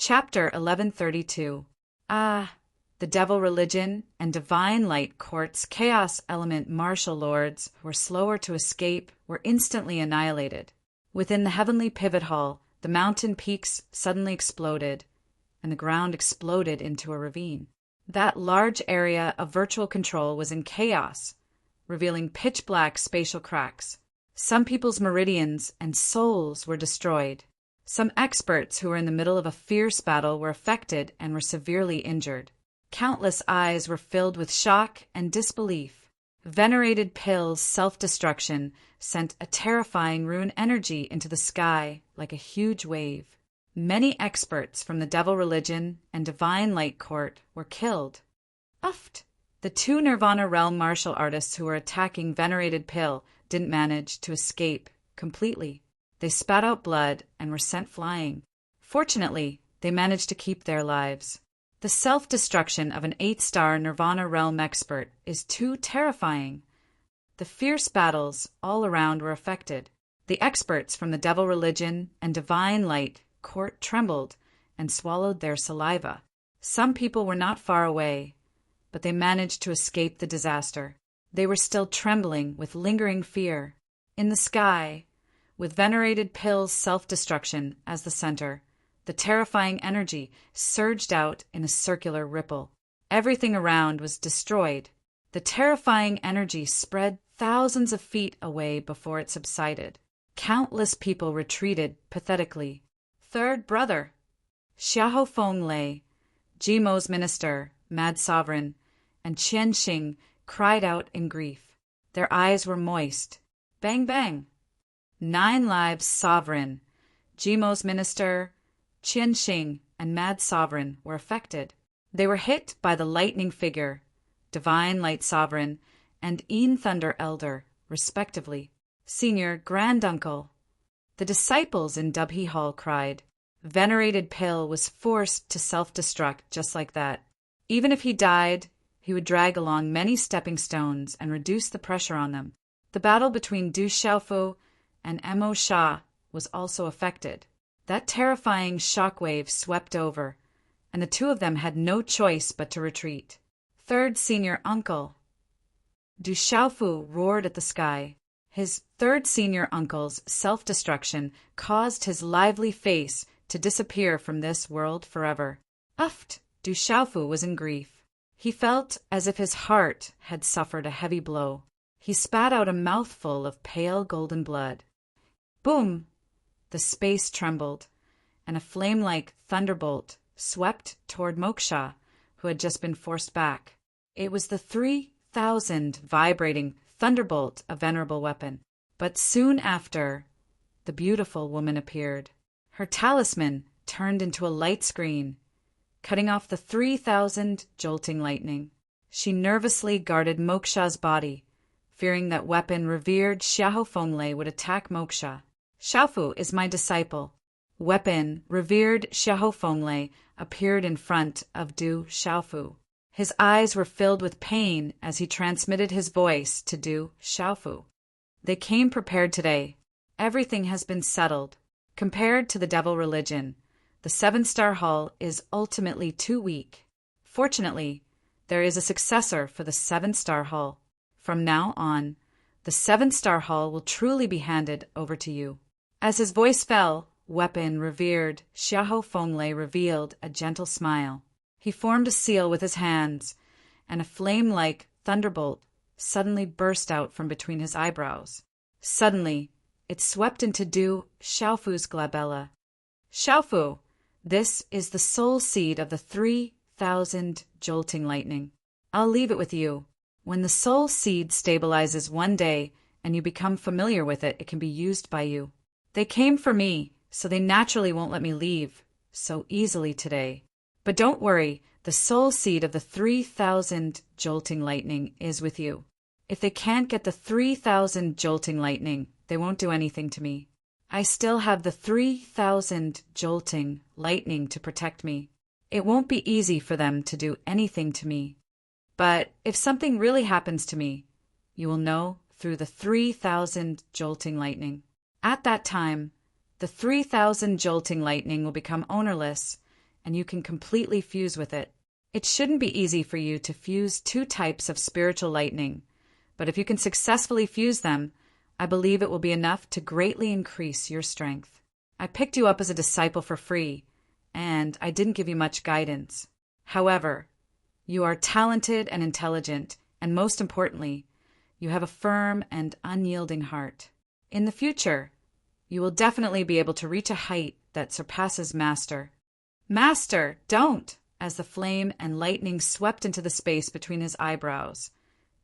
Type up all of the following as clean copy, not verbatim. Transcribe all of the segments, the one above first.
Chapter 1132. The devil religion and divine light court's chaos element martial lords who were slower to escape were instantly annihilated. Within the heavenly pivot hall, the mountain peaks suddenly exploded, and the ground exploded into a ravine. That large area of virtual control was in chaos, revealing pitch-black spatial cracks. Some people's meridians and souls were destroyed. Some experts who were in the middle of a fierce battle were affected and were severely injured. Countless eyes were filled with shock and disbelief. Venerated Pill's self-destruction sent a terrifying rune energy into the sky like a huge wave. Many experts from the devil religion and divine light court were killed. The two Nirvana realm martial artists who were attacking Venerated Pill didn't manage to escape completely. They spat out blood and were sent flying. Fortunately, they managed to keep their lives. The self-destruction of an 8-star Nirvana realm expert is too terrifying. The fierce battles all around were affected. The experts from the devil religion and divine light court trembled and swallowed their saliva. Some people were not far away, but they managed to escape the disaster. They were still trembling with lingering fear. In the sky, with Venerated Pill's self-destruction as the center, the terrifying energy surged out in a circular ripple. Everything around was destroyed. The terrifying energy spread thousands of feet away before it subsided. Countless people retreated pathetically. Third brother, Xiahou Feng Lei, Jimo's minister, Mad Sovereign, and Qian Xing cried out in grief. Their eyes were moist. Bang bang! 9 lives Sovereign, Jimo's minister, Qian Xing, and Mad Sovereign were affected. They were hit by the lightning figure, Divine Light Sovereign, and Yin Thunder Elder, respectively. Senior Granduncle. The disciples in Dubhe Hall cried. Venerated Pill was forced to self-destruct just like that. Even if he died, he would drag along many stepping stones and reduce the pressure on them. The battle between Du Xiaofu and Mo Sha was also affected. That terrifying shockwave swept over, and the two of them had no choice but to retreat. Third senior uncle. Du Xiaofu roared at the sky. His third senior uncle's self-destruction caused his lively face to disappear from this world forever. Du Xiaofu was in grief. He felt as if his heart had suffered a heavy blow. He spat out a mouthful of pale golden blood. Boom! The space trembled, and a flame-like thunderbolt swept toward Moksha, who had just been forced back. It was the 3,000 vibrating thunderbolt, a venerable weapon. But soon after, the beautiful woman appeared. Her talisman turned into a light screen, cutting off the 3,000 jolting lightning. She nervously guarded Moksha's body, fearing that weapon revered Xiahou Feng Lei would attack Moksha. Xiaofu is my disciple. Weapon revered Xiahou Feng Lei appeared in front of Du Xiaofu. His eyes were filled with pain as he transmitted his voice to Du Xiaofu. They came prepared today. Everything has been settled. Compared to the devil religion, the 7-star hall is ultimately too weak. Fortunately, there is a successor for the 7-star hall. From now on, the 7-star hall will truly be handed over to you. As his voice fell, weapon revered Xiahou Feng Lei revealed a gentle smile. He formed a seal with his hands, and a flame-like thunderbolt suddenly burst out from between his eyebrows. Suddenly, it swept into Du Xiaofu's glabella. Xiaofu, this is the soul seed of the 3,000 jolting lightning. I'll leave it with you. When the soul seed stabilizes one day and you become familiar with it, it can be used by you. They came for me, so they naturally won't let me leave so easily today. But don't worry, the soul seed of the 3,000 jolting lightning is with you. If they can't get the 3,000 jolting lightning, they won't do anything to me. I still have the 3,000 jolting lightning to protect me. It won't be easy for them to do anything to me. But if something really happens to me, you will know through the 3,000 jolting lightning. At that time, the 3,000 jolting lightning will become ownerless and you can completely fuse with it. It shouldn't be easy for you to fuse two types of spiritual lightning, but if you can successfully fuse them, I believe it will be enough to greatly increase your strength. I picked you up as a disciple for free, and I didn't give you much guidance. However, you are talented and intelligent, and most importantly, you have a firm and unyielding heart. In the future, you will definitely be able to reach a height that surpasses Master. Master, don't! As the flame and lightning swept into the space between his eyebrows,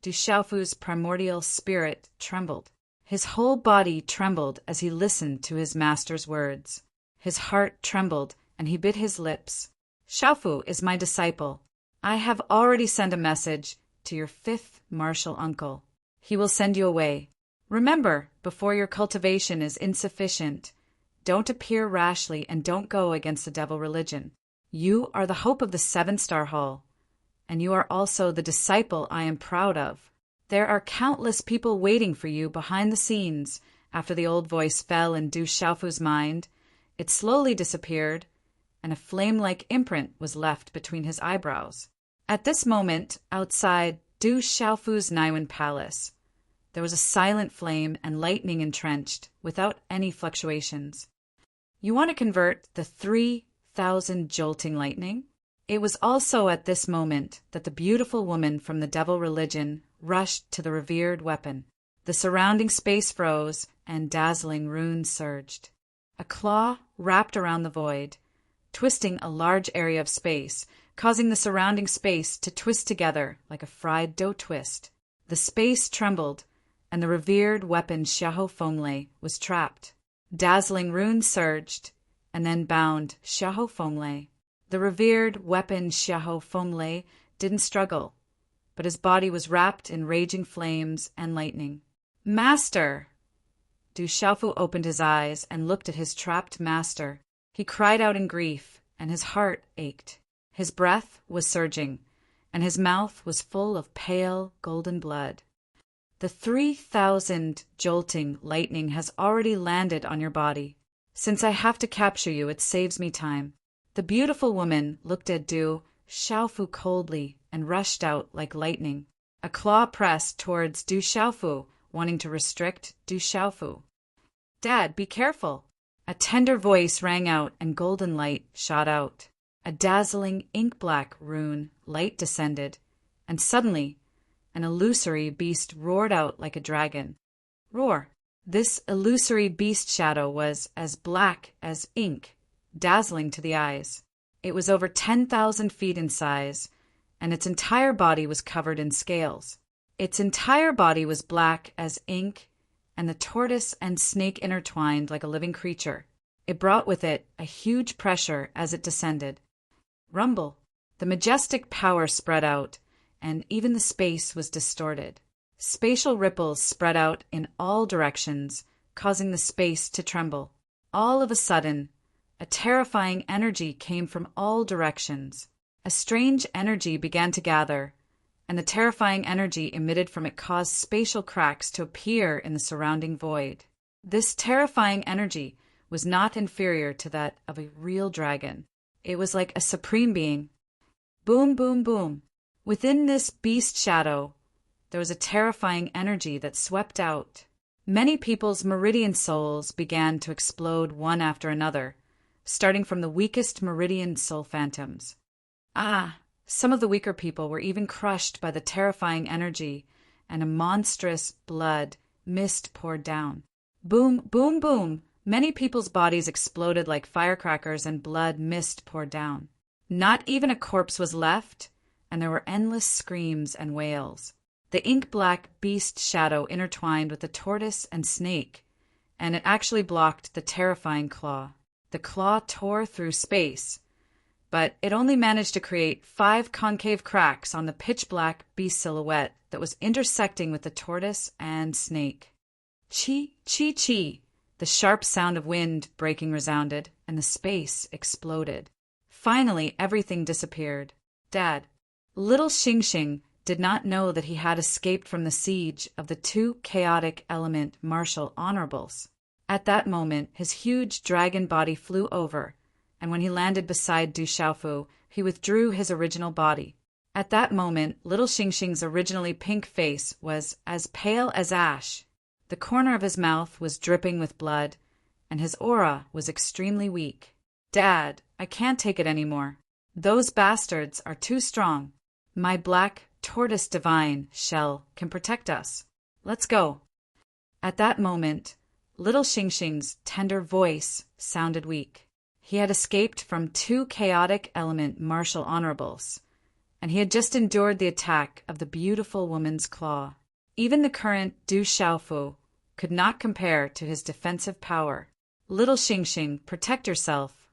Du Xiaofu's primordial spirit trembled. His whole body trembled as he listened to his master's words. His heart trembled, and he bit his lips. Xiaofu is my disciple. I have already sent a message to your fifth martial uncle. He will send you away. Remember, before your cultivation is insufficient, don't appear rashly and don't go against the devil religion. You are the hope of the 7-star hall, and you are also the disciple I am proud of. There are countless people waiting for you behind the scenes. After the old voice fell in Du Xiaofu's mind, it slowly disappeared, and a flame-like imprint was left between his eyebrows. At this moment, outside Du Xiaofu's Naiwen Palace, there was a silent flame and lightning entrenched, without any fluctuations. You want to convert the 3,000 jolting lightning? It was also at this moment that the beautiful woman from the devil religion rushed to the revered weapon. The surrounding space froze, and dazzling runes surged. A claw wrapped around the void, twisting a large area of space, causing the surrounding space to twist together like a fried dough twist. The space trembled, and the revered weapon Xiahou Fenglei was trapped. Dazzling runes surged, and then bound Xiahou Fenglei. The revered weapon Xiahou Fenglei didn't struggle, but his body was wrapped in raging flames and lightning. Master! Du Xiaofu opened his eyes and looked at his trapped master. He cried out in grief, and his heart ached. His breath was surging, and his mouth was full of pale golden blood. The 3,000 jolting lightning has already landed on your body. Since I have to capture you, it saves me time. The beautiful woman looked at Du Xiaofu coldly and rushed out like lightning. A claw pressed towards Du Xiaofu, wanting to restrict Du Xiaofu. Dad, be careful! A tender voice rang out and golden light shot out. A dazzling ink-black rune light descended, and suddenly an illusory beast roared out like a dragon. Roar! This illusory beast shadow was as black as ink, dazzling to the eyes. It was over 10,000 feet in size, and its entire body was covered in scales. Its entire body was black as ink, and the tortoise and snake intertwined like a living creature. It brought with it a huge pressure as it descended. Rumble! The majestic power spread out, and even the space was distorted. Spatial ripples spread out in all directions, causing the space to tremble. All of a sudden, a terrifying energy came from all directions. A strange energy began to gather, and the terrifying energy emitted from it caused spatial cracks to appear in the surrounding void. This terrifying energy was not inferior to that of a real dragon. It was like a supreme being. Boom, boom, boom. Within this beast shadow, there was a terrifying energy that swept out. Many people's meridian souls began to explode one after another, starting from the weakest meridian soul phantoms. Some of the weaker people were even crushed by the terrifying energy, and a monstrous blood mist poured down. Boom, boom, boom! Many people's bodies exploded like firecrackers, and blood mist poured down. Not even a corpse was left, and there were endless screams and wails. The ink-black beast shadow intertwined with the tortoise and snake, and it actually blocked the terrifying claw. The claw tore through space, but it only managed to create 5 concave cracks on the pitch-black beast silhouette that was intersecting with the tortoise and snake. Chi, chi, chi! The sharp sound of wind breaking resounded, and the space exploded. Finally, everything disappeared. Dad, little Xing Xing did not know that he had escaped from the siege of the 2 chaotic element martial honorables. At that moment, his huge dragon body flew over, and when he landed beside Du Xiaofu, he withdrew his original body. At that moment, little Xingxing's originally pink face was as pale as ash. The corner of his mouth was dripping with blood, and his aura was extremely weak. "Dad, I can't take it anymore. Those bastards are too strong. My black tortoise divine shell can protect us. Let's go." At that moment, little Xingxing's tender voice sounded weak. He had escaped from 2 chaotic element martial honorables, and he had just endured the attack of the beautiful woman's claw. Even the current Du Xiaofu could not compare to his defensive power. "Little Xingxing, protect yourself."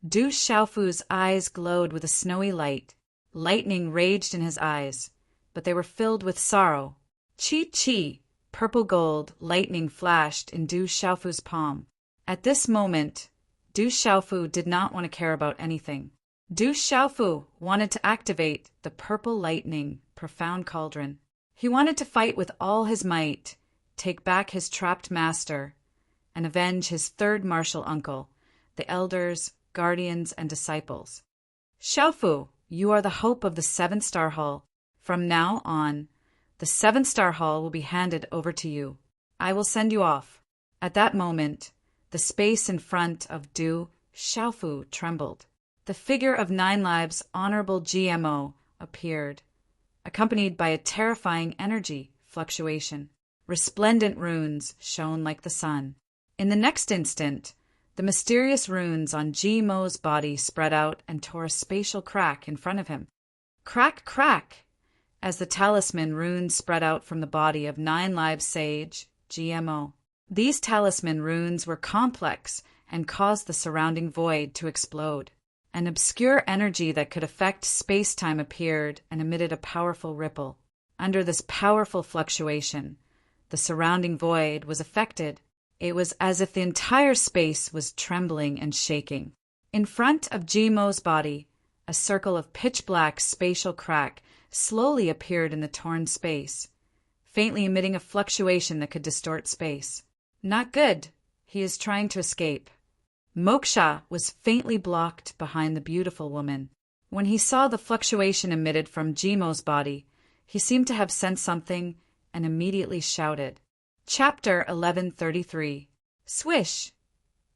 Du Xiaofu's eyes glowed with a snowy light. Lightning raged in his eyes, but they were filled with sorrow. Chi! Purple gold lightning flashed in Du Xiaofu's palm. At this moment, Du Xiaofu did not want to care about anything. Du Xiaofu wanted to activate the purple lightning profound cauldron. He wanted to fight with all his might, take back his trapped master, and avenge his third martial uncle, the elders, guardians, and disciples. "Xiaofu, you are the hope of the 7-star Hall. From now on, the 7-star Hall will be handed over to you. I will send you off." At that moment, the space in front of Du Xiaofu trembled. The figure of 9 Lives' Honorable GMO appeared, accompanied by a terrifying energy fluctuation. Resplendent runes shone like the sun. In the next instant, the mysterious runes on GMO's body spread out and tore a spatial crack in front of him. Crack, crack! As the talisman runes spread out from the body of 9 Lives Sage, GMO. These talisman runes were complex and caused the surrounding void to explode. An obscure energy that could affect space-time appeared and emitted a powerful ripple. Under this powerful fluctuation, the surrounding void was affected. It was as if the entire space was trembling and shaking. In front of GMO's body, a circle of pitch-black spatial crack slowly appeared in the torn space, faintly emitting a fluctuation that could distort space. "Not good. He is trying to escape." Moksha was faintly blocked behind the beautiful woman. When he saw the fluctuation emitted from GMO's body, he seemed to have sensed something and immediately shouted. Chapter 1133. Swish!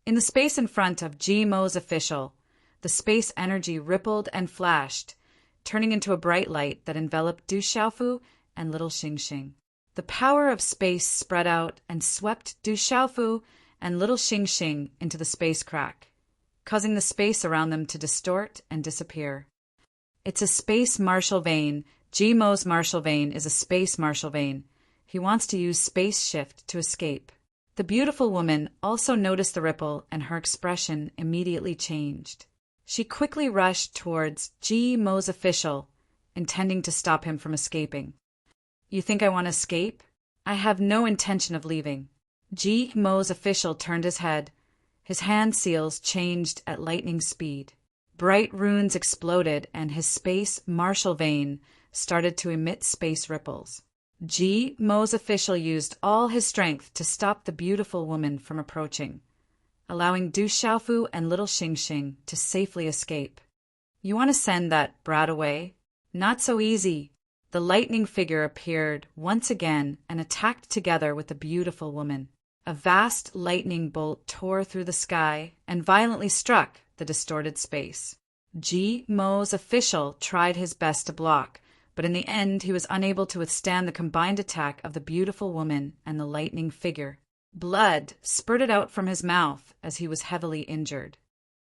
In the space in front of GMO's official, the space energy rippled and flashed, turning into a bright light that enveloped Du Xiaofu and little Xingxing. The power of space spread out and swept Du Xiaofu and little Xingxing into the space crack, causing the space around them to distort and disappear. It's a space martial vein. GMO's martial vein is a space martial vein. He wants to use space shift to escape. The beautiful woman also noticed the ripple, and her expression immediately changed. She quickly rushed towards GMO's official, intending to stop him from escaping. "You think I want to escape? I have no intention of leaving." GMO's official turned his head. His hand seals changed at lightning speed. Bright runes exploded, and his space martial vein started to emit space ripples. GMO's official used all his strength to stop the beautiful woman from approaching, allowing Du Xiaofu and little Xingxing to safely escape. "You want to send that brat away? Not so easy." The lightning figure appeared once again and attacked together with the beautiful woman. A vast lightning bolt tore through the sky and violently struck the distorted space. GMO's official tried his best to block, but in the end he was unable to withstand the combined attack of the beautiful woman and the lightning figure. Blood spurted out from his mouth as he was heavily injured.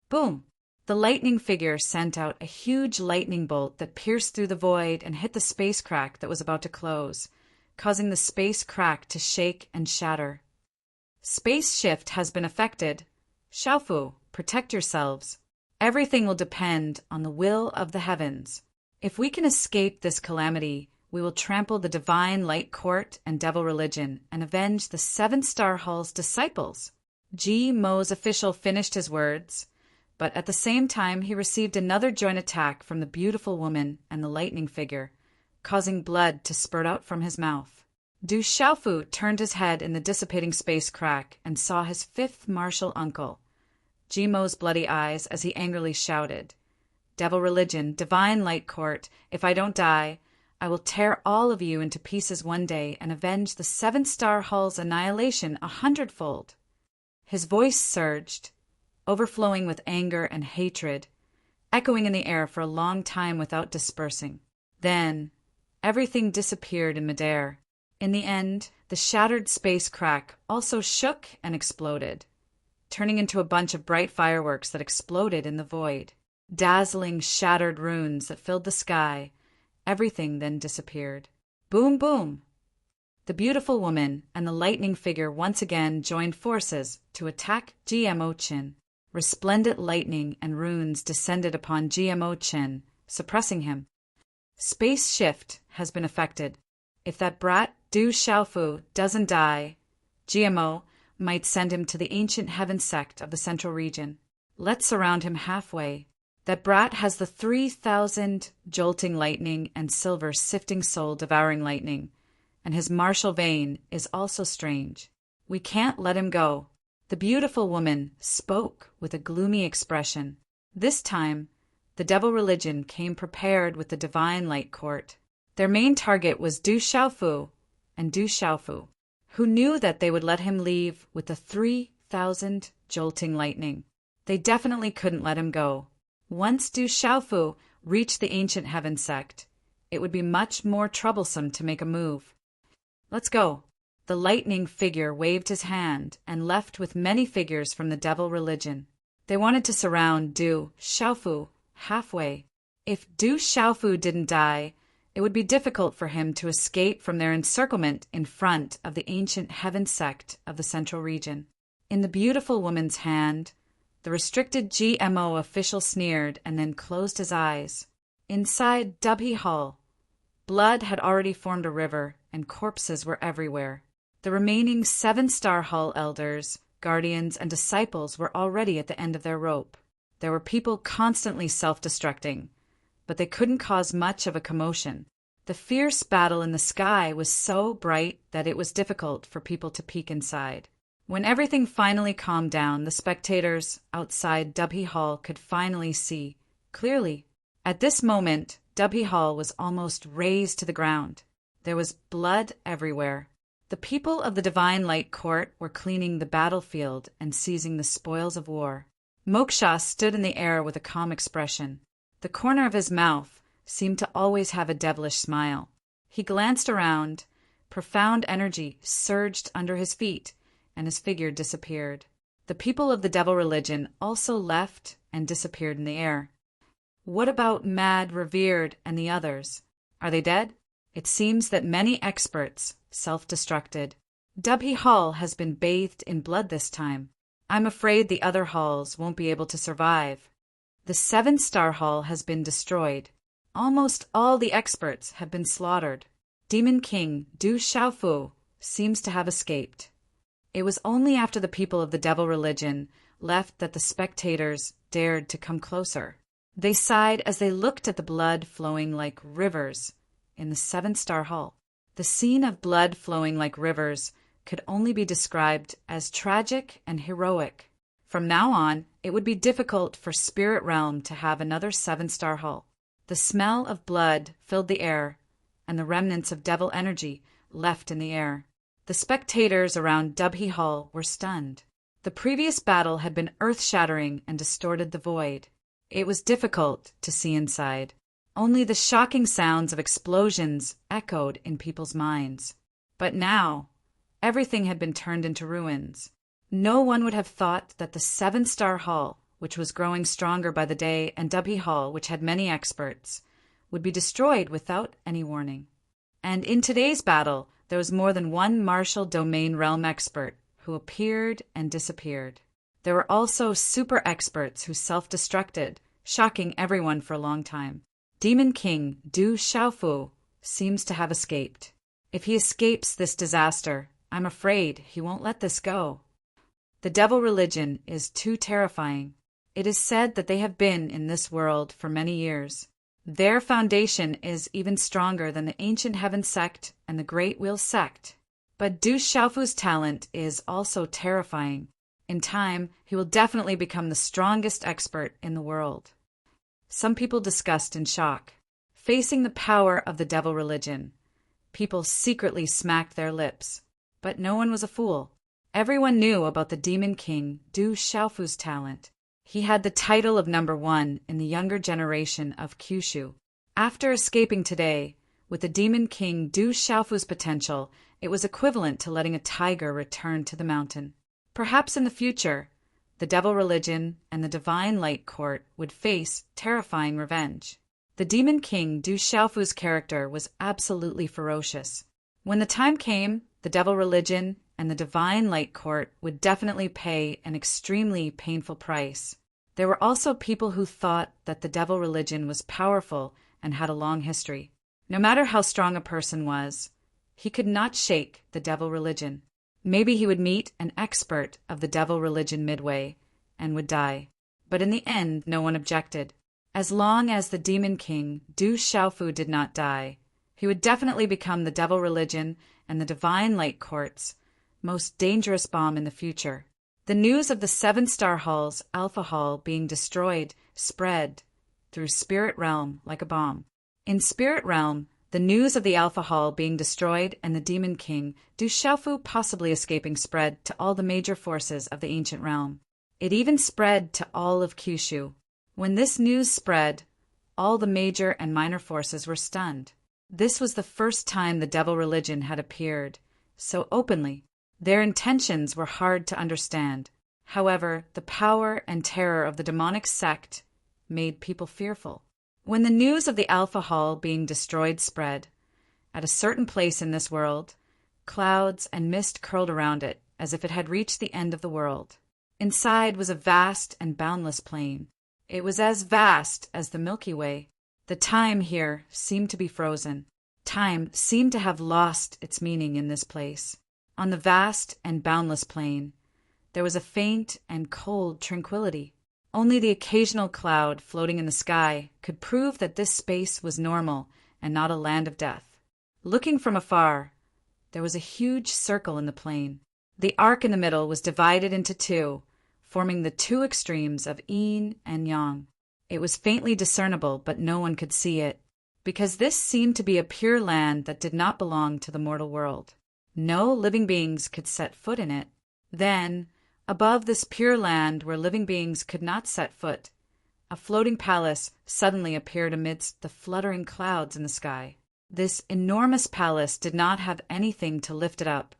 Boom! The lightning figure sent out a huge lightning bolt that pierced through the void and hit the space crack that was about to close, causing the space crack to shake and shatter. "Space shift has been affected. Xiaofu, protect yourselves. Everything will depend on the will of the heavens. If we can escape this calamity, we will trample the divine light court and devil religion and avenge the 7-star Hall's disciples." GMO's official finished his words, but at the same time he received another joint attack from the beautiful woman and the lightning figure, causing blood to spurt out from his mouth. Du Xiaofu turned his head in the dissipating space crack and saw his 5th martial uncle, Gmo's bloody eyes as he angrily shouted, "Devil religion, divine light court, if I don't die, I will tear all of you into pieces one day and avenge the seven-star hall's annihilation 100-fold." His voice surged, overflowing with anger and hatred, echoing in the air for a long time without dispersing. Then, everything disappeared in midair. In the end, the shattered space crack also shook and exploded, turning into a bunch of bright fireworks that exploded in the void. Dazzling, shattered runes that filled the sky. Everything then disappeared. Boom, boom! The beautiful woman and the lightning figure once again joined forces to attack GMO Chin. Resplendent lightning and runes descended upon GMO Chin, suppressing him. Space shift has been effected. If that brat Du Xiaofu doesn't die, GMO might send him to the ancient heaven sect of the central region. Let's surround him halfway. That brat has the 3,000 jolting lightning and silver sifting soul devouring lightning, and his martial vein is also strange. We can't let him go. The beautiful woman spoke with a gloomy expression. This time, the devil religion came prepared with the divine light court. Their main target was Du Xiaofu and Du Xiaofu, who knew that they would let him leave with the 3,000 jolting lightning. They definitely couldn't let him go. Once Du Xiaofu reached the ancient heaven sect, it would be much more troublesome to make a move. Let's go. The lightning figure waved his hand and left with many figures from the devil religion. They wanted to surround Du Xiaofu halfway. If Du Xiaofu didn't die, it would be difficult for him to escape from their encirclement in front of the ancient heaven sect of the central region. In the beautiful woman's hand, the restricted GMO official sneered and then closed his eyes. Inside Dubhe Hall, blood had already formed a river and corpses were everywhere. The remaining 7-star Hall elders, guardians, and disciples were already at the end of their rope. There were people constantly self-destructing, but they couldn't cause much of a commotion. The fierce battle in the sky was so bright that it was difficult for people to peek inside. When everything finally calmed down, the spectators outside Dubhe Hall could finally see clearly. At this moment, Dubhe Hall was almost razed to the ground. There was blood everywhere. The people of the Divine Light Court were cleaning the battlefield and seizing the spoils of war. Moksha stood in the air with a calm expression. The corner of his mouth seemed to always have a devilish smile. He glanced around. Profound energy surged under his feet, and his figure disappeared. The people of the devil religion also left and disappeared in the air. What about Mad, Revered, and the others? Are they dead? It seems that many experts self-destructed. Dubhe Hall has been bathed in blood this time. I'm afraid the other halls won't be able to survive. The 7-star hall has been destroyed. Almost all the experts have been slaughtered. Demon King Du Xiaofu seems to have escaped. It was only after the people of the devil religion left that the spectators dared to come closer. They sighed as they looked at the blood flowing like rivers in the 7-star hall. The scene of blood flowing like rivers could only be described as tragic and heroic. From now on, it would be difficult for Spirit Realm to have another 7-star hall. The smell of blood filled the air, and the remnants of devil energy left in the air. The spectators around Dubhe Hall were stunned. The previous battle had been earth-shattering and distorted the void. It was difficult to see inside. Only the shocking sounds of explosions echoed in people's minds. But now, everything had been turned into ruins. No one would have thought that the 7-star hall, which was growing stronger by the day, and Dubhe Hall, which had many experts, would be destroyed without any warning. And in today's battle, there was more than one martial domain realm expert who appeared and disappeared. There were also super experts who self-destructed, shocking everyone for a long time. Demon King Du Xiaofu seems to have escaped. If he escapes this disaster, I'm afraid he won't let this go. The devil religion is too terrifying. It is said that they have been in this world for many years. Their foundation is even stronger than the ancient heaven sect and the great wheel sect. But Du Xiaofu's talent is also terrifying. In time, he will definitely become the strongest expert in the world. Some people discussed in shock. Facing the power of the devil religion, people secretly smacked their lips. But no one was a fool. Everyone knew about the Demon King Du Xiaofu's talent. He had the title of #1 in the younger generation of Kyushu. After escaping today, with the Demon King Du Xiaofu's potential, it was equivalent to letting a tiger return to the mountain. Perhaps in the future, the devil religion and the divine light court would face terrifying revenge. The Demon King Du Xiaofu's character was absolutely ferocious. When the time came, the devil religion and the divine light court would definitely pay an extremely painful price. There were also people who thought that the devil religion was powerful and had a long history. No matter how strong a person was, he could not shake the devil religion. Maybe he would meet an expert of the devil religion midway and would die. But in the end, no one objected. As long as the Demon King Du Xiaofu did not die, he would definitely become the devil religion and the divine light court's most dangerous bomb in the future. The news of the 7-star hall's Alpha Hall being destroyed spread through Spirit Realm like a bomb. In Spirit Realm, the news of the Alpha Hall being destroyed and the Demon King Du Xiaofu possibly escaping spread to all the major forces of the ancient realm. It even spread to all of Kyushu. When this news spread, all the major and minor forces were stunned. This was the first time the devil religion had appeared so openly. Their intentions were hard to understand. However, the power and terror of the demonic sect made people fearful. When the news of the Alpha Hall being destroyed spread, at a certain place in this world, clouds and mist curled around it as if it had reached the end of the world. Inside was a vast and boundless plain. It was as vast as the Milky Way. The time here seemed to be frozen. Time seemed to have lost its meaning in this place. On the vast and boundless plain, there was a faint and cold tranquility. Only the occasional cloud floating in the sky could prove that this space was normal and not a land of death. Looking from afar, there was a huge circle in the plain. The arc in the middle was divided into two, forming the two extremes of yin and yang. It was faintly discernible, but no one could see it, because this seemed to be a pure land that did not belong to the mortal world. No living beings could set foot in it. Then, above this pure land where living beings could not set foot, a floating palace suddenly appeared amidst the fluttering clouds in the sky. This enormous palace did not have anything to lift it up,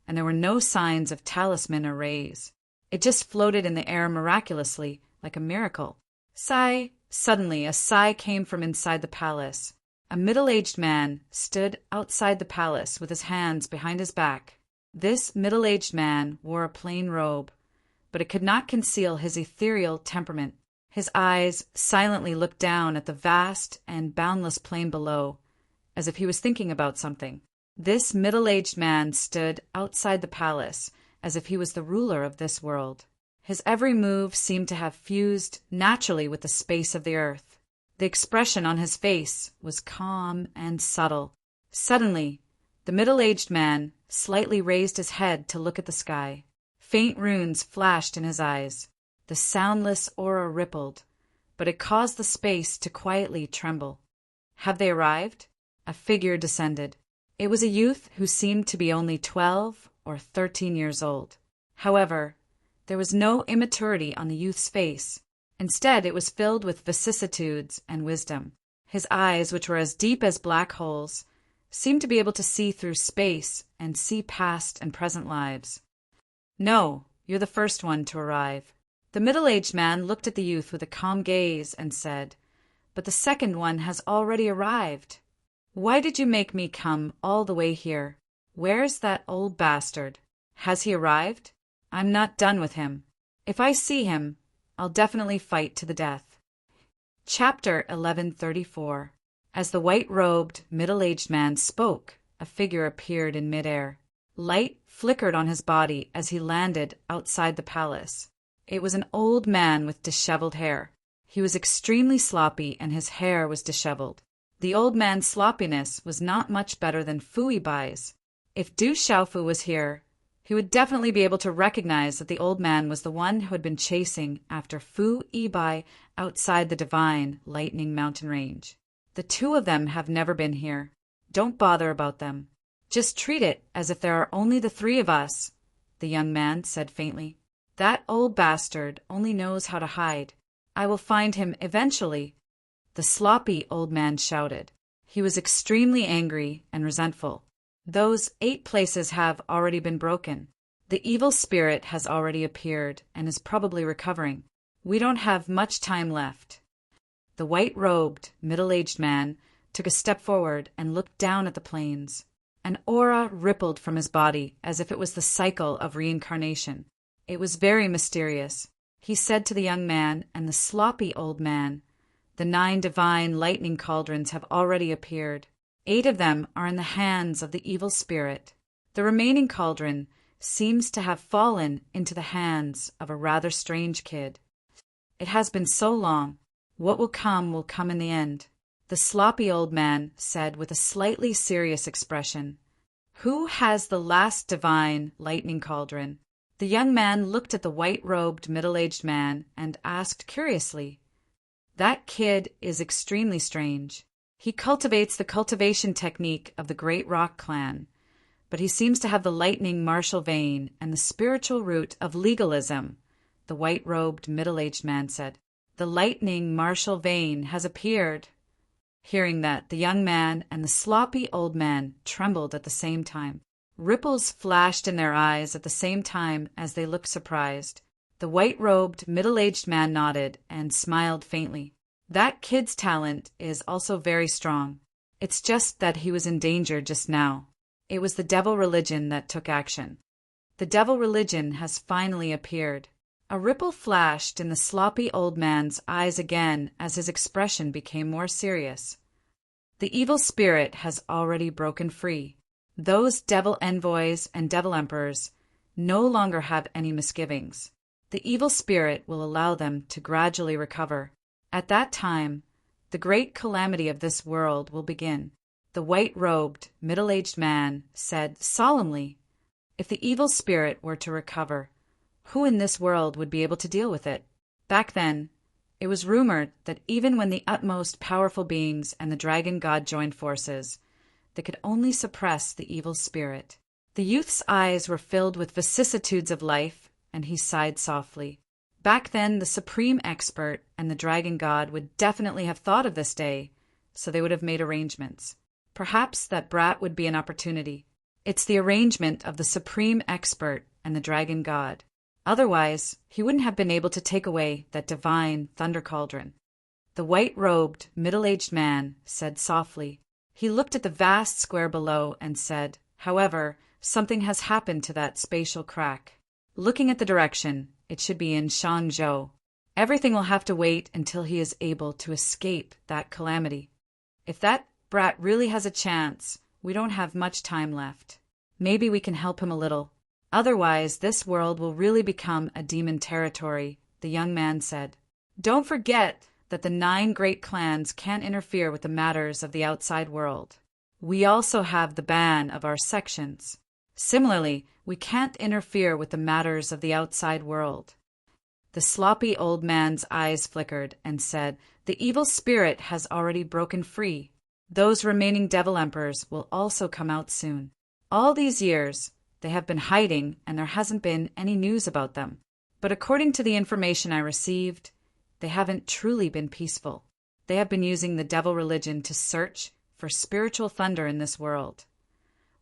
and there were no signs of talisman or rays. It just floated in the air miraculously, like a miracle. Sigh! Suddenly, a sigh came from inside the palace. A middle-aged man stood outside the palace with his hands behind his back. This middle-aged man wore a plain robe, but it could not conceal his ethereal temperament. His eyes silently looked down at the vast and boundless plain below, as if he was thinking about something. This middle-aged man stood outside the palace, as if he was the ruler of this world. His every move seemed to have fused naturally with the space of the earth. The expression on his face was calm and subtle. Suddenly, the middle-aged man slightly raised his head to look at the sky. Faint runes flashed in his eyes. The soundless aura rippled, but it caused the space to quietly tremble. Have they arrived? A figure descended. It was a youth who seemed to be only 12 or 13 years old. However, there was no immaturity on the youth's face. Instead, it was filled with vicissitudes and wisdom. His eyes, which were as deep as black holes, seemed to be able to see through space and see past and present lives. No, you're the first one to arrive. The middle-aged man looked at the youth with a calm gaze and said, "But the second one has already arrived. Why did you make me come all the way here? Where's that old bastard? Has he arrived? I'm not done with him. If I see him, I'll definitely fight to the death." Chapter 1134. As the white-robed, middle-aged man spoke, a figure appeared in midair. Light flickered on his body as he landed outside the palace. It was an old man with disheveled hair. He was extremely sloppy and his hair was disheveled. The old man's sloppiness was not much better than Fui Bai's. If Du Xiaofu was here, he would definitely be able to recognize that the old man was the one who had been chasing after Fu Ibai outside the divine Lightning Mountain Range. The two of them have never been here. Don't bother about them. Just treat it as if there are only the three of us, the young man said faintly. That old bastard only knows how to hide. I will find him eventually, the sloppy old man shouted. He was extremely angry and resentful. Those 8 places have already been broken. The evil spirit has already appeared and is probably recovering. We don't have much time left. The white-robed, middle-aged man took a step forward and looked down at the plains. An aura rippled from his body as if it was the cycle of reincarnation. It was very mysterious. He said to the young man and the sloppy old man, "The 9 divine lightning cauldrons have already appeared. 8 of them are in the hands of the evil spirit. The remaining cauldron seems to have fallen into the hands of a rather strange kid. It has been so long. What will come in the end," the sloppy old man said with a slightly serious expression. "Who has the last divine lightning cauldron?" The young man looked at the white-robed middle-aged man and asked curiously, "That kid is extremely strange. He cultivates the cultivation technique of the Great Rock clan, but he seems to have the lightning martial vein and the spiritual root of legalism," the white-robed middle-aged man said. "The lightning martial vein has appeared." Hearing that, the young man and the sloppy old man trembled at the same time. Ripples flashed in their eyes at the same time as they looked surprised. The white-robed, middle-aged man nodded and smiled faintly. "That kid's talent is also very strong. It's just that he was in danger just now. It was the devil religion that took action. The devil religion has finally appeared." A ripple flashed in the sloppy old man's eyes again as his expression became more serious. "The evil spirit has already broken free. Those devil envoys and devil emperors no longer have any misgivings. The evil spirit will allow them to gradually recover. At that time, the great calamity of this world will begin," the white-robed, middle-aged man said solemnly. "If the evil spirit were to recover, who in this world would be able to deal with it?" Back then, it was rumored that even when the utmost powerful beings and the dragon god joined forces, they could only suppress the evil spirit. The youth's eyes were filled with vicissitudes of life, and he sighed softly. Back then, the supreme expert and the dragon god would definitely have thought of this day, so they would have made arrangements. Perhaps that brat would be an opportunity. It's the arrangement of the supreme expert and the dragon god. Otherwise, he wouldn't have been able to take away that divine thunder cauldron. The white-robed, middle-aged man said softly. He looked at the vast square below and said, "However, something has happened to that spatial crack. Looking at the direction, it should be in Shangzhou. Everything will have to wait until he is able to escape that calamity. If that brat really has a chance, we don't have much time left. Maybe we can help him a little. Otherwise, this world will really become a demon territory," the young man said. "Don't forget that the 9 great clans can't interfere with the matters of the outside world. We also have the ban of our sections. Similarly, we can't interfere with the matters of the outside world." The sloppy old man's eyes flickered and said, "The evil spirit has already broken free. Those remaining devil emperors will also come out soon. All these years, they have been hiding and there hasn't been any news about them. But according to the information I received, they haven't truly been peaceful. They have been using the devil religion to search for spiritual thunder in this world."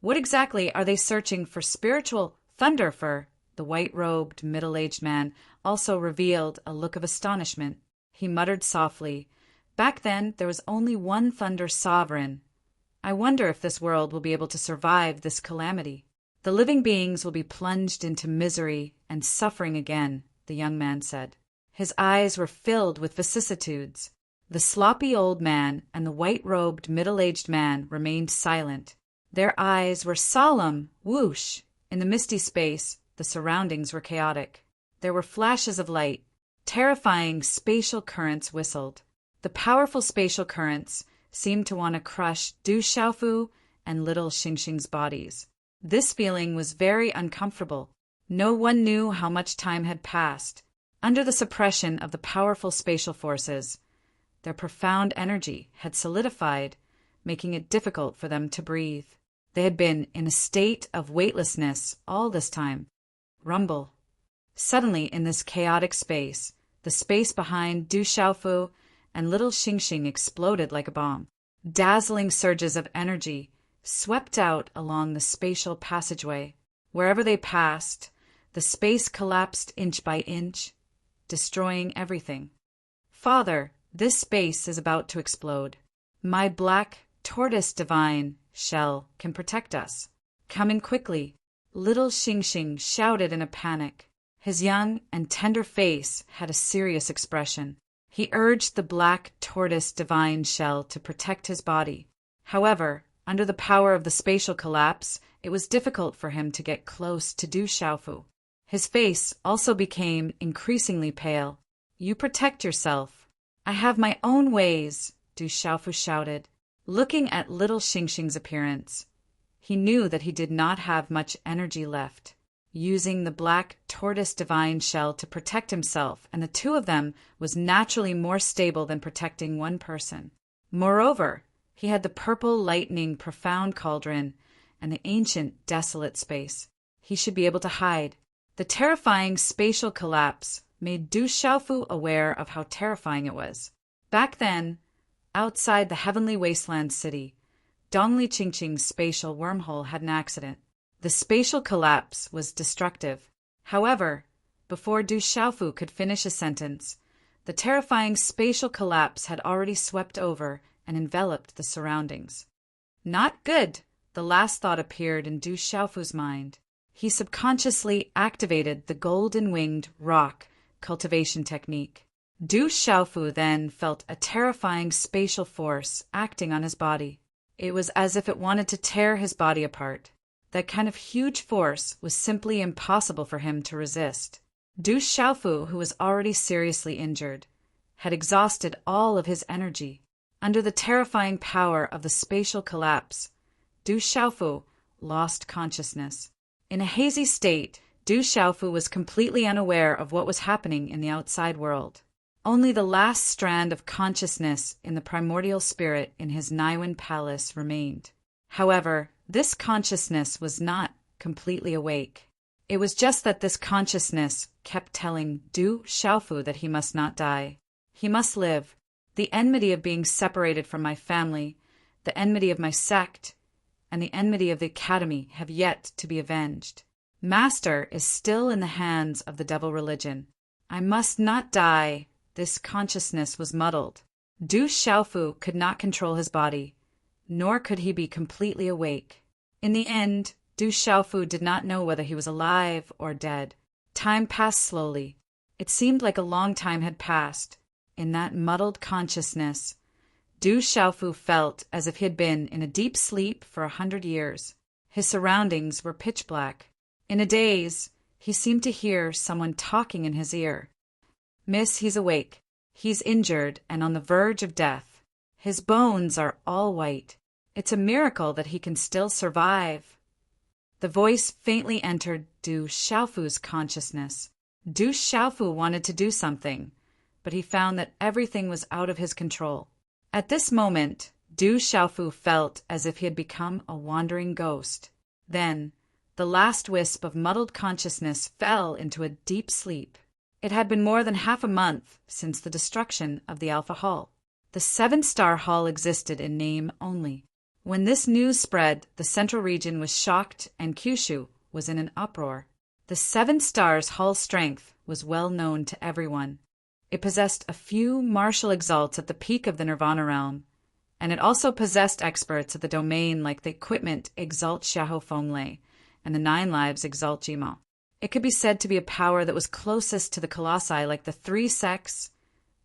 "What exactly are they searching for spiritual thunder for?" The white-robed, middle-aged man also revealed a look of astonishment. He muttered softly, "Back then, there was only one thunder sovereign. I wonder if this world will be able to survive this calamity. The living beings will be plunged into misery and suffering again," the young man said. His eyes were filled with vicissitudes. The sloppy old man and the white-robed middle-aged man remained silent. Their eyes were solemn. Whoosh! In the misty space, the surroundings were chaotic. There were flashes of light. Terrifying spatial currents whistled. The powerful spatial currents seemed to want to crush Du Xiaofu and little Xingxing's bodies. This feeling was very uncomfortable. No one knew how much time had passed. Under the suppression of the powerful spatial forces, their profound energy had solidified, making it difficult for them to breathe. They had been in a state of weightlessness all this time. Rumble. Suddenly, in this chaotic space, the space behind Du Xiaofu and little Xingxing exploded like a bomb. Dazzling surges of energy swept out along the spatial passageway. Wherever they passed, the space collapsed inch by inch, destroying everything. Father, this space is about to explode. My black tortoise divine shell can protect us. Come in quickly. Little Xingxing shouted in a panic. His young and tender face had a serious expression. He urged the black tortoise divine shell to protect his body. However, under the power of the spatial collapse, it was difficult for him to get close to Du Xiaofu. His face also became increasingly pale. You protect yourself. I have my own ways, Du Xiaofu shouted. Looking at little Xingxing's appearance, he knew that he did not have much energy left. Using the black tortoise divine shell to protect himself and the two of them was naturally more stable than protecting one person. Moreover, he had the purple lightning profound cauldron and the ancient desolate space. He should be able to hide. The terrifying spatial collapse made Du Xiaofu aware of how terrifying it was. Back then, outside the heavenly wasteland city, Dongli Qingqing's spatial wormhole had an accident. The spatial collapse was destructive. However, before Du Xiaofu could finish a sentence, the terrifying spatial collapse had already swept over and enveloped the surroundings. Not good, the last thought appeared in Du Xiaofu's mind. He subconsciously activated the golden-winged rock cultivation technique. Du Xiaofu then felt a terrifying spatial force acting on his body. It was as if it wanted to tear his body apart. That kind of huge force was simply impossible for him to resist. Du Xiaofu, who was already seriously injured, had exhausted all of his energy. Under the terrifying power of the spatial collapse, Du Xiaofu lost consciousness. In a hazy state, Du Xiaofu was completely unaware of what was happening in the outside world. Only the last strand of consciousness in the primordial spirit in his Naiwen palace remained. However, this consciousness was not completely awake. It was just that this consciousness kept telling Du Xiaofu that he must not die. He must live. The enmity of being separated from my family, the enmity of my sect, and the enmity of the academy have yet to be avenged. Master is still in the hands of the devil religion. I must not die. This consciousness was muddled. Du Xiaofu could not control his body, nor could he be completely awake. In the end, Du Xiaofu did not know whether he was alive or dead. Time passed slowly. It seemed like a long time had passed. In that muddled consciousness, Du Xiaofu felt as if he had been in a deep sleep for 100 years. His surroundings were pitch black. In a daze, he seemed to hear someone talking in his ear. Miss, he's awake. He's injured and on the verge of death. His bones are all white. It's a miracle that he can still survive. The voice faintly entered Du Xiaofu's consciousness. Du Xiaofu wanted to do something, but he found that everything was out of his control. At this moment, Du Xiaofu felt as if he had become a wandering ghost. Then, the last wisp of muddled consciousness fell into a deep sleep. It had been more than half a month since the destruction of the Alpha Hall. The 7-star hall existed in name only. When this news spread, the central region was shocked and Kyushu was in an uproar. The 7 stars hall strength was well known to everyone. It possessed a few martial exalts at the peak of the Nirvana realm, and it also possessed experts at the domain like the equipment Exalt Xiahou Fenglei and the 9 Lives Exalt Jima. It could be said to be a power that was closest to the Colossi like the 3 sects,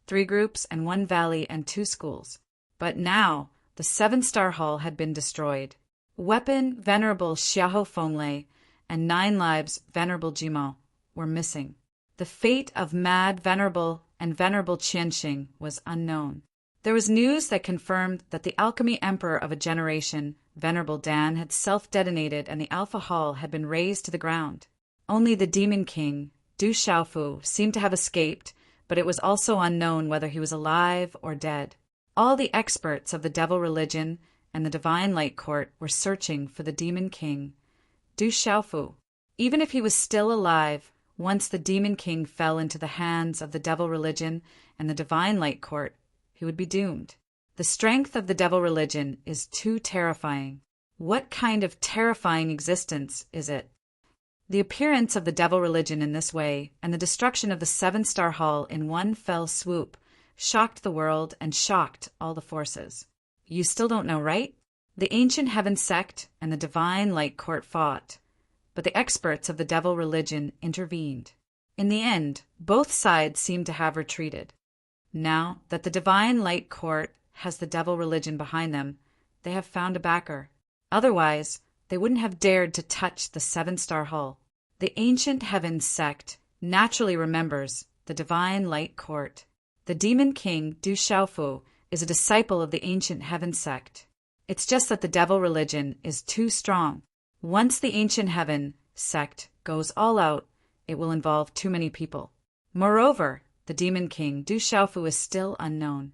3 groups, and 1 valley and 2 schools. But now, the 7-star hall had been destroyed. Weapon Venerable Xiahou Fenglei and 9 Lives Venerable Jima were missing. The fate of Mad Venerable and Venerable Qianxing was unknown. There was news that confirmed that the alchemy emperor of a generation, Venerable Dan, had self-detonated and the Alpha Hall had been razed to the ground. Only the Demon King, Du Xiaofu, seemed to have escaped, but it was also unknown whether he was alive or dead. All the experts of the devil religion and the divine light court were searching for the Demon King, Du Xiaofu. Even if he was still alive, once the Demon King fell into the hands of the devil religion and the divine light court, he would be doomed. The strength of the devil religion is too terrifying. What kind of terrifying existence is it? The appearance of the devil religion in this way, and the destruction of the seven-star hall in one fell swoop, shocked the world and shocked all the forces. You still don't know, right? The ancient heaven sect and the divine light court fought, but the experts of the devil religion intervened. In the end, both sides seem to have retreated. Now that the divine light court has the devil religion behind them, they have found a backer. Otherwise, they wouldn't have dared to touch the seven-star hull. The ancient heaven sect naturally remembers the divine light court. The demon king, Du Xiaofu, is a disciple of the ancient heaven sect. It's just that the devil religion is too strong. Once the ancient heaven sect goes all out, it will involve too many people. Moreover, the demon king, Du Xiaofu, is still unknown.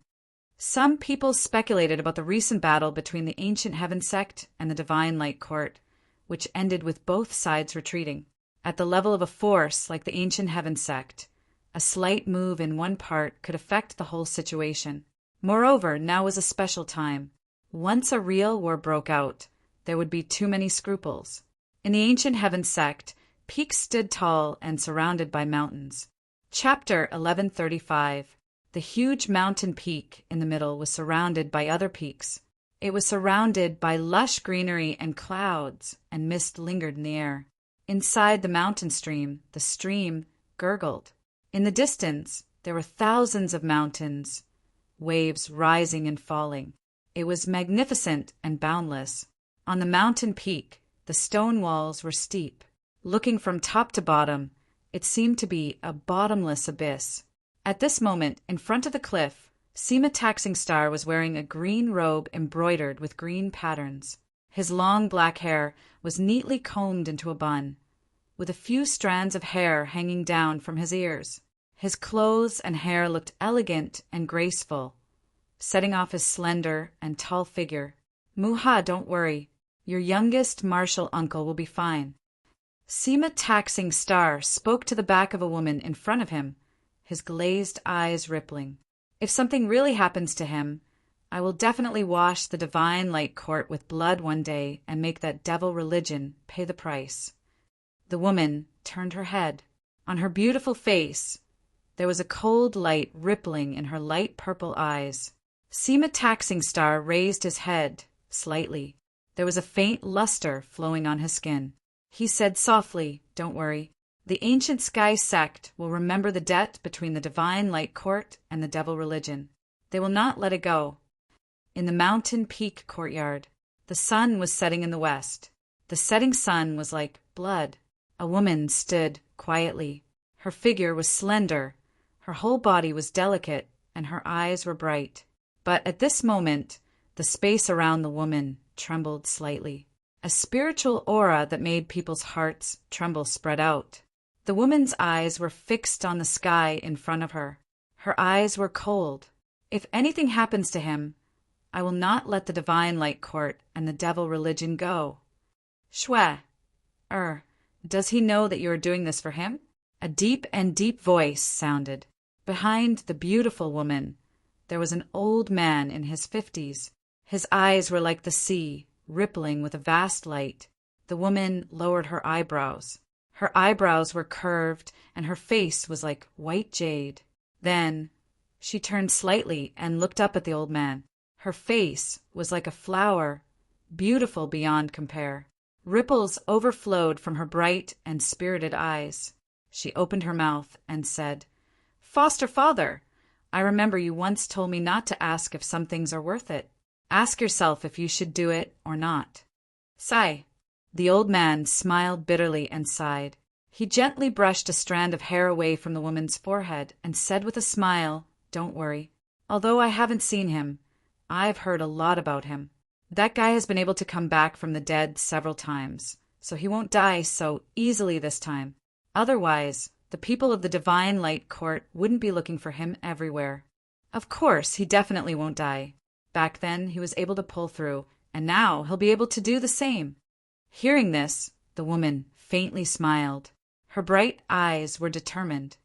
Some people speculated about the recent battle between the ancient heaven sect and the divine light court, which ended with both sides retreating. At the level of a force like the ancient heaven sect, a slight move in one part could affect the whole situation. Moreover, now was a special time. Once a real war broke out, there would be too many scruples. In the ancient heaven sect, peaks stood tall and surrounded by mountains. Chapter 1135. The huge mountain peak in the middle was surrounded by other peaks. It was surrounded by lush greenery and clouds, and mist lingered in the air. Inside the mountain stream, the stream gurgled. In the distance, there were thousands of mountains, waves rising and falling. It was magnificent and boundless. On the mountain peak, the stone walls were steep. Looking from top to bottom, it seemed to be a bottomless abyss. At this moment, in front of the cliff, Sima Taxing Star was wearing a green robe embroidered with green patterns. His long black hair was neatly combed into a bun, with a few strands of hair hanging down from his ears. His clothes and hair looked elegant and graceful, setting off his slender and tall figure. Muha, don't worry. Your youngest martial uncle will be fine. Sima Taxing Star spoke to the back of a woman in front of him, his glazed eyes rippling. If something really happens to him, I will definitely wash the divine light court with blood one day and make that devil religion pay the price. The woman turned her head. On her beautiful face, there was a cold light rippling in her light purple eyes. Sima Taxing Star raised his head slightly. There was a faint luster flowing on his skin. He said softly, "Don't worry. The ancient sky sect will remember the debt between the divine light court and the devil religion. They will not let it go." In the mountain peak courtyard, the sun was setting in the west. The setting sun was like blood. A woman stood quietly. Her figure was slender, her whole body was delicate, and her eyes were bright. But at this moment, the space around the woman trembled slightly. A spiritual aura that made people's hearts tremble spread out. The woman's eyes were fixed on the sky in front of her. Her eyes were cold. If anything happens to him, I will not let the divine light court and the devil religion go. Shwe, does he know that you are doing this for him? A deep voice sounded. Behind the beautiful woman, there was an old man in his 50s. His eyes were like the sea, rippling with a vast light. The woman lowered her eyebrows. Her eyebrows were curved, and her face was like white jade. Then she turned slightly and looked up at the old man. Her face was like a flower, beautiful beyond compare. Ripples overflowed from her bright and spirited eyes. She opened her mouth and said, "Foster father, I remember you once told me not to ask if some things are worth it. Ask yourself if you should do it or not." Sigh. The old man smiled bitterly and sighed. He gently brushed a strand of hair away from the woman's forehead and said with a smile, "Don't worry. Although I haven't seen him, I've heard a lot about him. That guy has been able to come back from the dead several times, so he won't die so easily this time. Otherwise, the people of the Divine Light Court wouldn't be looking for him everywhere. Of course, he definitely won't die. Back then, he was able to pull through, and now he'll be able to do the same." Hearing this, the woman faintly smiled. Her bright eyes were determined.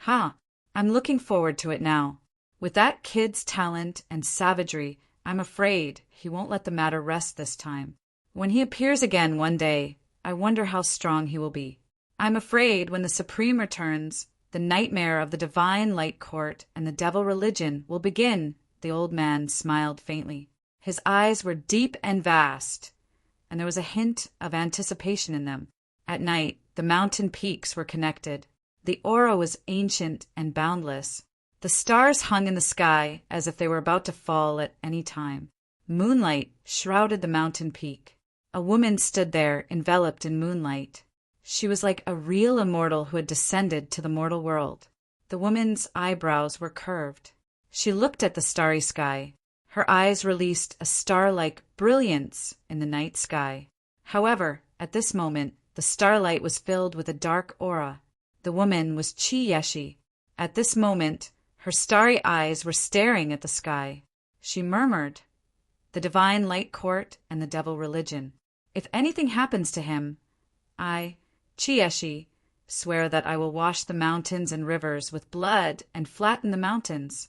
I'm looking forward to it now. With that kid's talent and savagery, I'm afraid he won't let the matter rest this time. When he appears again one day, I wonder how strong he will be. I'm afraid when the Supreme returns, the nightmare of the Divine Light Court and the Devil religion will begin." The old man smiled faintly. His eyes were deep and vast, and there was a hint of anticipation in them. At night, the mountain peaks were connected. The aura was ancient and boundless. The stars hung in the sky as if they were about to fall at any time. Moonlight shrouded the mountain peak. A woman stood there, enveloped in moonlight. She was like a real immortal who had descended to the mortal world. The woman's eyebrows were curved. She looked at the starry sky. Her eyes released a star-like brilliance in the night sky. However, at this moment, the starlight was filled with a dark aura. The woman was Chi-Yeshi. At this moment, her starry eyes were staring at the sky. She murmured, "The Divine Light Court and the Devil religion. If anything happens to him, I, Chi-Yeshi, swear that I will wash the mountains and rivers with blood and flatten the mountains."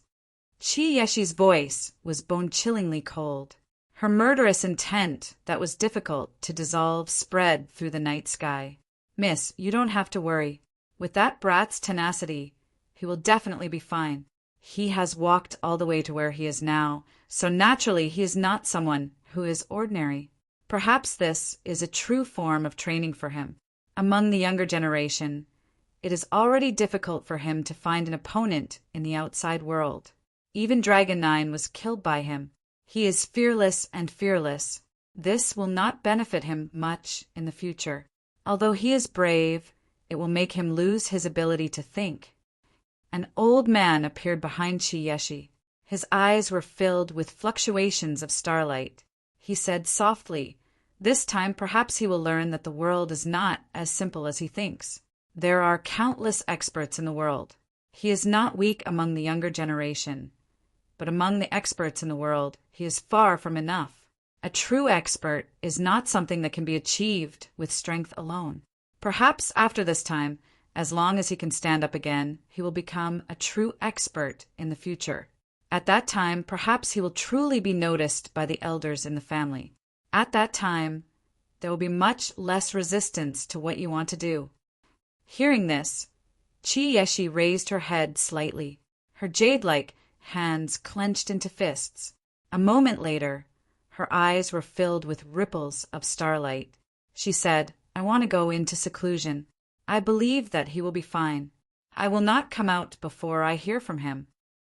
Chi-Yeshi's voice was bone-chillingly cold. Her murderous intent that was difficult to dissolve spread through the night sky. "Miss, you don't have to worry. With that brat's tenacity, he will definitely be fine. He has walked all the way to where he is now, so naturally he is not someone who is ordinary. Perhaps this is a true form of training for him. Among the younger generation, it is already difficult for him to find an opponent in the outside world. Even Dragon 9 was killed by him. He is fearless and fearless. This will not benefit him much in the future. Although he is brave, it will make him lose his ability to think." An old man appeared behind Chi-Yeshi. His eyes were filled with fluctuations of starlight. He said softly, "This time perhaps he will learn that the world is not as simple as he thinks. There are countless experts in the world. He is not weak among the younger generation, but among the experts in the world, he is far from enough. A true expert is not something that can be achieved with strength alone. Perhaps after this time, as long as he can stand up again, he will become a true expert in the future. At that time, perhaps he will truly be noticed by the elders in the family. At that time, there will be much less resistance to what you want to do." Hearing this, Chi-Yeshi raised her head slightly. Her jade-like hands clenched into fists. A moment later, her eyes were filled with ripples of starlight. She said, "I want to go into seclusion. I believe that he will be fine. I will not come out before I hear from him."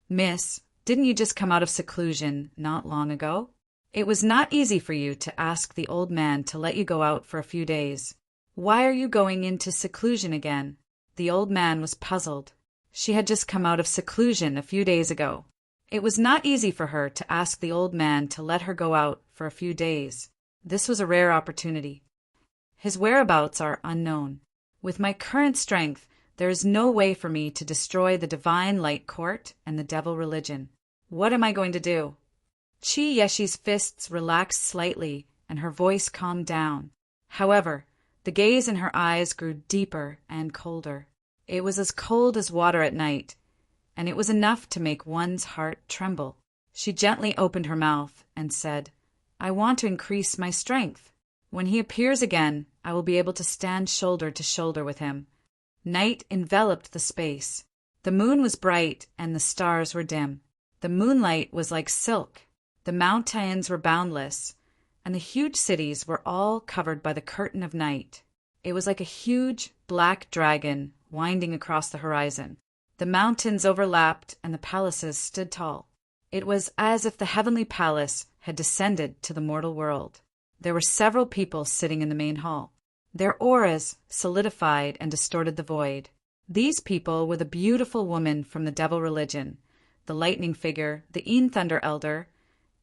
"Miss, didn't you just come out of seclusion not long ago? It was not easy for you to ask the old man to let you go out for a few days. Why are you going into seclusion again?" The old man was puzzled. She had just come out of seclusion a few days ago. It was not easy for her to ask the old man to let her go out for a few days. This was a rare opportunity. "His whereabouts are unknown. With my current strength, there is no way for me to destroy the Divine Light Court and the Devil religion. What am I going to do?" Chi-Yeshi's fists relaxed slightly and her voice calmed down. However, the gaze in her eyes grew deeper and colder. It was as cold as water at night, and it was enough to make one's heart tremble. She gently opened her mouth and said, "I want to increase my strength. When he appears again, I will be able to stand shoulder to shoulder with him." Night enveloped the space. The moon was bright and the stars were dim. The moonlight was like silk. The mountains were boundless, and the huge cities were all covered by the curtain of night. It was like a huge black dragon winding across the horizon. The mountains overlapped and the palaces stood tall. It was as if the heavenly palace had descended to the mortal world. There were several people sitting in the main hall. Their auras solidified and distorted the void. These people were the beautiful woman from the Devil religion, the lightning figure, the Yin Thunder Elder,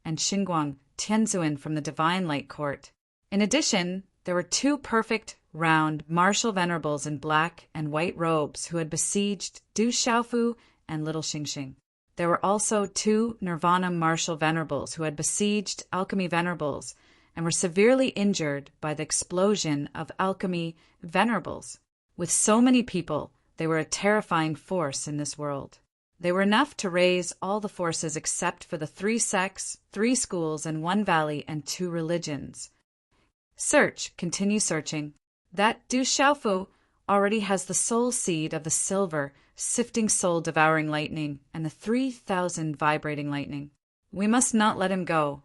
and Xinguang Tianzuan from the Divine Light Court. In addition, there were two perfect, round, martial venerables in black and white robes who had besieged Du Xiaofu and Little Xingxing. There were also two Nirvana martial venerables who had besieged alchemy venerables and were severely injured by the explosion of alchemy venerables. With so many people, they were a terrifying force in this world. They were enough to raise all the forces except for the 3 sects, 3 schools, and 1 valley and 2 religions. Search, continue searching. That Du Xiaofu already has the soul seed of the silver, sifting soul-devouring lightning and the 3,000 vibrating lightning. We must not let him go.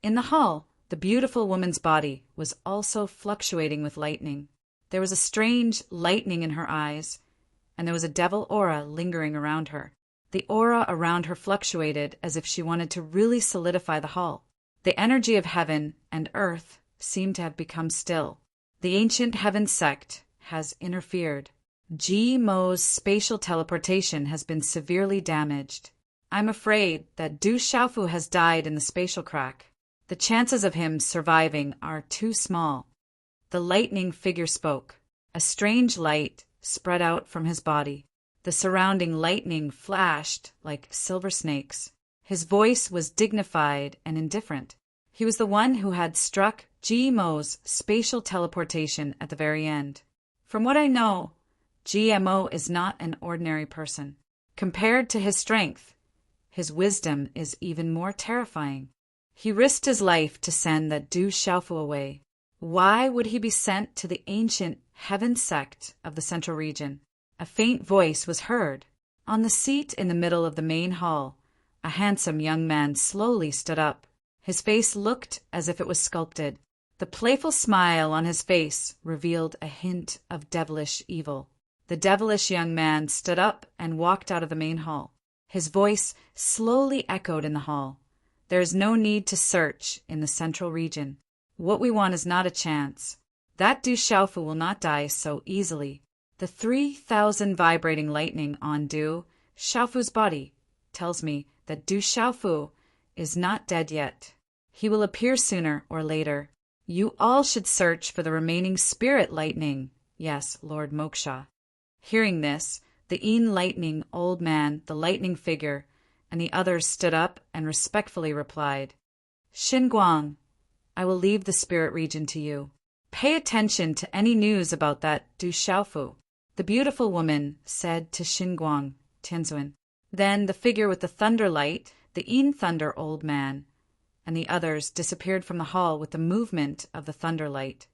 In the hall, the beautiful woman's body was also fluctuating with lightning. There was a strange lightning in her eyes, and there was a devil aura lingering around her. The aura around her fluctuated as if she wanted to really solidify the hall. The energy of heaven and earth seemed to have become still. The ancient heaven sect has interfered. Ji Mo's spatial teleportation has been severely damaged. I'm afraid that Du Xiaofu has died in the spatial crack. The chances of him surviving are too small. The lightning figure spoke. A strange light spread out from his body. The surrounding lightning flashed like silver snakes. His voice was dignified and indifferent. He was the one who had struck Ji Mo's spatial teleportation at the very end. From what I know, GMO is not an ordinary person. Compared to his strength, his wisdom is even more terrifying. He risked his life to send that Du Xiaofu away. Why would he be sent to the ancient heaven sect of the central region? A faint voice was heard. On the seat in the middle of the main hall, a handsome young man slowly stood up. His face looked as if it was sculpted. The playful smile on his face revealed a hint of devilish evil. The devilish young man stood up and walked out of the main hall. His voice slowly echoed in the hall. There is no need to search in the central region. What we want is not a chance. That Du Xiaofu will not die so easily. The 3,000 vibrating lightning on Du Xiaofu's body tells me that Du Xiaofu is not dead yet. He will appear sooner or later. You all should search for the remaining spirit lightning. Yes, Lord Moksha. Hearing this, the Yin lightning old man, the lightning figure, and the others stood up and respectfully replied, Xinguang, I will leave the spirit region to you. Pay attention to any news about that Du Xiaofu. The beautiful woman said to Xinguang Tianzuan. Then the figure with the thunder light, the Yin thunder old man, and the others disappeared from the hall with the movement of the thunder light.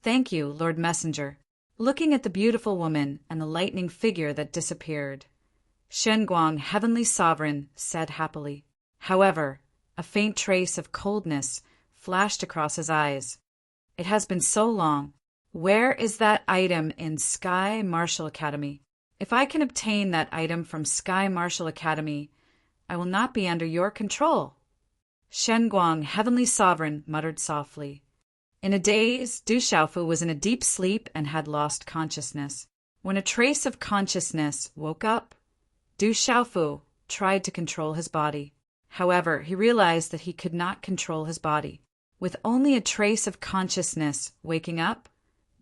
Thank you, Lord Messenger. Looking at the beautiful woman and the lightning figure that disappeared, Xinguang, heavenly sovereign, said happily. However, a faint trace of coldness flashed across his eyes. It has been so long. Where is that item in Sky Martial Academy? If I can obtain that item from Sky Martial Academy, I will not be under your control. Xinguang, heavenly sovereign, muttered softly. In a daze, Du Xiaofu was in a deep sleep and had lost consciousness. When a trace of consciousness woke up, Du Xiaofu tried to control his body. However, he realized that he could not control his body. With only a trace of consciousness waking up,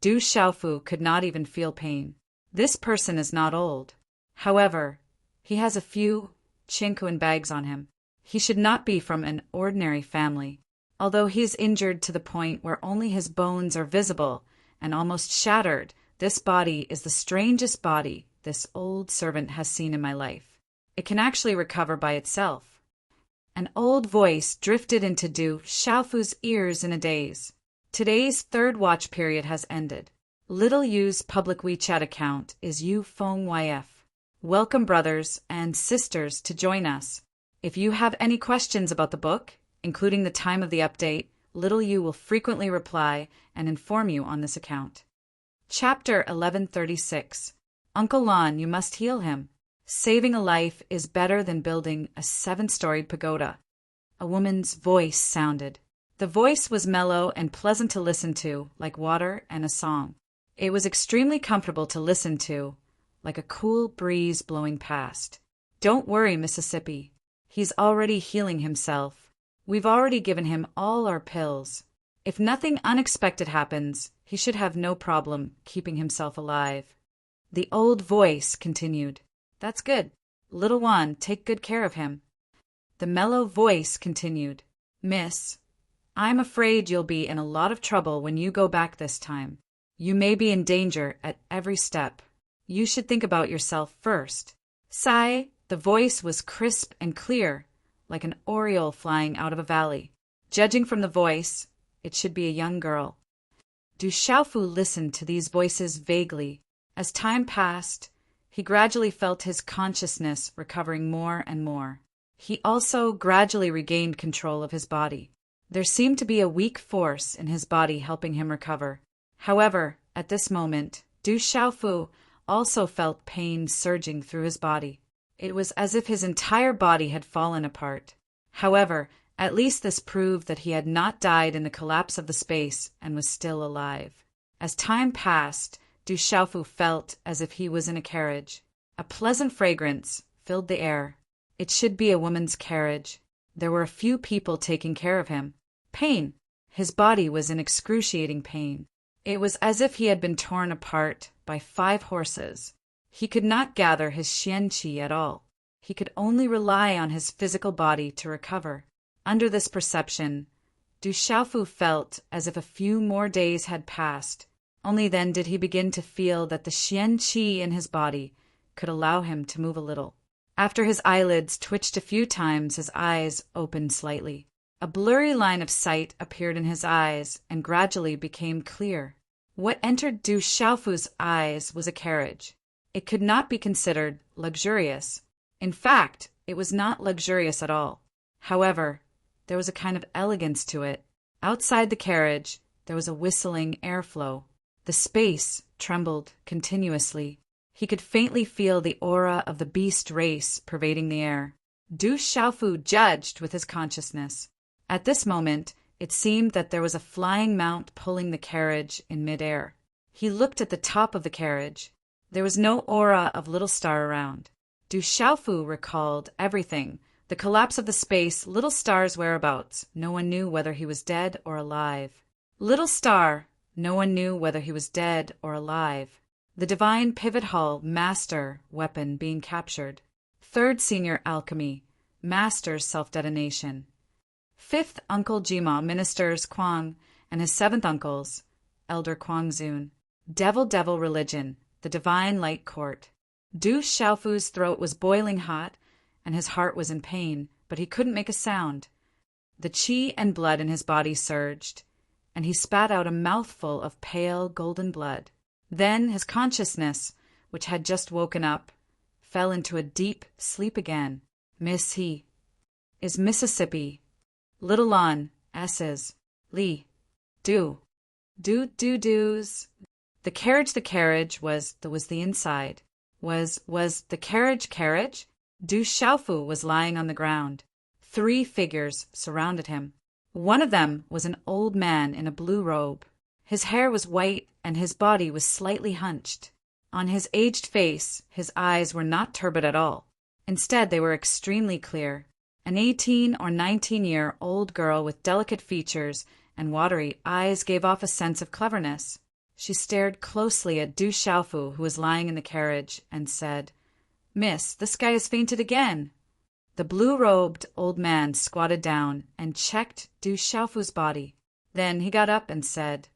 Du Xiaofu could not even feel pain. This person is not old. However, he has a few chinkuan bags on him. He should not be from an ordinary family. Although he is injured to the point where only his bones are visible and almost shattered, this body is the strangest body this old servant has seen in my life. It can actually recover by itself. An old voice drifted into Du Xiaofu's ears in a daze. Today's third watch period has ended. Little Yu's public WeChat account is YuFengYF. Welcome, brothers and sisters, to join us. If you have any questions about the book, including the time of the update, Little Yu will frequently reply and inform you on this account. Chapter 1136. Uncle Lon, you must heal him. Saving a life is better than building a 7-storied pagoda. A woman's voice sounded. The voice was mellow and pleasant to listen to, like water and a song. It was extremely comfortable to listen to, like a cool breeze blowing past. Don't worry, Mississippi. He's already healing himself. We've already given him all our pills. If nothing unexpected happens, he should have no problem keeping himself alive. The old voice continued. That's good. Little Juan, take good care of him. The mellow voice continued. Miss, I'm afraid you'll be in a lot of trouble when you go back this time. You may be in danger at every step. You should think about yourself first. Sigh, the voice was crisp and clear, like an oriole flying out of a valley. Judging from the voice, it should be a young girl. Du Xiaofu listened to these voices vaguely. As time passed, he gradually felt his consciousness recovering more and more. He also gradually regained control of his body. There seemed to be a weak force in his body helping him recover. However, at this moment, Du Xiaofu also felt pain surging through his body. It was as if his entire body had fallen apart. However, at least this proved that he had not died in the collapse of the space and was still alive. As time passed, Du Xiaofu felt as if he was in a carriage. A pleasant fragrance filled the air. It should be a woman's carriage. There were a few people taking care of him. Pain. His body was in excruciating pain. It was as if he had been torn apart by 5 horses. He could not gather his xianqi at all. He could only rely on his physical body to recover. Under this perception, Du Xiaofu felt as if a few more days had passed. Only then did he begin to feel that the xianqi in his body could allow him to move a little. After his eyelids twitched a few times, his eyes opened slightly. A blurry line of sight appeared in his eyes and gradually became clear. What entered Du Xiaofu's eyes was a carriage. It could not be considered luxurious. In fact, it was not luxurious at all. However, there was a kind of elegance to it. Outside the carriage, there was a whistling airflow. The space trembled continuously. He could faintly feel the aura of the beast race pervading the air. Du Xiaofu judged with his consciousness. At this moment, it seemed that there was a flying mount pulling the carriage in midair. He looked at the top of the carriage. There was no aura of Little Star around. Du Xiaofu recalled everything. The collapse of the space, Little Star's whereabouts. No one knew whether he was dead or alive. Little Star. No one knew whether he was dead or alive. The Divine Pivot Hull Master weapon being captured. 3rd Senior Alchemy. Master's self-detonation. 5th Uncle Jima ministers Kuang and his 7th uncles, Elder Kuangzun. Devil religion. The Divine Light Court. Du Xiaofu's throat was boiling hot, and his heart was in pain, but he couldn't make a sound. The qi and blood in his body surged, and he spat out a mouthful of pale golden blood. Then his consciousness, which had just woken up, fell into a deep sleep again. Miss He is Mississippi. Little Lon, S's. Lee. Do's. The carriage was the inside. Was the carriage? Du Xiaofu was lying on the ground. 3 figures surrounded him. One of them was an old man in a blue robe. His hair was white and his body was slightly hunched. On his aged face, his eyes were not turbid at all. Instead, they were extremely clear. An 18 or 19-year-old girl with delicate features and watery eyes gave off a sense of cleverness. She stared closely at Du Xiaofu, who was lying in the carriage, and said, "Miss, this guy has fainted again." The blue-robed old man squatted down and checked Du Xiaofu's body. Then he got up and said,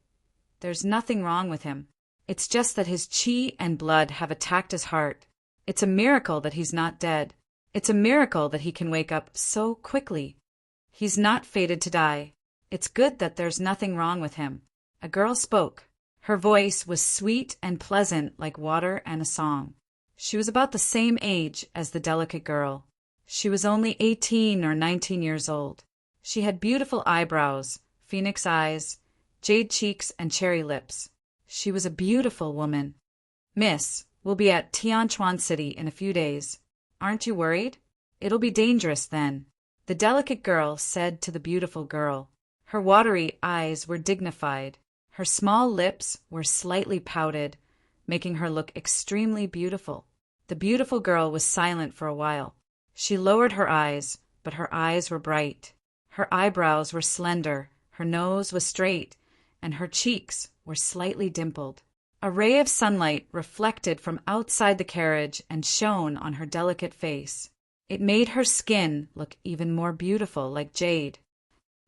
"There's nothing wrong with him. It's just that his qi and blood have attacked his heart. It's a miracle that he's not dead. It's a miracle that he can wake up so quickly. He's not fated to die. It's good that there's nothing wrong with him." A girl spoke. Her voice was sweet and pleasant like water and a song. She was about the same age as the delicate girl. She was only 18 or 19 years old. She had beautiful eyebrows, phoenix eyes, jade cheeks, and cherry lips. She was a beautiful woman. "Miss, we'll be at Tianquan City in a few days. Aren't you worried? It'll be dangerous then," the delicate girl said to the beautiful girl. Her watery eyes were dignified. Her small lips were slightly pouted, making her look extremely beautiful. The beautiful girl was silent for a while. She lowered her eyes, but her eyes were bright. Her eyebrows were slender, her nose was straight, and her cheeks were slightly dimpled. A ray of sunlight reflected from outside the carriage and shone on her delicate face. It made her skin look even more beautiful, like jade.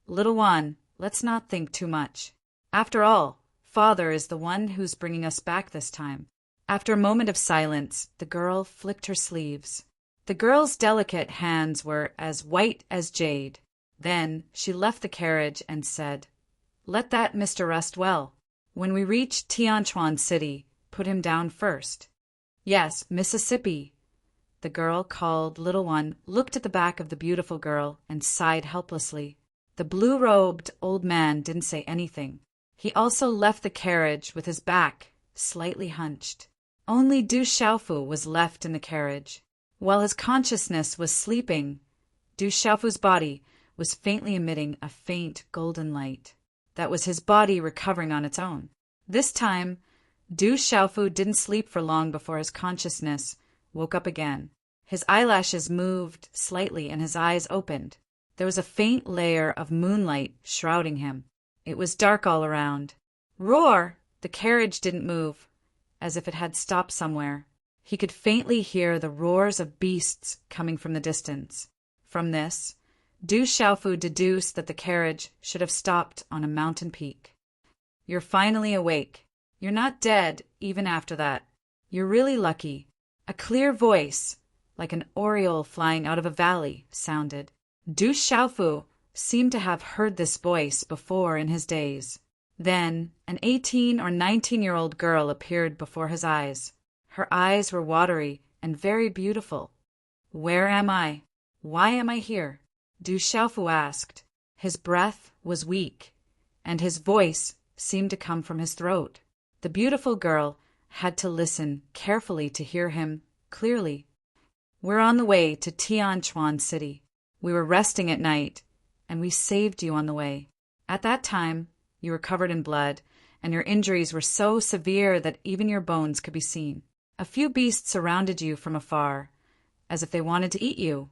"Little one, let's not think too much. After all, Father is the one who's bringing us back this time." After a moment of silence, the girl flicked her sleeves. The girl's delicate hands were as white as jade. Then she left the carriage and said, "Let that Mr. rest well. When we reach Tianquan City, put him down first." "Yes, Mississippi." The girl called Little One looked at the back of the beautiful girl and sighed helplessly. The blue-robed old man didn't say anything. He also left the carriage with his back slightly hunched. Only Du Xiaofu was left in the carriage. While his consciousness was sleeping, Du Xiaofu's body was faintly emitting a faint golden light. That was his body recovering on its own. This time, Du Xiaofu didn't sleep for long before his consciousness woke up again. His eyelashes moved slightly and his eyes opened. There was a faint layer of moonlight shrouding him. It was dark all around. Roar! The carriage didn't move, as if it had stopped somewhere. He could faintly hear the roars of beasts coming from the distance. From this, Du Xiaofu deduced that the carriage should have stopped on a mountain peak. "You're finally awake. You're not dead even after that. You're really lucky." A clear voice, like an oriole flying out of a valley, sounded. Du Xiaofu seemed to have heard this voice before in his days. Then an 18 or 19-year-old girl appeared before his eyes. Her eyes were watery and very beautiful. "Where am I? Why am I here?" Du Xiaofu asked. His breath was weak, and his voice seemed to come from his throat. The beautiful girl had to listen carefully to hear him clearly. "We're on the way to Tianquan City. We were resting at night, and we saved you on the way. At that time, you were covered in blood, and your injuries were so severe that even your bones could be seen. A few beasts surrounded you from afar, as if they wanted to eat you,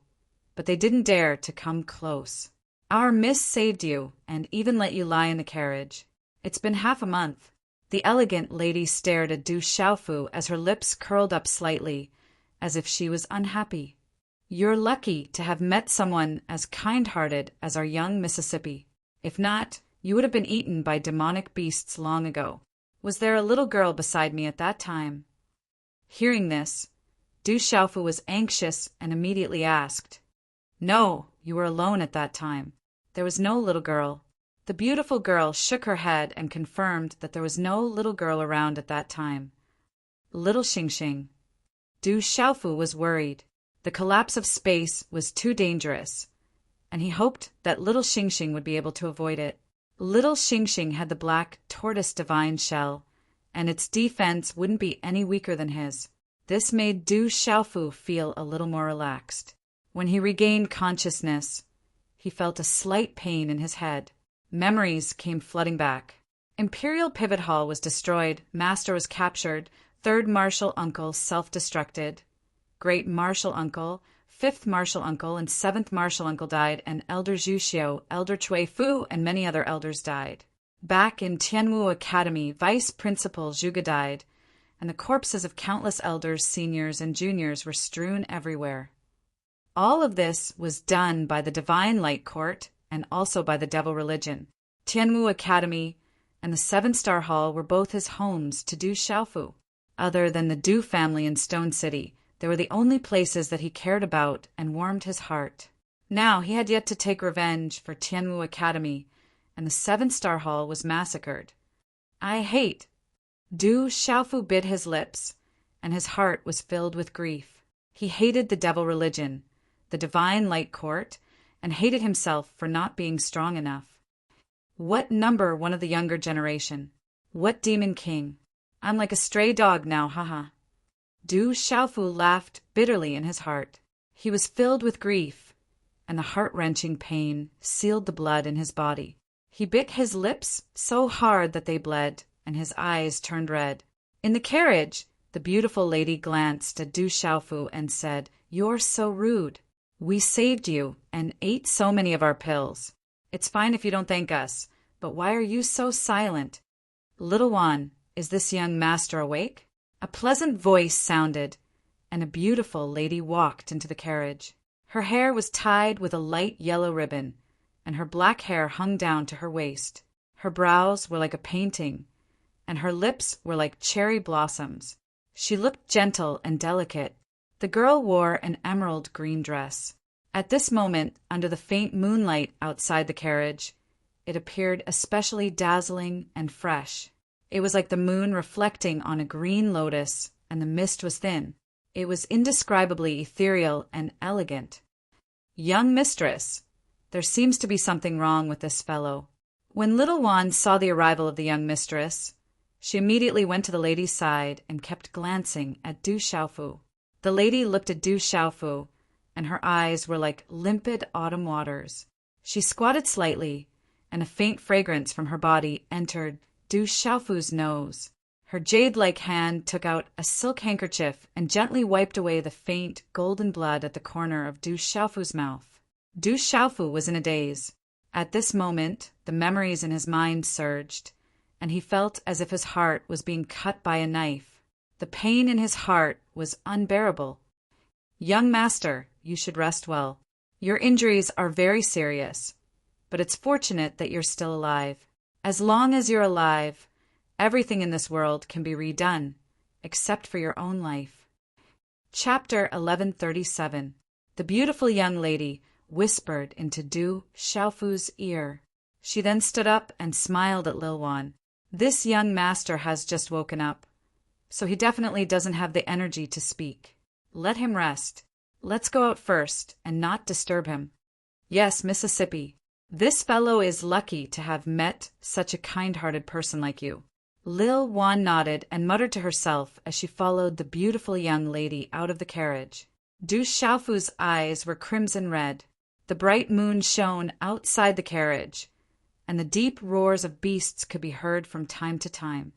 but they didn't dare to come close. Our mist saved you, and even let you lie in the carriage. It's been half a month." The elegant lady stared at Du Xiaofu as her lips curled up slightly, as if she was unhappy. "You're lucky to have met someone as kind-hearted as our young Mississippi. If not, you would have been eaten by demonic beasts long ago. Was there a little girl beside me at that time?" Hearing this, Du Xiaofu was anxious and immediately asked, "No, you were alone at that time. There was no little girl." The beautiful girl shook her head and confirmed that there was no little girl around at that time. Little Xingxing. Du Xiaofu was worried. The collapse of space was too dangerous, and he hoped that little Xingxing would be able to avoid it. Little Xingxing had the black tortoise divine shell, and its defense wouldn't be any weaker than his. This made Du Xiaofu feel a little more relaxed. When he regained consciousness, he felt a slight pain in his head. Memories came flooding back. Imperial Pivot Hall was destroyed, Master was captured, Third Martial Uncle self-destructed, Great Martial Uncle, Fifth Martial Uncle, and Seventh Martial Uncle died, and Elder Zhuxiu, Elder Cui Fu, and many other elders died. Back in Tianwu Academy, Vice Principal Zhuge died, and the corpses of countless elders, seniors, and juniors were strewn everywhere. All of this was done by the Divine Light Court and also by the Devil Religion. Tianwu Academy and the Seven-Star Hall were both his homes to Du Xiaofu. Other than the Du family in Stone City, they were the only places that he cared about and warmed his heart. Now he had yet to take revenge for Tianwu Academy, and the Seven-Star Hall was massacred. "I hate." Du Xiaofu bit his lips, and his heart was filled with grief. He hated the Devil Religion, the Divine Light Court, and hated himself for not being strong enough. What number one of the younger generation? What demon king? I'm like a stray dog now, haha. Du Xiaofu laughed bitterly in his heart. He was filled with grief, and the heart-wrenching pain sealed the blood in his body. He bit his lips so hard that they bled, and his eyes turned red. In the carriage, The beautiful lady glanced at Du Xiaofu and said, "You're so rude. We saved you and ate so many of our pills. It's fine if you don't thank us, but why are you so silent? Little one, is this young master awake?" A pleasant voice sounded, and a beautiful lady walked into the carriage. Her hair was tied with a light yellow ribbon, and her black hair hung down to her waist. Her brows were like a painting, and her lips were like cherry blossoms. She looked gentle and delicate. The girl wore an emerald green dress. At this moment, under the faint moonlight outside the carriage, it appeared especially dazzling and fresh. It was like the moon reflecting on a green lotus, and the mist was thin. It was indescribably ethereal and elegant. "Young mistress, there seems to be something wrong with this fellow." When little Wan saw the arrival of the young mistress, she immediately went to the lady's side and kept glancing at Du Xiaofu. The lady looked at Du Xiaofu, and her eyes were like limpid autumn waters. She squatted slightly, and a faint fragrance from her body entered Du Xiaofu's nose. Her jade-like hand took out a silk handkerchief and gently wiped away the faint golden blood at the corner of Du Xiaofu's mouth. Du Xiaofu was in a daze. At this moment, the memories in his mind surged, and he felt as if his heart was being cut by a knife. The pain in his heart was unbearable. "Young master, you should rest well. Your injuries are very serious, but it's fortunate that you're still alive. As long as you're alive, everything in this world can be redone, except for your own life." Chapter 1137. The beautiful young lady whispered into Du Xiaofu's ear. She then stood up and smiled at Lil Wan. "This young master has just woken up, so he definitely doesn't have the energy to speak. Let him rest. Let's go out first and not disturb him." "Yes, Mississippi. This fellow is lucky to have met such a kind-hearted person like you." Lil Wan nodded and muttered to herself as she followed the beautiful young lady out of the carriage. Du Xiaofu's eyes were crimson red. The bright moon shone outside the carriage, and the deep roars of beasts could be heard from time to time.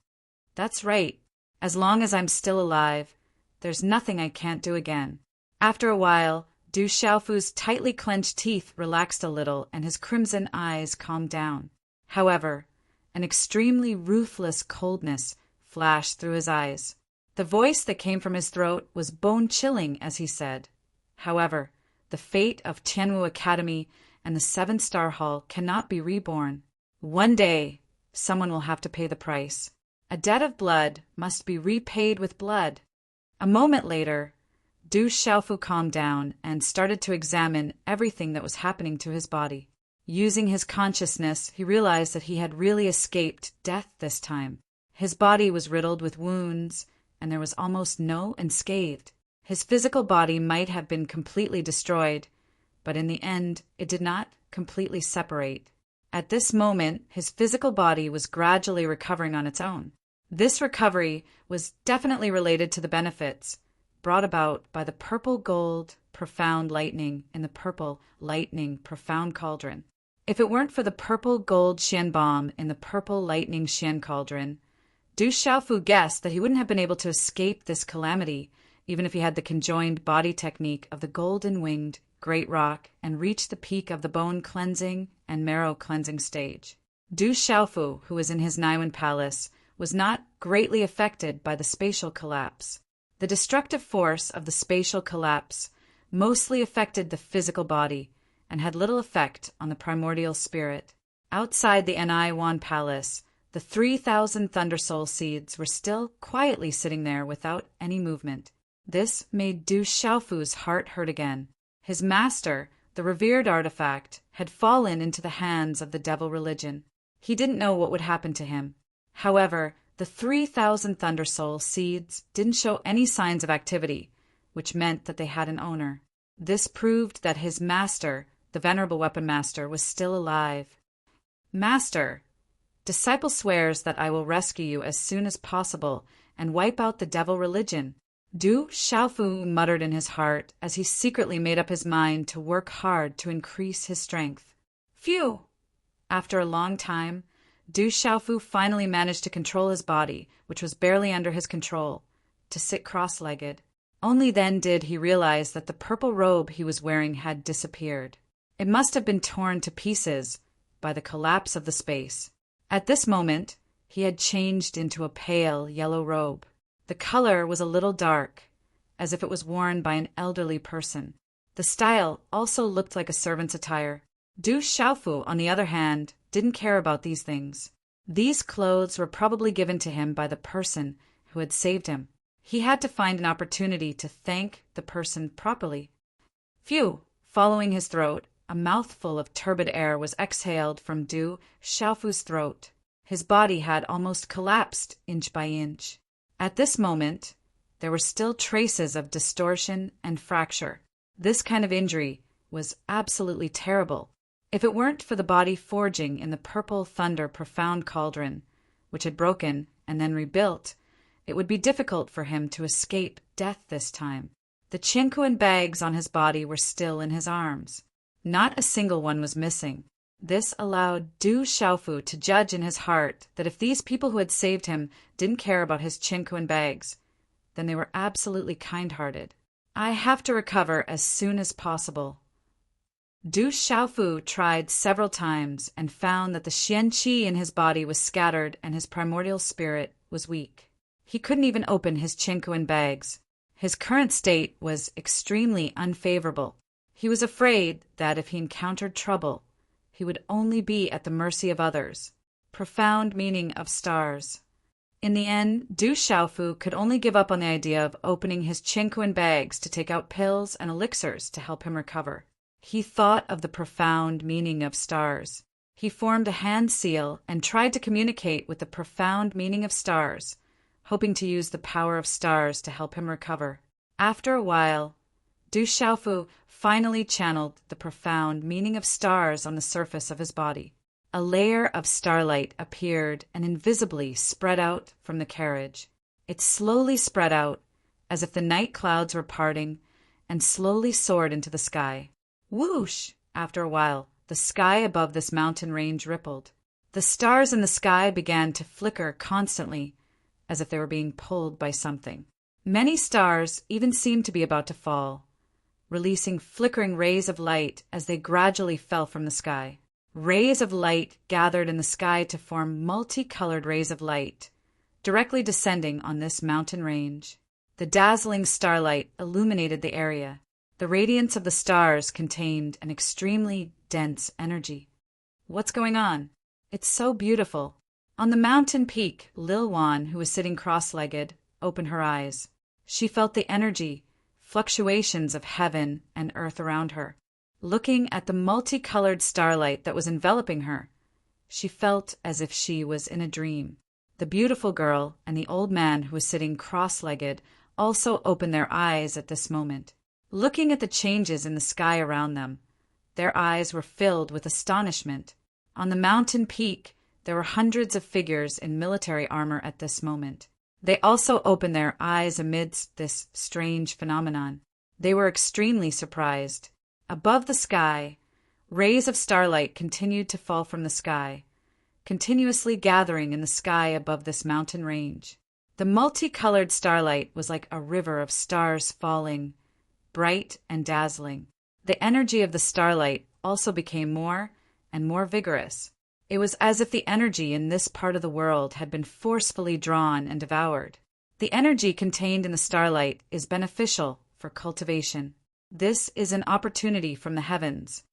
"That's right. As long as I'm still alive, there's nothing I can't do again." After a while, Du Xiaofu's tightly clenched teeth relaxed a little and his crimson eyes calmed down. However, an extremely ruthless coldness flashed through his eyes. The voice that came from his throat was bone-chilling as he said, "However, the fate of Tianwu Academy and the Seven-Star Hall cannot be reborn. One day, someone will have to pay the price. A debt of blood must be repaid with blood." A moment later, Du Xiaofu calmed down and started to examine everything that was happening to his body. Using his consciousness, he realized that he had really escaped death this time. His body was riddled with wounds, and there was almost no unscathed. His physical body might have been completely destroyed, but in the end, it did not completely separate. At this moment, his physical body was gradually recovering on its own. This recovery was definitely related to the benefits brought about by the purple gold profound lightning in the purple lightning profound cauldron. If it weren't for the purple gold Xian bomb in the purple lightning Xian cauldron, Du Xiaofu guessed that he wouldn't have been able to escape this calamity, even if he had the conjoined body technique of the golden-winged great rock and reached the peak of the bone-cleansing and marrow-cleansing stage. Du Xiaofu, who was in his Naiwen Palace, was not greatly affected by the spatial collapse. The destructive force of the spatial collapse mostly affected the physical body and had little effect on the primordial spirit. Outside the Naiwen Palace, the 3,000 Thundersoul seeds were still quietly sitting there without any movement. This made Du Xiaofu's heart hurt again. His master, the revered artifact, had fallen into the hands of the devil religion. He didn't know what would happen to him. However, the 3,000 Thundersoul seeds didn't show any signs of activity, which meant that they had an owner. This proved that his master, the Venerable Weapon Master, was still alive. "Master, disciple swears that I will rescue you as soon as possible and wipe out the devil religion." Du Xiaofu muttered in his heart as he secretly made up his mind to work hard to increase his strength. Phew! After a long time, Du Xiaofu finally managed to control his body, which was barely under his control, to sit cross-legged. Only then did he realize that the purple robe he was wearing had disappeared. It must have been torn to pieces by the collapse of the space. At this moment, he had changed into a pale yellow robe. The color was a little dark, as if it was worn by an elderly person. The style also looked like a servant's attire. Du Xiaofu, on the other hand, didn't care about these things. These clothes were probably given to him by the person who had saved him. He had to find an opportunity to thank the person properly. Phew! Following his throat, a mouthful of turbid air was exhaled from Du Xiaofu's throat. His body had almost collapsed inch by inch. At this moment, there were still traces of distortion and fracture. This kind of injury was absolutely terrible. If it weren't for the body forging in the purple thunder profound cauldron, which had broken and then rebuilt, it would be difficult for him to escape death this time. The chinquan bags on his body were still in his arms. Not a single one was missing. This allowed Du Xiaofu to judge in his heart that if these people who had saved him didn't care about his chinquan bags, then they were absolutely kind-hearted. I have to recover as soon as possible. Du Xiaofu tried several times and found that the xian qi in his body was scattered and his primordial spirit was weak. He couldn't even open his chinquan bags. His current state was extremely unfavorable. He was afraid that if he encountered trouble, he would only be at the mercy of others. Profound meaning of stars. In the end, Du Xiaofu could only give up on the idea of opening his chinquan bags to take out pills and elixirs to help him recover. He thought of the profound meaning of stars. He formed a hand seal and tried to communicate with the profound meaning of stars, hoping to use the power of stars to help him recover. After a while, Du Xiaofu finally channeled the profound meaning of stars on the surface of his body. A layer of starlight appeared and invisibly spread out from the carriage. It slowly spread out, as if the night clouds were parting, and slowly soared into the sky. Whoosh! After a while, the sky above this mountain range rippled. The stars in the sky began to flicker constantly, as if they were being pulled by something. Many stars even seemed to be about to fall, releasing flickering rays of light as they gradually fell from the sky. Rays of light gathered in the sky to form multicolored rays of light, directly descending on this mountain range. The dazzling starlight illuminated the area. The radiance of the stars contained an extremely dense energy. What's going on? It's so beautiful. On the mountain peak, Lil Wan, who was sitting cross-legged, opened her eyes. She felt the energy, fluctuations of heaven and earth around her. Looking at the multicolored starlight that was enveloping her, she felt as if she was in a dream. The beautiful girl and the old man who was sitting cross-legged also opened their eyes at this moment. Looking at the changes in the sky around them, their eyes were filled with astonishment. On the mountain peak, there were hundreds of figures in military armor at this moment. They also opened their eyes amidst this strange phenomenon. They were extremely surprised. Above the sky, rays of starlight continued to fall from the sky, continuously gathering in the sky above this mountain range. The multicolored starlight was like a river of stars falling, bright and dazzling. The energy of the starlight also became more and more vigorous. It was as if the energy in this part of the world had been forcefully drawn and devoured. The energy contained in the starlight is beneficial for cultivation. This is an opportunity from the heavens.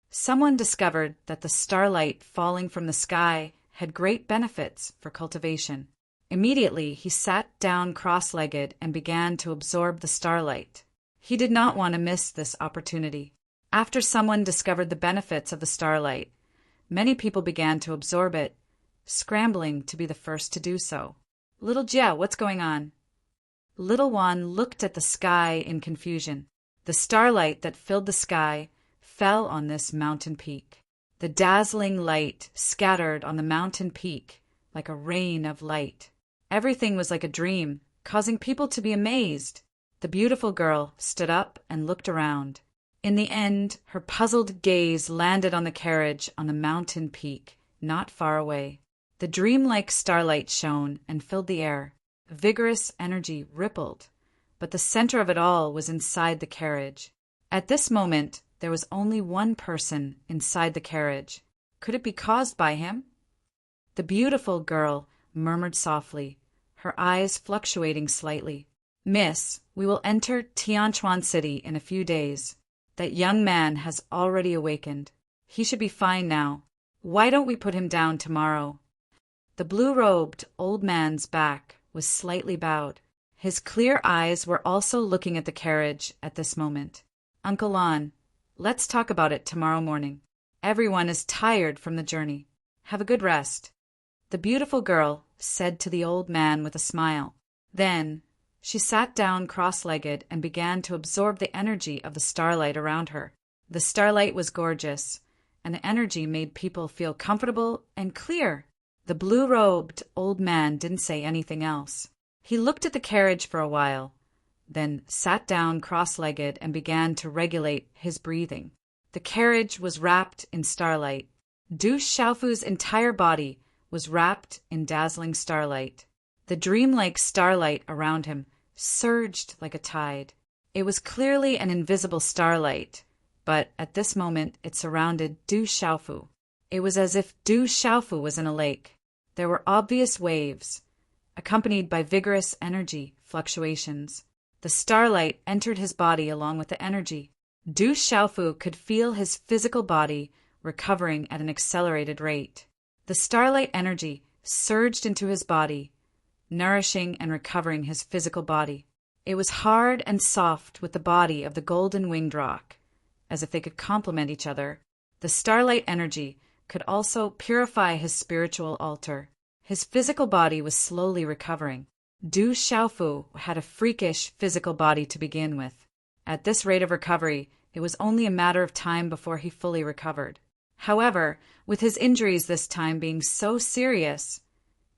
Someone discovered that the starlight falling from the sky had great benefits for cultivation. Immediately, he sat down cross-legged and began to absorb the starlight. He did not want to miss this opportunity. After someone discovered the benefits of the starlight, many people began to absorb it, scrambling to be the first to do so. Little Jia, what's going on? Little Wan looked at the sky in confusion. The starlight that filled the sky fell on this mountain peak. The dazzling light scattered on the mountain peak like a rain of light. Everything was like a dream, causing people to be amazed. The beautiful girl stood up and looked around. In the end, her puzzled gaze landed on the carriage on the mountain peak, not far away. The dreamlike starlight shone and filled the air. Vigorous energy rippled, but the center of it all was inside the carriage. At this moment, there was only one person inside the carriage. Could it be caused by him? The beautiful girl murmured softly, her eyes fluctuating slightly. "Miss, we will enter Tianchuan City in a few days. That young man has already awakened. He should be fine now. Why don't we put him down tomorrow?" The blue-robed old man's back was slightly bowed. His clear eyes were also looking at the carriage at this moment. "Uncle Lon, let's talk about it tomorrow morning. Everyone is tired from the journey. Have a good rest," the beautiful girl said to the old man with a smile. Then she sat down cross-legged and began to absorb the energy of the starlight around her. The starlight was gorgeous, and the energy made people feel comfortable and clear. The blue-robed old man didn't say anything else. He looked at the carriage for a while, then sat down cross-legged and began to regulate his breathing. The carriage was wrapped in starlight. Du Xiaofu's entire body was wrapped in dazzling starlight. The dreamlike starlight around him surged like a tide. It was clearly an invisible starlight, but at this moment it surrounded Du Xiaofu. It was as if Du Xiaofu was in a lake. There were obvious waves, accompanied by vigorous energy fluctuations. The starlight entered his body along with the energy. Du Xiaofu could feel his physical body recovering at an accelerated rate. The starlight energy surged into his body, nourishing and recovering his physical body. It was hard and soft with the body of the golden winged rock, as if they could complement each other. The starlight energy could also purify his spiritual altar. His physical body was slowly recovering. Du Xiaofu had a freakish physical body to begin with. At this rate of recovery, it was only a matter of time before he fully recovered. However, with his injuries this time being so serious,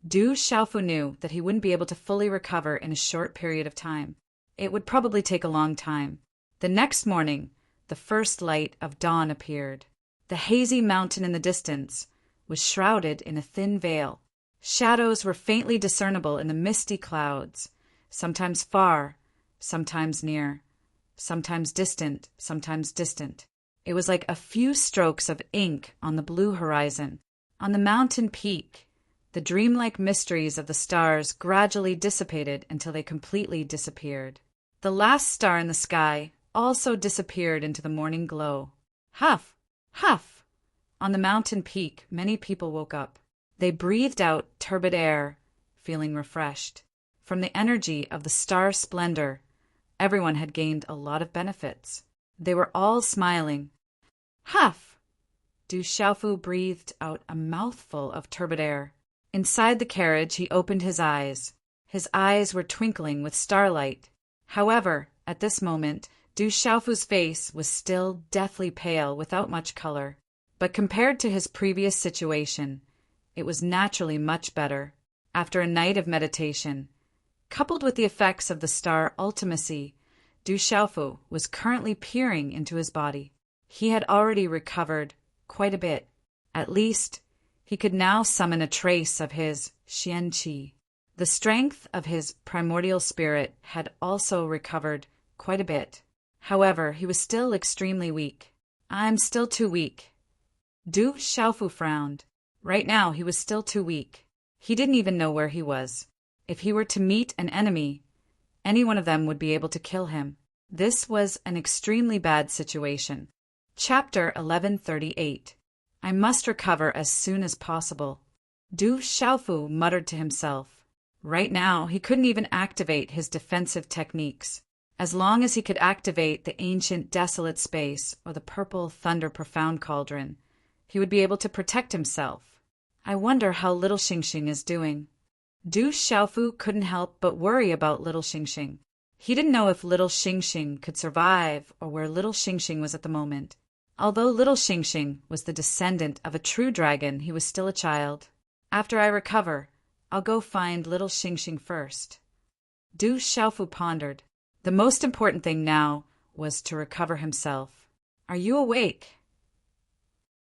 Du Xiaofu knew that he wouldn't be able to fully recover in a short period of time. It would probably take a long time. The next morning, the first light of dawn appeared. The hazy mountain in the distance was shrouded in a thin veil. Shadows were faintly discernible in the misty clouds, sometimes far, sometimes near, sometimes distant, sometimes distant. It was like a few strokes of ink on the blue horizon. On the mountain peak, the dreamlike mysteries of the stars gradually dissipated until they completely disappeared. The last star in the sky also disappeared into the morning glow. Huff! Huff! On the mountain peak, many people woke up. They breathed out turbid air, feeling refreshed. From the energy of the star splendor, everyone had gained a lot of benefits. They were all smiling. Huff! Du Xiaofu breathed out a mouthful of turbid air. Inside the carriage, he opened his eyes. His eyes were twinkling with starlight. However, at this moment, Du Xiaofu's face was still deathly pale without much color. But compared to his previous situation, it was naturally much better. After a night of meditation, coupled with the effects of the star ultimacy, Du Xiaofu was currently peering into his body. He had already recovered quite a bit. At least, he could now summon a trace of his Xian Qi. The strength of his primordial spirit had also recovered quite a bit. However, he was still extremely weak. "I'm still too weak." Du Xiaofu frowned. Right now, he was still too weak. He didn't even know where he was. If he were to meet an enemy, any one of them would be able to kill him. This was an extremely bad situation. Chapter 1138. I must recover as soon as possible. Du Xiaofu muttered to himself. Right now, he couldn't even activate his defensive techniques. As long as he could activate the ancient desolate space or the purple thunder profound cauldron, he would be able to protect himself. I wonder how little Xingxing is doing. Du Xiaofu couldn't help but worry about little Xingxing. He didn't know if little Xingxing could survive or where little Xingxing was at the moment. Although little Xingxing was the descendant of a true dragon, he was still a child. After I recover, I'll go find little Xingxing first. Du Xiaofu pondered. The most important thing now was to recover himself. Are you awake?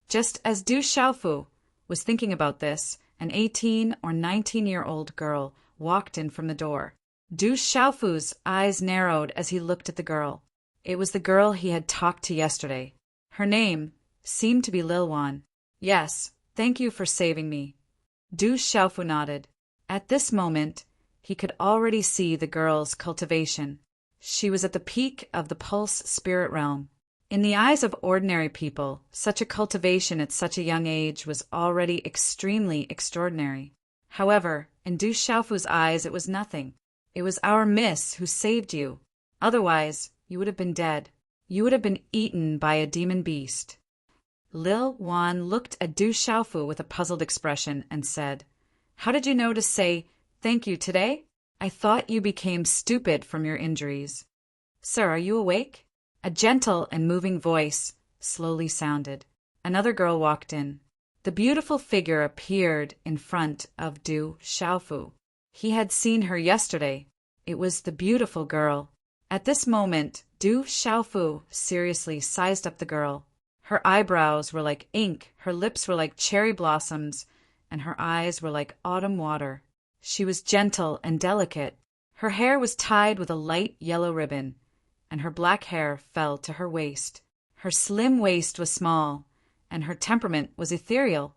Just as Du Xiaofu was thinking about this, an 18 or 19-year-old girl walked in from the door. Du Xiaofu's eyes narrowed as he looked at the girl. It was the girl he had talked to yesterday. Her name seemed to be Lil Wan. Yes, thank you for saving me. Du Xiaofu nodded. At this moment, he could already see the girl's cultivation. She was at the peak of the pulse spirit realm. In the eyes of ordinary people, such a cultivation at such a young age was already extremely extraordinary. However, in Du Xiaofu's eyes it was nothing. It was our miss who saved you. Otherwise, you would have been dead. You would have been eaten by a demon beast. Lil Wan looked at Du Xiaofu with a puzzled expression and said, How did you know to say thank you today? I thought you became stupid from your injuries. Sir, are you awake? A gentle and moving voice slowly sounded. Another girl walked in. The beautiful figure appeared in front of Du Xiaofu. He had seen her yesterday. It was the beautiful girl. At this moment, Du Xiaofu seriously sized up the girl. Her eyebrows were like ink, her lips were like cherry blossoms, and her eyes were like autumn water. She was gentle and delicate. Her hair was tied with a light yellow ribbon, and her black hair fell to her waist. Her slim waist was small, and her temperament was ethereal.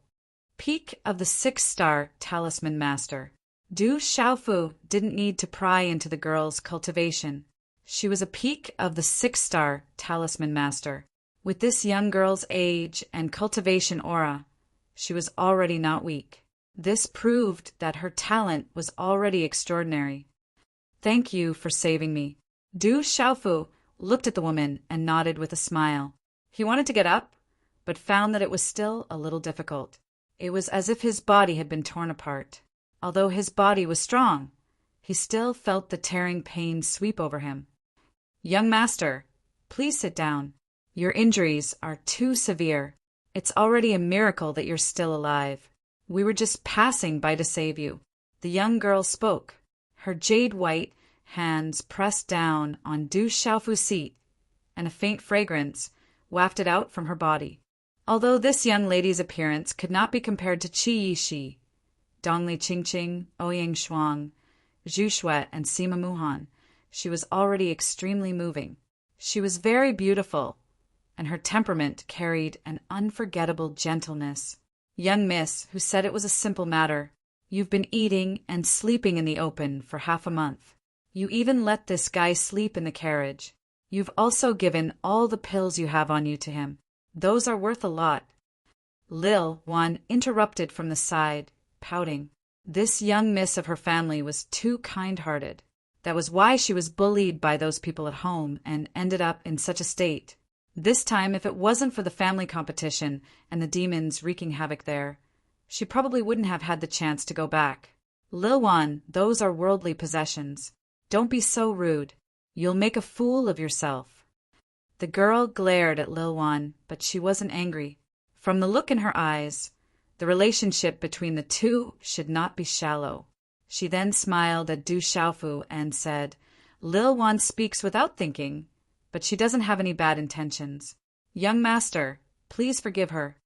Peak of the 6-star talisman master. Du Xiaofu didn't need to pry into the girl's cultivation. She was a peak of the 6-star talisman master. With this young girl's age and cultivation aura, she was already not weak. This proved that her talent was already extraordinary. Thank you for saving me. Du Xiaofu looked at the woman and nodded with a smile. He wanted to get up, but found that it was still a little difficult. It was as if his body had been torn apart. Although his body was strong, he still felt the tearing pain sweep over him. Young master, please sit down. Your injuries are too severe. It's already a miracle that you're still alive. We were just passing by to save you. The young girl spoke. Her jade-white hands pressed down on Du Xiaofu's seat, and a faint fragrance wafted out from her body. Although this young lady's appearance could not be compared to Qi Yishi, Dongli Qingqing, Ouyang Shuang, Zhu Shuai, and Sima Muhan, she was already extremely moving. She was very beautiful, and her temperament carried an unforgettable gentleness. Young miss, who said it was a simple matter, you've been eating and sleeping in the open for half a month. You even let this guy sleep in the carriage. You've also given all the pills you have on you to him. Those are worth a lot. Lil Wan interrupted from the side, pouting. This young miss of her family was too kind-hearted. That was why she was bullied by those people at home and ended up in such a state. This time, if it wasn't for the family competition and the demons wreaking havoc there, she probably wouldn't have had the chance to go back. Lil Wan, those are worldly possessions. Don't be so rude. You'll make a fool of yourself. The girl glared at Lil Wan, but she wasn't angry. From the look in her eyes, the relationship between the two should not be shallow. She then smiled at Du Xiaofu and said, Lil Wan speaks without thinking, but she doesn't have any bad intentions. Young master, please forgive her.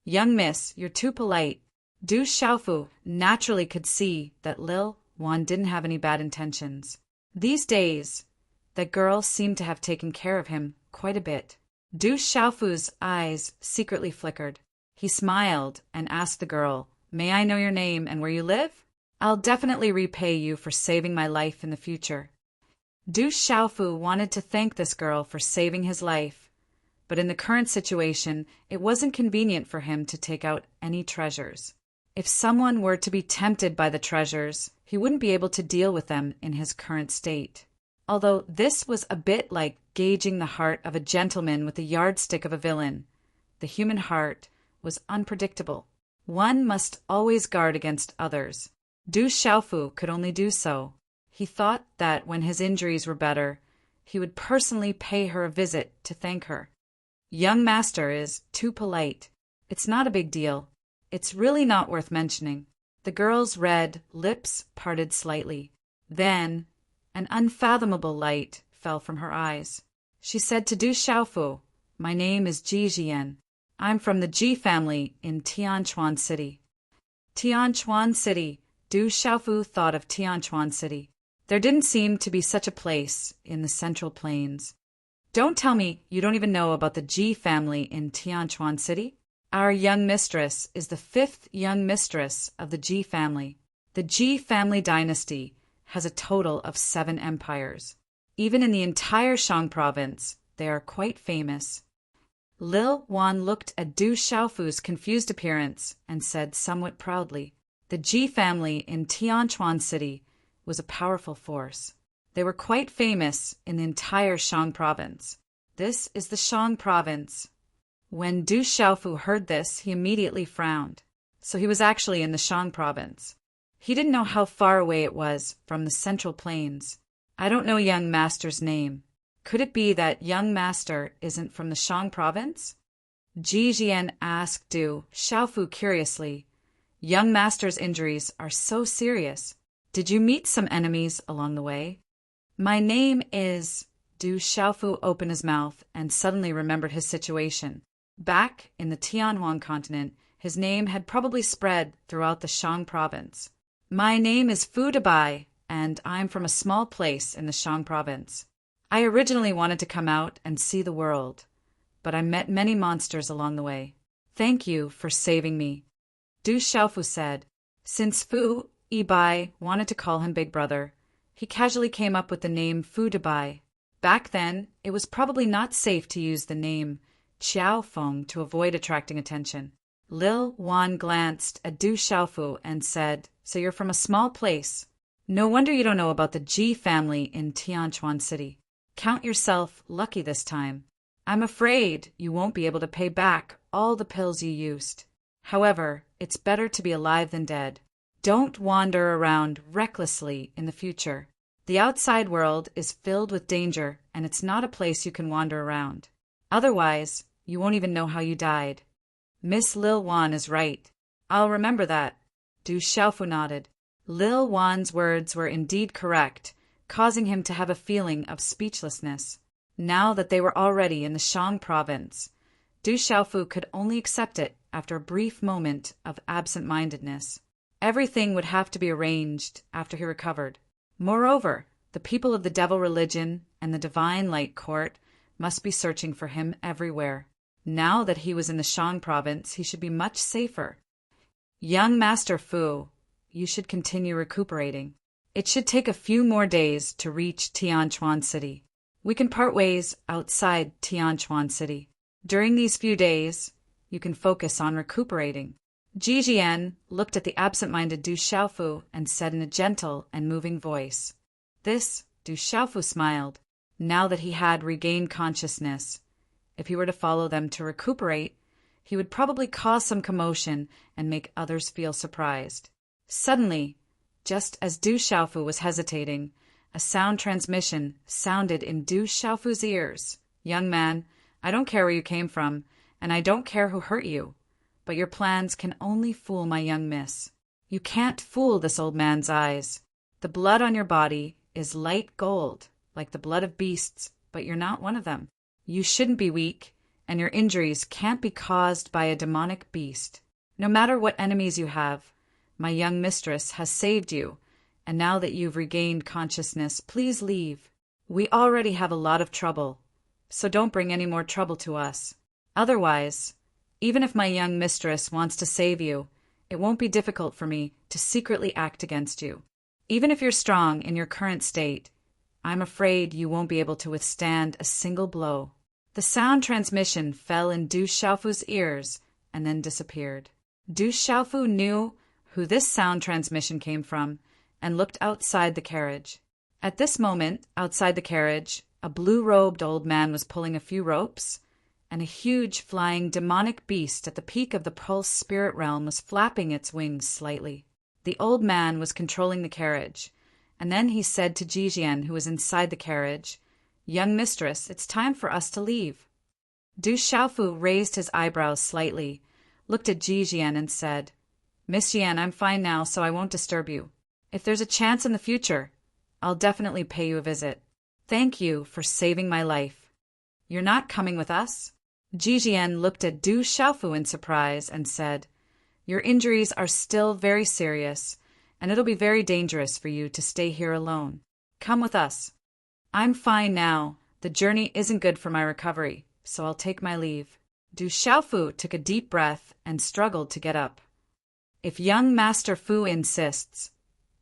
Young miss, you're too polite. Du Xiaofu naturally could see that Lil Wan didn't have any bad intentions. These days, that girl seemed to have taken care of him quite a bit. Du Xiaofu's eyes secretly flickered. He smiled and asked the girl, May I know your name and where you live? I'll definitely repay you for saving my life in the future. Du Xiaofu wanted to thank this girl for saving his life, but in the current situation, it wasn't convenient for him to take out any treasures. If someone were to be tempted by the treasures, he wouldn't be able to deal with them in his current state. Although this was a bit like gauging the heart of a gentleman with the yardstick of a villain, the human heart was unpredictable. One must always guard against others. Du Xiaofu could only do so. He thought that when his injuries were better, he would personally pay her a visit to thank her. Young master is too polite. It's not a big deal. It's really not worth mentioning. The girl's red lips parted slightly. Then, an unfathomable light fell from her eyes. She said to Du Xiaofu, My name is Ji Jian. I'm from the Ji family in Tianquan City. Tianquan City, Du Xiaofu thought of Tianquan City. There didn't seem to be such a place in the Central Plains. Don't tell me you don't even know about the Ji family in Tianquan City? Our young mistress is the 5th young mistress of the Ji family. The Ji family dynasty has a total of 7 empires. Even in the entire Shang province, they are quite famous. Lil Wan looked at Du Xiaofu's confused appearance and said somewhat proudly, the Ji family in Tianquan City was a powerful force. They were quite famous in the entire Shang province. This is the Shang province. When Du Xiaofu heard this, he immediately frowned. So he was actually in the Shang province. He didn't know how far away it was from the Central Plains. I don't know young master's name. Could it be that young master isn't from the Shang province? Ji Jian asked Du Xiaofu curiously. Young master's injuries are so serious. Did you meet some enemies along the way? My name is... Du Xiaofu opened his mouth and suddenly remembered his situation. Back in the Tianhuan continent, his name had probably spread throughout the Shang province. My name is Fu Dabai, and I'm from a small place in the Shang province. I originally wanted to come out and see the world, but I met many monsters along the way. Thank you for saving me. Du Xiaofu said. Since Fu Ibai wanted to call him Big Brother, he casually came up with the name Fu Dabai. Back then, it was probably not safe to use the name Qiao Feng to avoid attracting attention. Lil Wan glanced at Du Xiaofu and said, So you're from a small place. No wonder you don't know about the Ji family in Tianquan City. Count yourself lucky this time. I'm afraid you won't be able to pay back all the pills you used. However, it's better to be alive than dead. Don't wander around recklessly in the future. The outside world is filled with danger, and it's not a place you can wander around. Otherwise, you won't even know how you died. Miss Lil Wan is right. I'll remember that. Du Xiaofu nodded. Lil Wan's words were indeed correct, causing him to have a feeling of speechlessness. Now that they were already in the Shang province, Du Xiaofu could only accept it after a brief moment of absent-mindedness. Everything would have to be arranged after he recovered. Moreover, the people of the devil religion and the divine light court must be searching for him everywhere. Now that he was in the Shang province, he should be much safer. Young Master Fu, you should continue recuperating. It should take a few more days to reach Tianquan City. We can part ways outside Tianquan City. During these few days, you can focus on recuperating. Ji Jian looked at the absent-minded Du Xiaofu and said in a gentle and moving voice. This, Du Xiaofu smiled. Now that he had regained consciousness, if he were to follow them to recuperate, he would probably cause some commotion and make others feel surprised. Suddenly, just as Du Xiaofu was hesitating, a sound transmission sounded in Du Xiaofu's ears. Young man, I don't care where you came from, and I don't care who hurt you, but your plans can only fool my young miss. You can't fool this old man's eyes. The blood on your body is light gold, like the blood of beasts, but you're not one of them. You shouldn't be weak, and your injuries can't be caused by a demonic beast. No matter what enemies you have, my young mistress has saved you, and now that you've regained consciousness, please leave. We already have a lot of trouble, so don't bring any more trouble to us. Otherwise, even if my young mistress wants to save you, it won't be difficult for me to secretly act against you. Even if you're strong in your current state, I'm afraid you won't be able to withstand a single blow. The sound transmission fell in Du Xiaofu's ears and then disappeared. Du Xiaofu knew who this sound transmission came from and looked outside the carriage. At this moment, outside the carriage, a blue-robed old man was pulling a few ropes, and a huge flying demonic beast at the peak of the pulse spirit realm was flapping its wings slightly. The old man was controlling the carriage, and then he said to Ji Jian, who was inside the carriage, Young mistress, it's time for us to leave. Du Xiaofu raised his eyebrows slightly, looked at Ji Jian and said, Miss Jian, I'm fine now, so I won't disturb you. If there's a chance in the future, I'll definitely pay you a visit. Thank you for saving my life. You're not coming with us? Ji Jian looked at Du Xiaofu in surprise and said, Your injuries are still very serious, and it'll be very dangerous for you to stay here alone. Come with us. I'm fine now. The journey isn't good for my recovery, so I'll take my leave. Du Xiaofu took a deep breath and struggled to get up. If young Master Fu insists,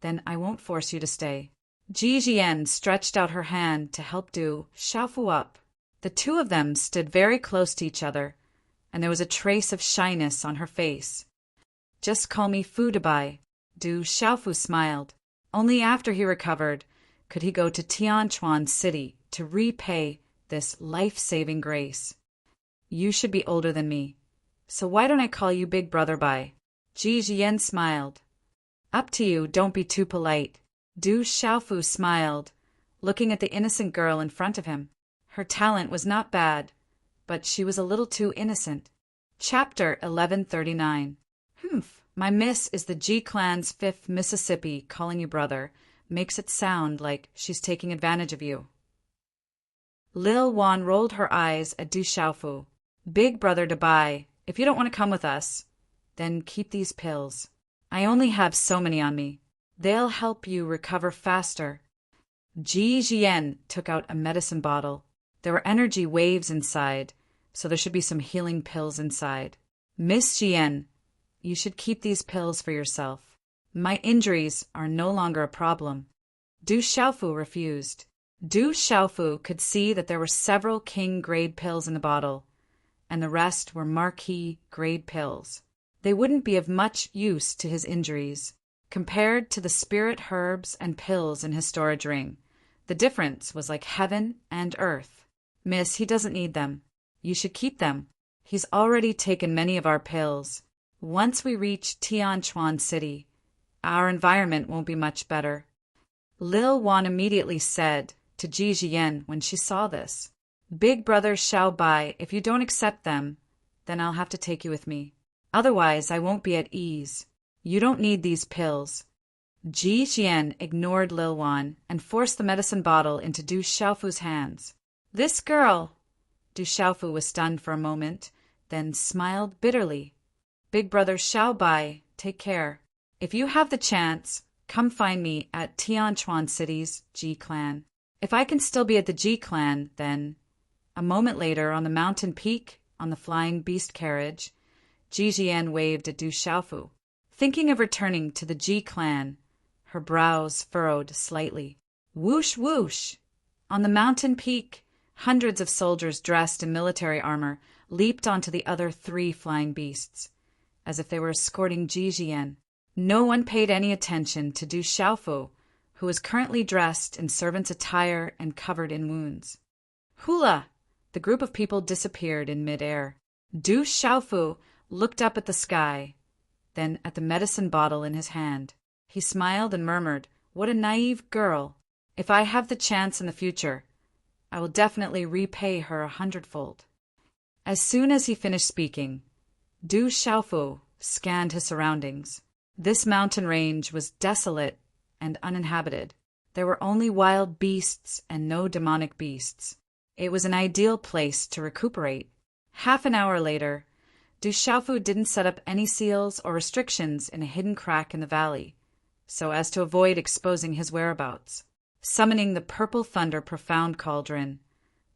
then I won't force you to stay. Ji Jian stretched out her hand to help Du Xiaofu up. The two of them stood very close to each other, and there was a trace of shyness on her face. Just call me Fu Dabai. Du Xiaofu smiled. Only after he recovered could he go to Tianquan City to repay this life-saving grace. You should be older than me, so why don't I call you Big Brother Bai? Ji Jian smiled. Up to you, don't be too polite. Du Xiaofu smiled, looking at the innocent girl in front of him. Her talent was not bad, but she was a little too innocent. Chapter 1139. My miss is the G Clan's 5th Mississippi calling you brother. Makes it sound like she's taking advantage of you. Lil Wan rolled her eyes at Du Xiaofu. Big Brother Dabai, if you don't want to come with us, then keep these pills. I only have so many on me. They'll help you recover faster. Ji Jian took out a medicine bottle. There were energy waves inside, so there should be some healing pills inside. Miss Jian, you should keep these pills for yourself. My injuries are no longer a problem. Du Xiaofu refused. Du Xiaofu could see that there were several king-grade pills in the bottle, and the rest were marquis-grade pills. They wouldn't be of much use to his injuries. Compared to the spirit herbs and pills in his storage ring, the difference was like heaven and earth. Miss, he doesn't need them. You should keep them. He's already taken many of our pills. Once we reach Tianquan City, our environment won't be much better. Lil Wan immediately said to Ji Jian when she saw this, Big Brother Xiao Bai, if you don't accept them, then I'll have to take you with me. Otherwise, I won't be at ease. You don't need these pills. Ji Jian ignored Lil Wan and forced the medicine bottle into Du Xiaofu's hands. This girl! Du Xiaofu was stunned for a moment, then smiled bitterly. Big Brother Xiao Bai, take care. If you have the chance, come find me at Tianquan City's G Clan. If I can still be at the G Clan, then... A moment later, on the mountain peak, on the flying beast carriage, Ji Jian waved at Du Xiaofu. Thinking of returning to the Ji Clan, her brows furrowed slightly. Whoosh, whoosh! On the mountain peak, hundreds of soldiers dressed in military armor leaped onto the other 3 flying beasts, as if they were escorting Ji Jian. No one paid any attention to Du Xiaofu, who was currently dressed in servant's attire and covered in wounds. Hula! The group of people disappeared in midair. Du Xiaofu looked up at the sky, then at the medicine bottle in his hand. He smiled and murmured, What a naive girl! If I have the chance in the future, I will definitely repay her 100-fold. As soon as he finished speaking, Du Xiaofu scanned his surroundings. This mountain range was desolate and uninhabited. There were only wild beasts and no demonic beasts. It was an ideal place to recuperate. Half an hour later, Du Xiaofu didn't set up any seals or restrictions in a hidden crack in the valley, so as to avoid exposing his whereabouts. Summoning the Purple Thunder Profound Cauldron,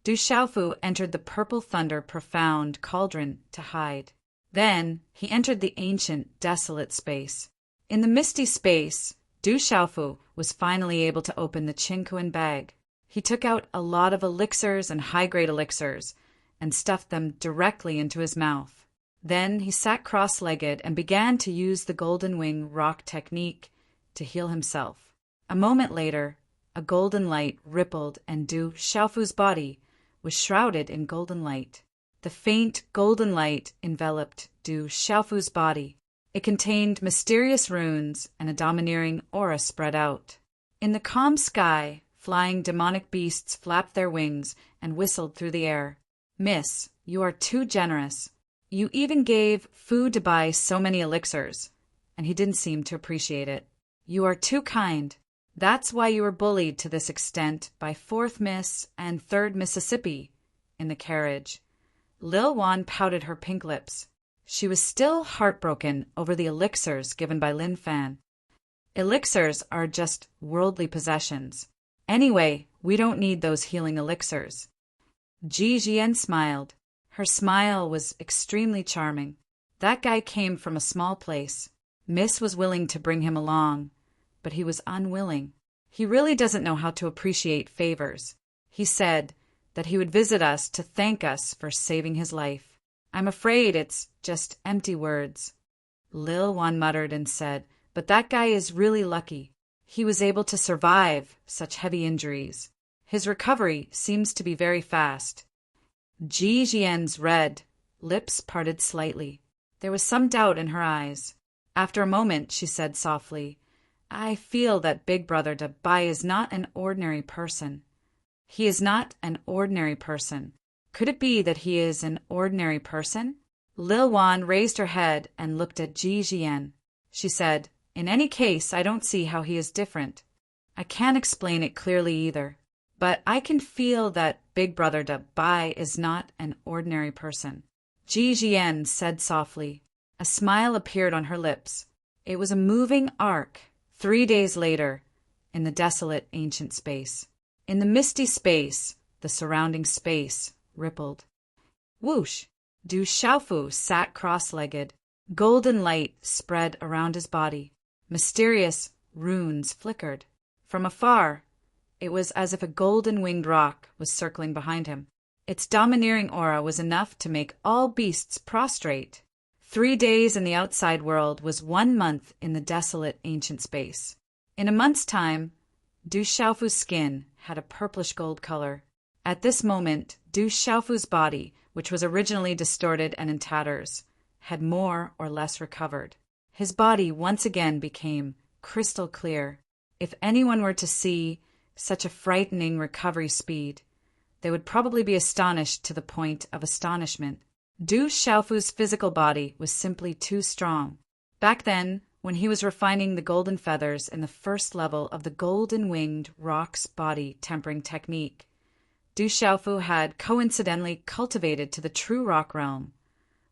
Du Xiaofu entered the Purple Thunder Profound Cauldron to hide. Then he entered the ancient, desolate space. In the misty space, Du Xiaofu was finally able to open the Qingquan bag. He took out a lot of elixirs and high-grade elixirs and stuffed them directly into his mouth. Then he sat cross-legged and began to use the Golden Wing rock technique to heal himself. A moment later, a golden light rippled and Du Xiaofu's body was shrouded in golden light. The faint golden light enveloped Du Xiaofu's body. It contained mysterious runes and a domineering aura spread out. In the calm sky, flying demonic beasts flapped their wings and whistled through the air. Miss, you are too generous. You even gave Fu Dabai so many elixirs, and he didn't seem to appreciate it. You are too kind. That's why you were bullied to this extent by 4th Miss and 3rd Mississippi in the carriage. Lil Wan pouted her pink lips. She was still heartbroken over the elixirs given by Lin Fan. Elixirs are just worldly possessions. Anyway, we don't need those healing elixirs. Ji Jian smiled. Her smile was extremely charming. That guy came from a small place. Miss was willing to bring him along, but he was unwilling. He really doesn't know how to appreciate favors. He said that he would visit us to thank us for saving his life. I'm afraid it's just empty words. Lil Wan muttered and said, but that guy is really lucky. He was able to survive such heavy injuries. His recovery seems to be very fast. Ji Jian's red lips parted slightly. There was some doubt in her eyes. After a moment, she said softly, I feel that Big Brother Bai is not an ordinary person. He is not an ordinary person. Could it be that he is an ordinary person? Lil Wan raised her head and looked at Ji Jian. She said, in any case, I don't see how he is different. I can't explain it clearly either. But I can feel that Big Brother Bai is not an ordinary person. Ji Jian said softly. A smile appeared on her lips. It was a moving arc. 3 days later, in the desolate ancient space. In the misty space, the surrounding space rippled. Whoosh! Du Xiaofu sat cross-legged. Golden light spread around his body. Mysterious runes flickered. From afar, it was as if a golden-winged rock was circling behind him. Its domineering aura was enough to make all beasts prostrate. 3 days in the outside world was 1 month in the desolate ancient space. In a month's time, Du Xiaofu's skin had a purplish gold color. At this moment, Du Xiaofu's body, which was originally distorted and in tatters, had more or less recovered. His body once again became crystal clear. If anyone were to see such a frightening recovery speed, they would probably be astonished to the point of astonishment. Du Xiaofu's physical body was simply too strong. Back then, when he was refining the golden feathers in the first level of the golden-winged rock's body tempering technique, Du Xiaofu had coincidentally cultivated to the true rock realm,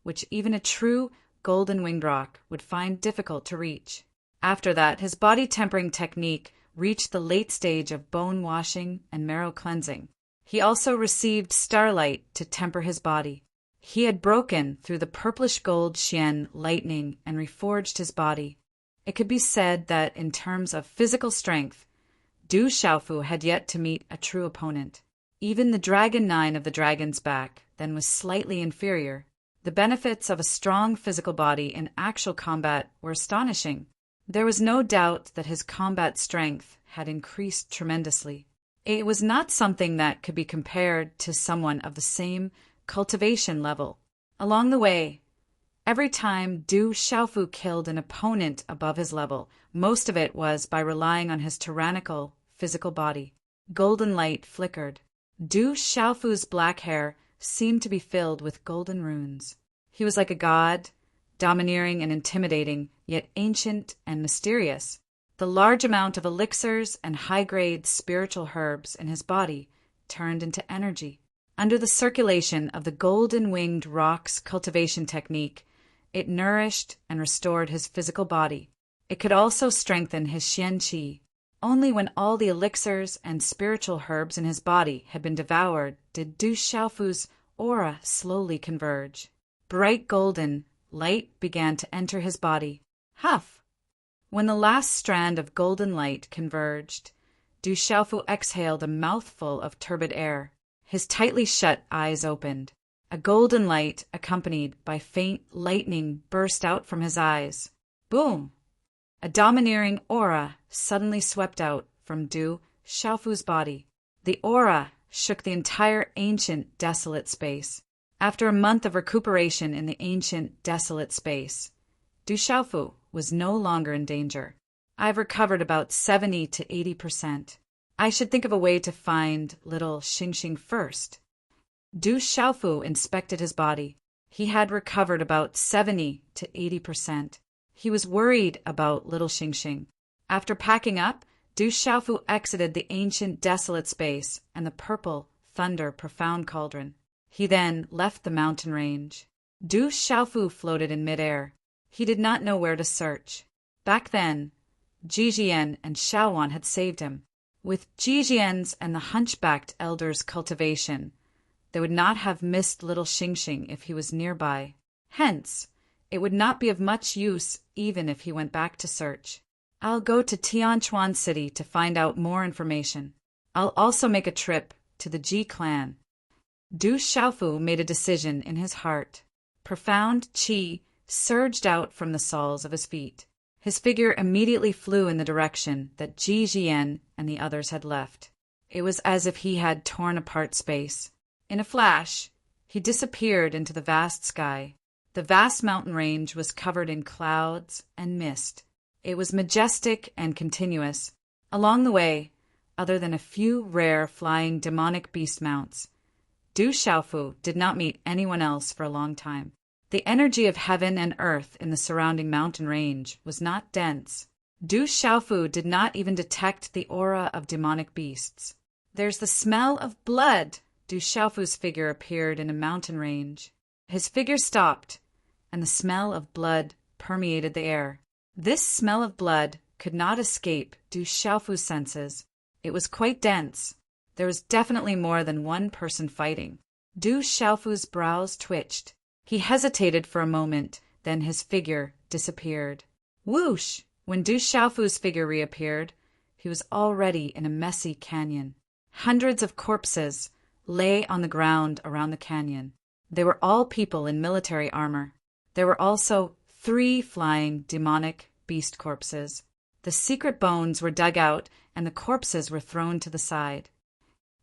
which even a true golden-winged rock would find difficult to reach. After that, his body tempering technique reached the late stage of bone washing and marrow cleansing. He also received starlight to temper his body. He had broken through the purplish gold Xian lightning and reforged his body. It could be said that in terms of physical strength, Du Xiaofu had yet to meet a true opponent. Even the Dragon 9 of the Dragon's Back then was slightly inferior. The benefits of a strong physical body in actual combat were astonishing. There was no doubt that his combat strength had increased tremendously. It was not something that could be compared to someone of the same cultivation level. Along the way, every time Du Xiaofu killed an opponent above his level, most of it was by relying on his tyrannical physical body. Golden light flickered. Du Xiaofu's black hair seemed to be filled with golden runes. He was like a god, domineering and intimidating, yet ancient and mysterious. The large amount of elixirs and high-grade spiritual herbs in his body turned into energy. Under the circulation of the golden-winged rock's cultivation technique, it nourished and restored his physical body. It could also strengthen his Xian Qi. Only when all the elixirs and spiritual herbs in his body had been devoured did Du Xiaofu's aura slowly converge. Bright golden light began to enter his body. Huff! When the last strand of golden light converged, Du Xiaofu exhaled a mouthful of turbid air. His tightly shut eyes opened. A golden light, accompanied by faint lightning, burst out from his eyes. Boom! A domineering aura suddenly swept out from Du Xiaofu's body. The aura shook the entire ancient, desolate space. After a month of recuperation in the ancient, desolate space, Du Xiaofu was no longer in danger. I've recovered about 70 to 80%. I should think of a way to find little Xingxing first. Du Xiaofu inspected his body. He had recovered about 70 to 80%. He was worried about little Xingxing. After packing up, Du Xiaofu exited the ancient desolate space and the purple thunder profound cauldron. He then left the mountain range. Du Xiaofu floated in midair. He did not know where to search. Back then, Jijian and Xiaowan had saved him. With Jijian's and the hunchbacked elder's cultivation, they would not have missed little Xingxing if he was nearby. Hence, it would not be of much use even if he went back to search. I'll go to Tianchuan City to find out more information. I'll also make a trip to the Ji clan. Du Xiaofu made a decision in his heart. Profound qi surged out from the soles of his feet. His figure immediately flew in the direction that Ji Jian and the others had left. It was as if he had torn apart space. In a flash, he disappeared into the vast sky. The vast mountain range was covered in clouds and mist. It was majestic and continuous. Along the way, other than a few rare flying demonic beast mounts, Du Xiaofu did not meet anyone else for a long time. The energy of heaven and earth in the surrounding mountain range was not dense. Du Xiaofu did not even detect the aura of demonic beasts. There's the smell of blood! Du Xiaofu's figure appeared in a mountain range. His figure stopped, and the smell of blood permeated the air. This smell of blood could not escape Du Xiaofu's senses. It was quite dense. There was definitely more than one person fighting. Du Xiaofu's brows twitched. He hesitated for a moment, then his figure disappeared. Whoosh! When Du Xiaofu's figure reappeared, he was already in a messy canyon. Hundreds of corpses lay on the ground around the canyon. They were all people in military armor. There were also 3 flying demonic beast corpses. The secret bones were dug out and the corpses were thrown to the side.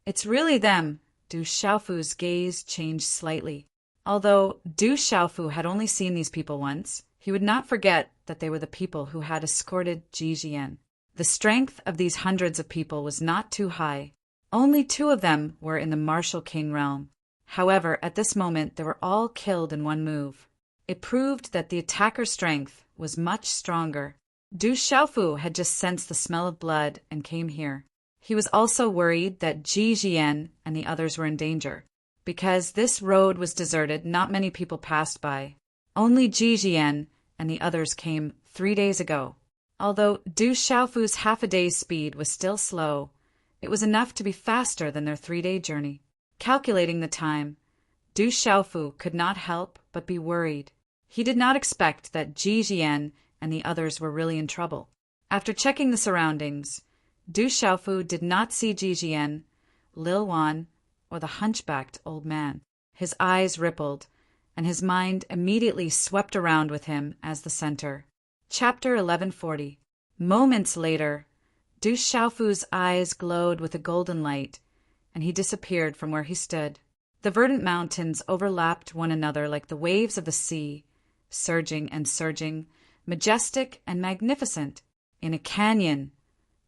It's really them. Du Xiaofu's gaze changed slightly. Although Du Xiaofu had only seen these people once, he would not forget that they were the people who had escorted Ji Jian. The strength of these hundreds of people was not too high. Only 2 of them were in the martial king realm. However, at this moment they were all killed in one move. It proved that the attacker's strength was much stronger. Du Xiaofu had just sensed the smell of blood and came here. He was also worried that Ji Jian and the others were in danger. Because this road was deserted, not many people passed by. Only Ji Jian and the others came 3 days ago. Although Du Xiaofu's half a day's speed was still slow, it was enough to be faster than their 3-day journey. Calculating the time, Du Xiaofu could not help but be worried. He did not expect that Ji Jian and the others were really in trouble. After checking the surroundings, Du Xiaofu did not see Ji Jian, Lil Wan, or the hunchbacked old man. His eyes rippled, and his mind immediately swept around with him as the center. Chapter 1140. Moments later, Du Xiaofu's eyes glowed with a golden light, and he disappeared from where he stood. The verdant mountains overlapped one another like the waves of the sea, surging and surging, majestic and magnificent. In a canyon,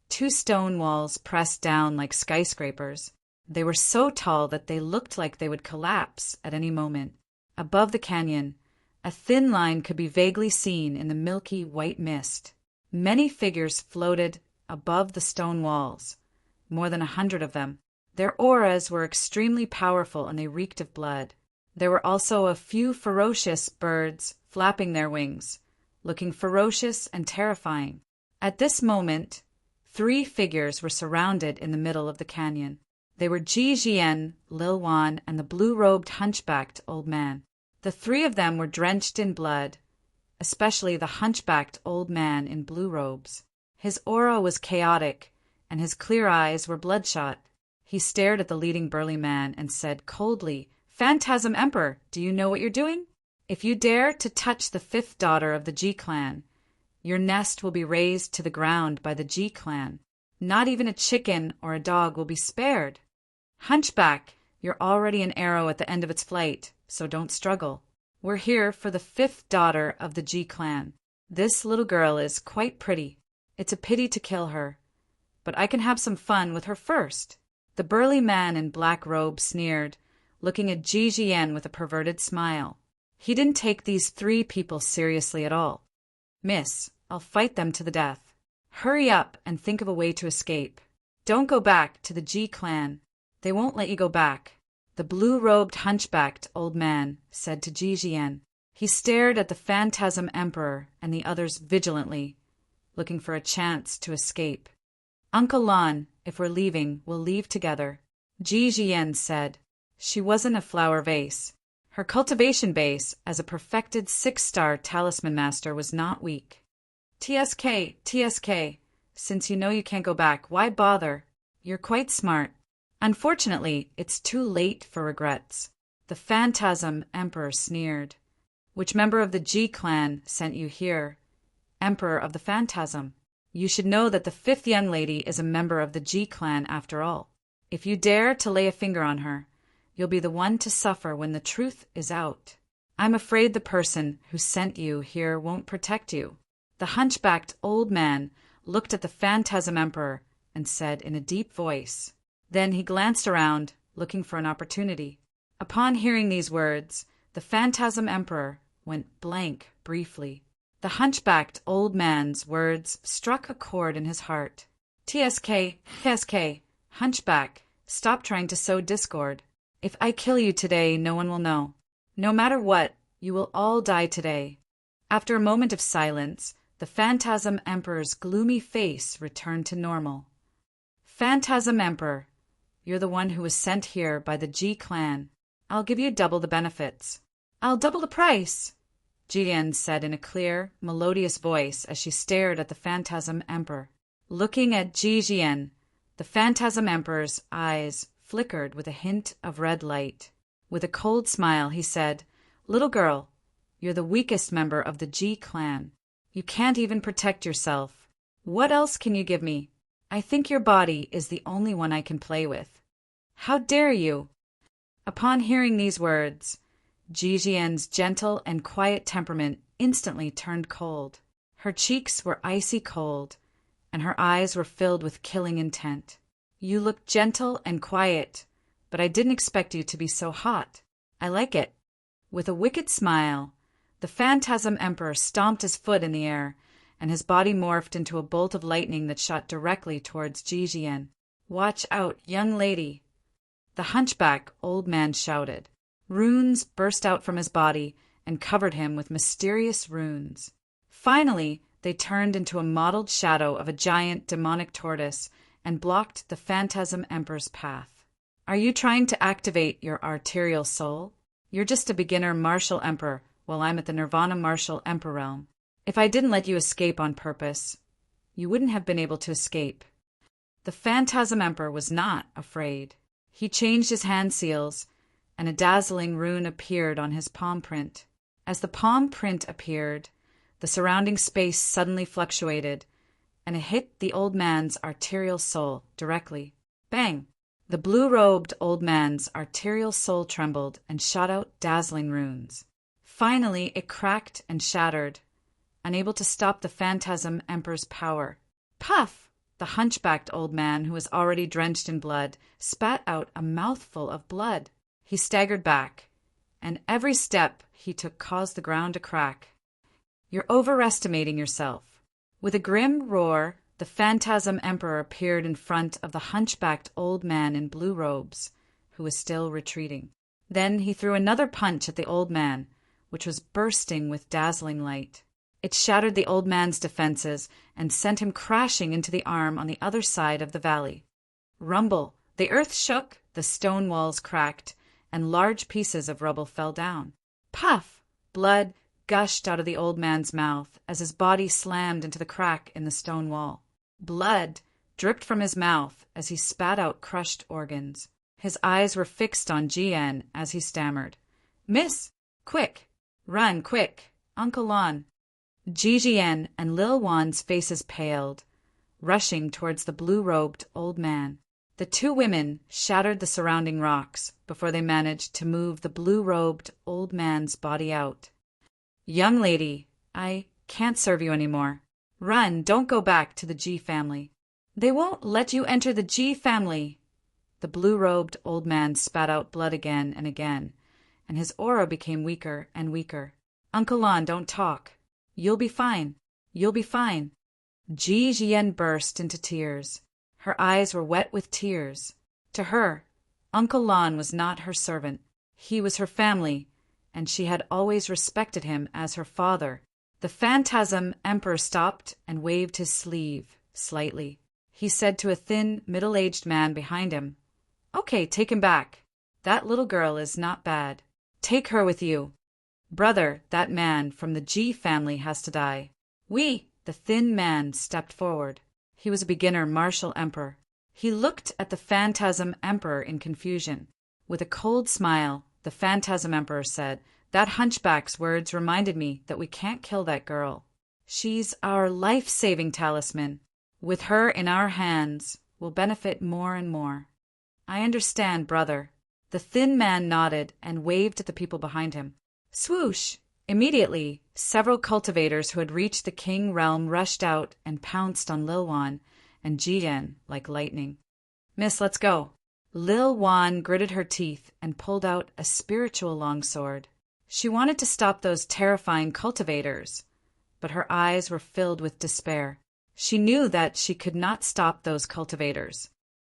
2 stone walls pressed down like skyscrapers. They were so tall that they looked like they would collapse at any moment. Above the canyon, a thin line could be vaguely seen in the milky white mist. Many figures floated above the stone walls, more than 100 of them. Their auras were extremely powerful and they reeked of blood. There were also a few ferocious birds flapping their wings, looking ferocious and terrifying. At this moment, 3 figures were surrounded in the middle of the canyon. They were Ji Jian, Lil Wan, and the blue-robed hunchbacked old man. The 3 of them were drenched in blood, especially the hunchbacked old man in blue robes. His aura was chaotic, and his clear eyes were bloodshot. He stared at the leading burly man and said coldly, "Phantasm Emperor, do you know what you're doing? If you dare to touch the 5th daughter of the Ji clan, your nest will be razed to the ground by the Ji clan. Not even a chicken or a dog will be spared. Hunchback, you're already an arrow at the end of its flight, so don't struggle. We're here for the 5th daughter of the Ji clan. This little girl is quite pretty. It's a pity to kill her, but I can have some fun with her first." The burly man in black robe sneered, looking at Ji Jian with a perverted smile. He didn't take these 3 people seriously at all. "Miss, I'll fight them to the death. Hurry up and think of a way to escape. Don't go back to the Ji clan. They won't let you go back," the blue-robed hunchbacked old man said to Ji Jian. He stared at the Phantasm Emperor and the others vigilantly, looking for a chance to escape. Uncle Lon, if we're leaving, we'll leave together, Ji Jian said. She wasn't a flower vase. Her cultivation base as a perfected 6-star talisman master was not weak. TSK, since you know you can't go back, why bother? You're quite smart. Unfortunately, it's too late for regrets. The Phantasm Emperor sneered. Which member of the Ji clan sent you here? Emperor of the Phantasm. You should know that the 5th young lady is a member of the Ji clan after all. If you dare to lay a finger on her, you'll be the one to suffer when the truth is out. I'm afraid the person who sent you here won't protect you. The hunchbacked old man looked at the Phantasm Emperor and said in a deep voice. Then he glanced around, looking for an opportunity. Upon hearing these words, the Phantasm Emperor went blank briefly. The hunchbacked old man's words struck a chord in his heart. TSK, hunchback, stop trying to sow discord. If I kill you today, no one will know. No matter what, you will all die today. After a moment of silence, the Phantasm Emperor's gloomy face returned to normal. Phantasm Emperor, you're the one who was sent here by the Ji clan. I'll give you double the benefits. I'll double the price, Jian said in a clear, melodious voice as she stared at the Phantasm Emperor. Looking at Ji Jian, the Phantasm Emperor's eyes flickered with a hint of red light. With a cold smile, he said, Little girl, you're the weakest member of the Ji clan. You can't even protect yourself. What else can you give me? I think your body is the only one I can play with. How dare you? Upon hearing these words, Ji Jian's gentle and quiet temperament instantly turned cold. Her cheeks were icy cold, and her eyes were filled with killing intent. You look gentle and quiet, but I didn't expect you to be so hot. I like it. With a wicked smile, the Phantasm Emperor stomped his foot in the air, and his body morphed into a bolt of lightning that shot directly towards Ji Jian. Watch out, young lady! The hunchback old man shouted. Runes burst out from his body and covered him with mysterious runes. Finally, they turned into a mottled shadow of a giant demonic tortoise and blocked the Phantasm Emperor's path. Are you trying to activate your arterial soul? You're just a beginner martial emperor while I'm at the Nirvana martial emperor realm. If I didn't let you escape on purpose, you wouldn't have been able to escape. The Phantasm Emperor was not afraid. He changed his hand seals, and a dazzling rune appeared on his palm print. As the palm print appeared, the surrounding space suddenly fluctuated, and it hit the old man's arterial soul directly. Bang! The blue-robed old man's arterial soul trembled and shot out dazzling runes. Finally, it cracked and shattered, unable to stop the Phantasm Emperor's power. Puff! The hunchbacked old man, who was already drenched in blood, spat out a mouthful of blood. He staggered back, and every step he took caused the ground to crack. You're overestimating yourself. With a grim roar, the Phantasm Emperor appeared in front of the hunchbacked old man in blue robes, who was still retreating. Then he threw another punch at the old man, which was bursting with dazzling light. It shattered the old man's defenses and sent him crashing into the arm on the other side of the valley. Rumble! The earth shook, the stone walls cracked, and large pieces of rubble fell down. Puff! Blood gushed out of the old man's mouth as his body slammed into the crack in the stone wall. Blood dripped from his mouth as he spat out crushed organs. His eyes were fixed on Jian as he stammered. Miss! Quick! Run, quick! Uncle Lon! Ji Jian and Lil Wan's faces paled, rushing towards the blue-robed old man. The two women shattered the surrounding rocks before they managed to move the blue-robed old man's body out. Young lady, I can't serve you anymore. Run, don't go back to the Ji family. They won't let you enter the Ji family. The blue-robed old man spat out blood again and again, and his aura became weaker and weaker. Uncle Lon, don't talk. You'll be fine. You'll be fine. Ji Jian burst into tears. Her eyes were wet with tears. To her, Uncle Lon was not her servant. He was her family, and she had always respected him as her father. The Phantasm Emperor stopped and waved his sleeve slightly. He said to a thin, middle-aged man behind him, "Okay, take him back. That little girl is not bad. Take her with you. Brother, that man from the G family has to die." "Oui." The thin man stepped forward. He was a beginner martial emperor. He looked at the Phantasm Emperor in confusion. With a cold smile, the Phantasm Emperor said, "That hunchback's words reminded me that we can't kill that girl. She's our life-saving talisman. With her in our hands, we'll benefit more and more." "I understand, brother." The thin man nodded and waved at the people behind him. Swoosh! Immediately, several cultivators who had reached the King realm rushed out and pounced on Lil Wan and Jiyan like lightning. "Miss, let's go." Lil Wan gritted her teeth and pulled out a spiritual longsword. She wanted to stop those terrifying cultivators, but her eyes were filled with despair. She knew that she could not stop those cultivators.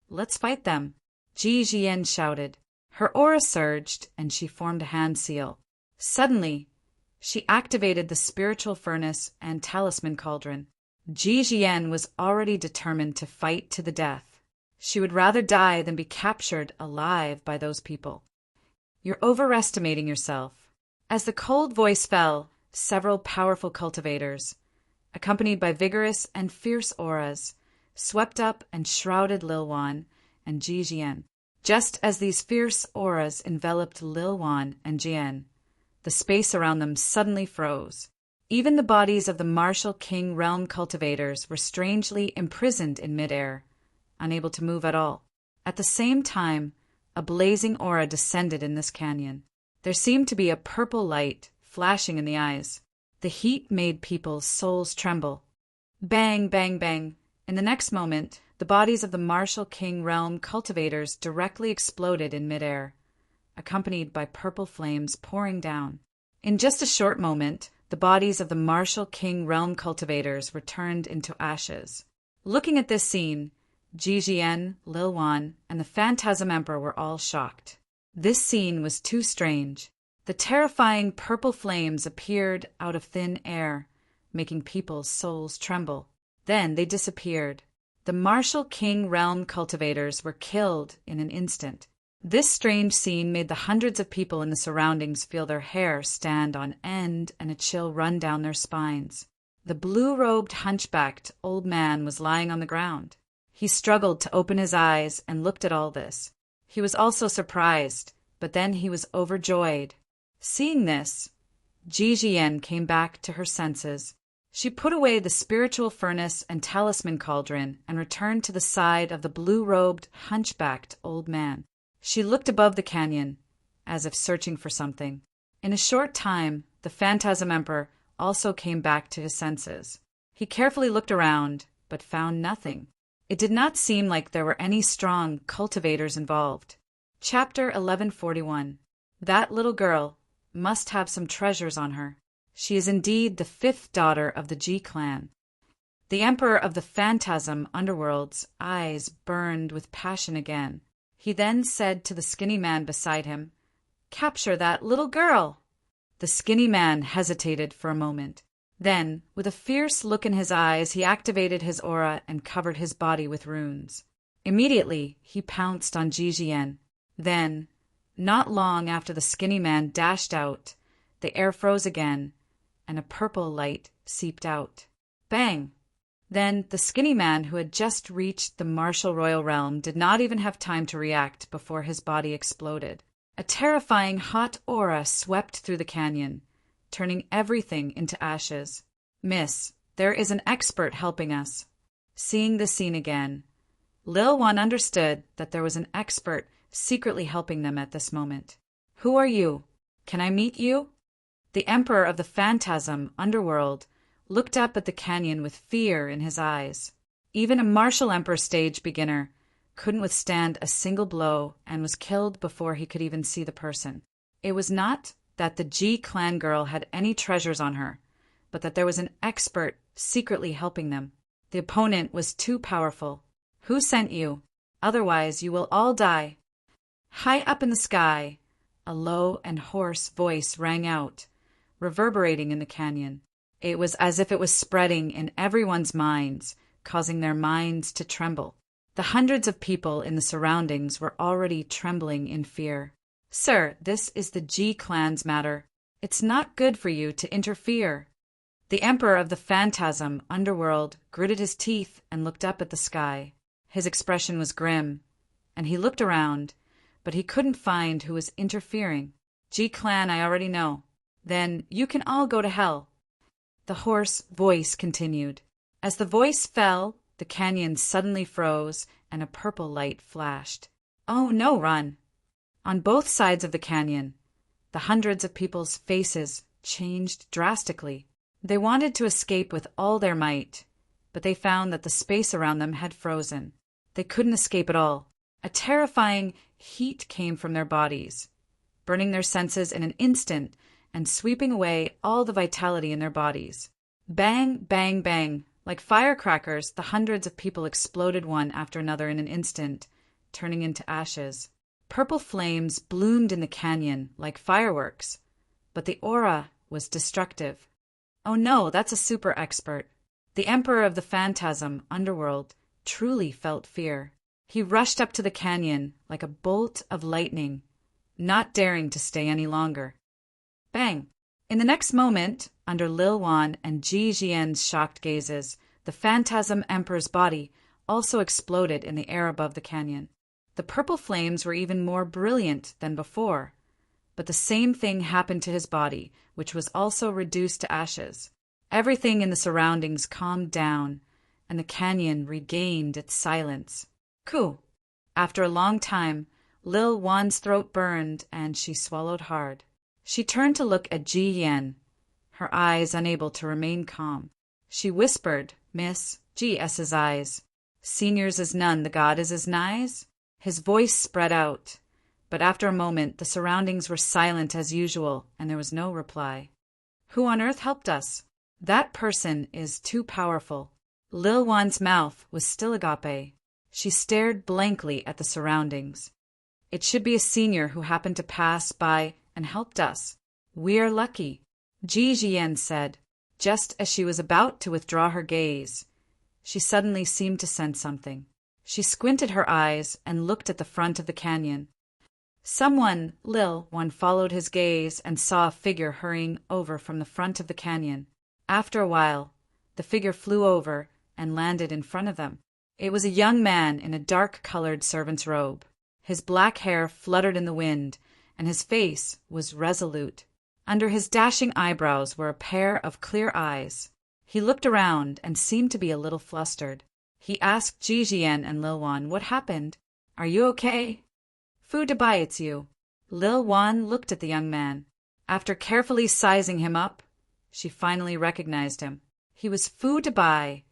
"Let's fight them," Jiyan shouted. Her aura surged, and she formed a hand seal. Suddenly, she activated the spiritual furnace and talisman cauldron. Jiyan was already determined to fight to the death. She would rather die than be captured alive by those people. "You're overestimating yourself." As the cold voice fell, several powerful cultivators, accompanied by vigorous and fierce auras, swept up and shrouded Lil Wan and Jiyan. Just as these fierce auras enveloped Lil Wan and Jiyan, the space around them suddenly froze. Even the bodies of the martial King realm cultivators were strangely imprisoned in midair, unable to move at all. At the same time, a blazing aura descended in this canyon. There seemed to be a purple light flashing in the eyes. The heat made people's souls tremble. Bang, bang, bang. In the next moment, the bodies of the martial King realm cultivators directly exploded in midair, accompanied by purple flames pouring down. In just a short moment, the bodies of the martial King realm cultivators were turned into ashes. Looking at this scene, Jiyan, Lil Wan, and the Phantasm Emperor were all shocked. This scene was too strange. The terrifying purple flames appeared out of thin air, making people's souls tremble. Then they disappeared. The martial King realm cultivators were killed in an instant. This strange scene made the hundreds of people in the surroundings feel their hair stand on end and a chill run down their spines. The blue-robed, hunchbacked old man was lying on the ground. He struggled to open his eyes and looked at all this. He was also surprised, but then he was overjoyed. Seeing this, Jiyan came back to her senses. She put away the spiritual furnace and talisman cauldron and returned to the side of the blue-robed, hunchbacked old man. She looked above the canyon, as if searching for something. In a short time, the Phantasm Emperor also came back to his senses. He carefully looked around, but found nothing. It did not seem like there were any strong cultivators involved. Chapter 1141. That little girl must have some treasures on her. She is indeed the fifth daughter of the G clan. The Emperor of the Phantasm Underworld's eyes burned with passion again. He then said to the skinny man beside him, "Capture that little girl." The skinny man hesitated for a moment. Then, with a fierce look in his eyes, he activated his aura and covered his body with runes. Immediately, he pounced on Jiyan. Then, not long after the skinny man dashed out, the air froze again, and a purple light seeped out. Bang! Then the skinny man who had just reached the martial royal realm did not even have time to react before his body exploded. A terrifying hot aura swept through the canyon, turning everything into ashes. "Miss, there is an expert helping us." Seeing the scene again, Lil Wan understood that there was an expert secretly helping them at this moment. "Who are you? Can I meet you?" The Emperor of the Phantasm Underworld looked up at the canyon with fear in his eyes. Even a martial emperor stage beginner couldn't withstand a single blow and was killed before he could even see the person. It was not that the G clan girl had any treasures on her, but that there was an expert secretly helping them. The opponent was too powerful. "Who sent you? Otherwise you will all die." High up in the sky, a low and hoarse voice rang out, reverberating in the canyon. It was as if it was spreading in everyone's minds, causing their minds to tremble. The hundreds of people in the surroundings were already trembling in fear. "Sir, this is the G clan's matter. It's not good for you to interfere." The Emperor of the Phantasm Underworld gritted his teeth and looked up at the sky. His expression was grim, and he looked around, but he couldn't find who was interfering. "G clan, I already know." "Then you can all go to hell." The hoarse voice continued. As the voice fell, the canyon suddenly froze and a purple light flashed. "Oh no, run!" On both sides of the canyon, the hundreds of people's faces changed drastically. They wanted to escape with all their might, but they found that the space around them had frozen. They couldn't escape at all. A terrifying heat came from their bodies, burning their senses in an instant and sweeping away all the vitality in their bodies. Bang, bang, bang. Like firecrackers, the hundreds of people exploded one after another in an instant, turning into ashes. Purple flames bloomed in the canyon like fireworks, but the aura was destructive. Oh no, that's a super expert. The Emperor of the Phantasm Underworld truly felt fear. He rushed up to the canyon like a bolt of lightning, not daring to stay any longer. Bang! In the next moment, under Lil Wan and Ji Jian's shocked gazes, the Phantasm Emperor's body also exploded in the air above the canyon. The purple flames were even more brilliant than before, but the same thing happened to his body, which was also reduced to ashes. Everything in the surroundings calmed down, and the canyon regained its silence. Cool. After a long time, Lil Wan's throat burned, and she swallowed hard. She turned to look at Ji Yan, her eyes unable to remain calm. She whispered, "Miss G.S.'s eyes. Seniors is none, the god is as nice." His voice spread out, but after a moment the surroundings were silent as usual, and there was no reply. "Who on earth helped us?" "That person is too powerful." Lil Wan's mouth was still agape. She stared blankly at the surroundings. "It should be a senior who happened to pass by and helped us. We're lucky," Ji Jian said, just as she was about to withdraw her gaze. She suddenly seemed to sense something. She squinted her eyes and looked at the front of the canyon. Someone, Lil Wan followed his gaze and saw a figure hurrying over from the front of the canyon. After a while, the figure flew over and landed in front of them. It was a young man in a dark-colored servant's robe. His black hair fluttered in the wind, and his face was resolute. Under his dashing eyebrows were a pair of clear eyes. He looked around and seemed to be a little flustered. He asked Ji Jian and Lil Wan, "What happened? Are you okay?" "Fu Dabai, it's you." Lil Wan looked at the young man. After carefully sizing him up, she finally recognized him. He was Fu Dabai,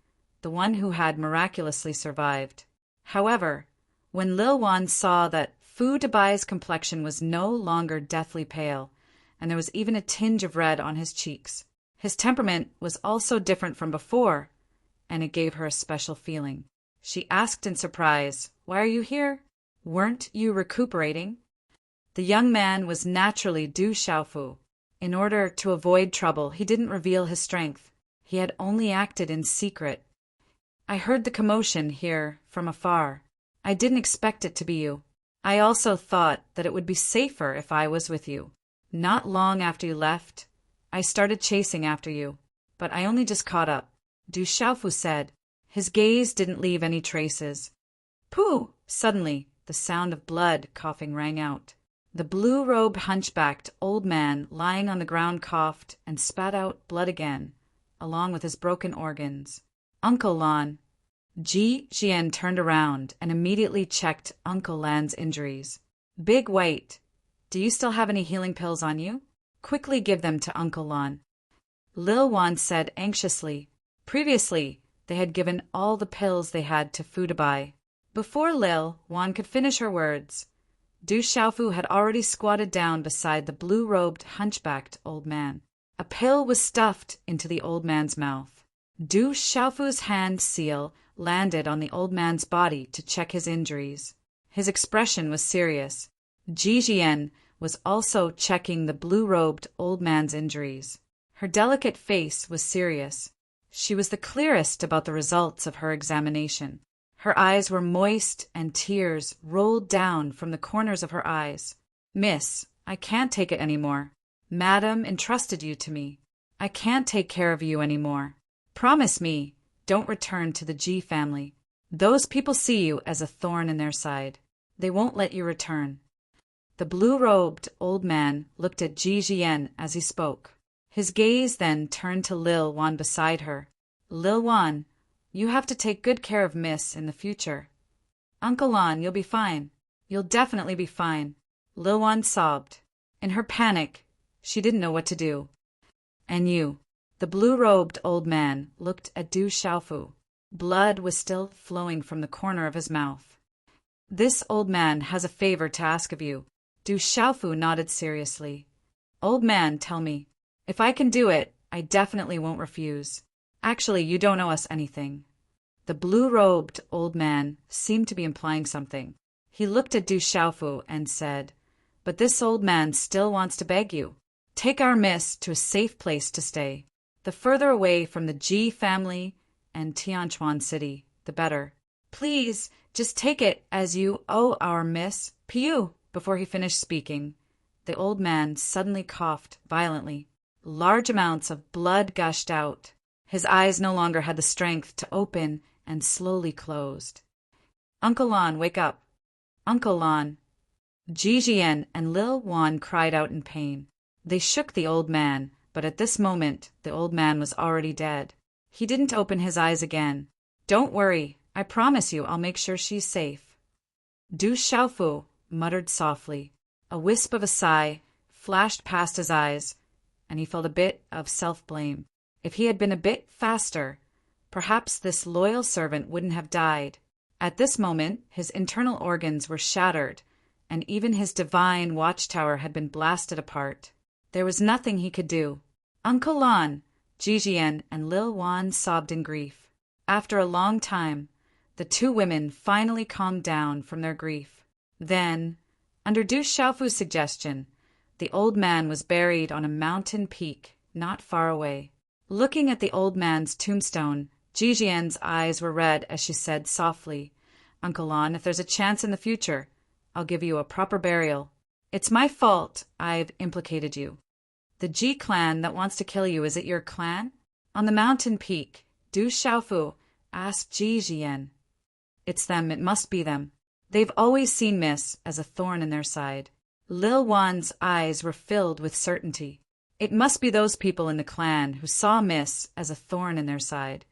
the one who had miraculously survived. However, when Lil Wan saw that Fu Dabai's complexion was no longer deathly pale, and there was even a tinge of red on his cheeks, his temperament was also different from before, and it gave her a special feeling. She asked in surprise, "Why are you here? Weren't you recuperating?" The young man was naturally Du Xiaofu. In order to avoid trouble, he didn't reveal his strength. He had only acted in secret. "I heard the commotion here from afar. I didn't expect it to be you. I also thought that it would be safer if I was with you. Not long after you left, I started chasing after you, but I only just caught up," Du Xiaofu said. His gaze didn't leave any traces. Pooh! Suddenly, the sound of blood coughing rang out. The blue-robed, hunchbacked old man lying on the ground coughed and spat out blood again, along with his broken organs. "Uncle Lan." Ji Jian turned around and immediately checked Uncle Lan's injuries. "Big White, do you still have any healing pills on you? Quickly give them to Uncle Lan." Lil Wan said anxiously. Previously, they had given all the pills they had to Fu Dabai. Before Lil Wan could finish her words, Du Xiaofu had already squatted down beside the blue-robed, hunchbacked old man. A pill was stuffed into the old man's mouth. Du Xiaofu's hand seal landed on the old man's body to check his injuries. His expression was serious. Ji Jian was also checking the blue-robed old man's injuries. Her delicate face was serious. She was the clearest about the results of her examination. Her eyes were moist and tears rolled down from the corners of her eyes. "Miss, I can't take it any more. Madam entrusted you to me. I can't take care of you any more. Promise me, don't return to the G family. Those people see you as a thorn in their side. They won't let you return." The blue-robed old man looked at Ji Jian as he spoke. His gaze then turned to Lil Wan beside her. "Lil Wan, you have to take good care of Miss in the future." "Uncle Lon, you'll be fine. You'll definitely be fine." Lil Wan sobbed. In her panic, she didn't know what to do. "And you?" The blue-robed old man looked at Du Xiaofu. Blood was still flowing from the corner of his mouth. "This old man has a favor to ask of you." Du Xiaofu nodded seriously. "Old man, tell me. If I can do it, I definitely won't refuse. Actually, you don't owe us anything." The blue-robed old man seemed to be implying something. He looked at Du Xiaofu and said, "But this old man still wants to beg you. Take our miss to a safe place to stay. The further away from the Ji family and Tianquan City, the better. Please, just take it as you owe our miss, Piu." Before he finished speaking, the old man suddenly coughed violently. Large amounts of blood gushed out. His eyes no longer had the strength to open and slowly closed. "Uncle Lon, wake up. Uncle Lon." Ji Jian and Lil Wan cried out in pain. They shook the old man, but at this moment the old man was already dead. He didn't open his eyes again. "Don't worry. I promise you I'll make sure she's safe." Du Xiaofu muttered softly. A wisp of a sigh flashed past his eyes, and he felt a bit of self-blame. If he had been a bit faster, perhaps this loyal servant wouldn't have died. At this moment, his internal organs were shattered, and even his divine watchtower had been blasted apart. There was nothing he could do. "Uncle Lon!" Ji Jian and Lil Wan sobbed in grief. After a long time, the two women finally calmed down from their grief. Then, under Du Xiaofu's suggestion, the old man was buried on a mountain peak not far away. Looking at the old man's tombstone, Ji Jian's eyes were red as she said softly, "Uncle Lon, if there's a chance in the future, I'll give you a proper burial. It's my fault I've implicated you. The Ji clan that wants to kill you, is it your clan?" On the mountain peak, Du Xiaofu asked Ji Jian. "It's them, it must be them. They've always seen Miss as a thorn in their side." Lil Wan's eyes were filled with certainty. It must be those people in the clan who saw Miss as a thorn in their side.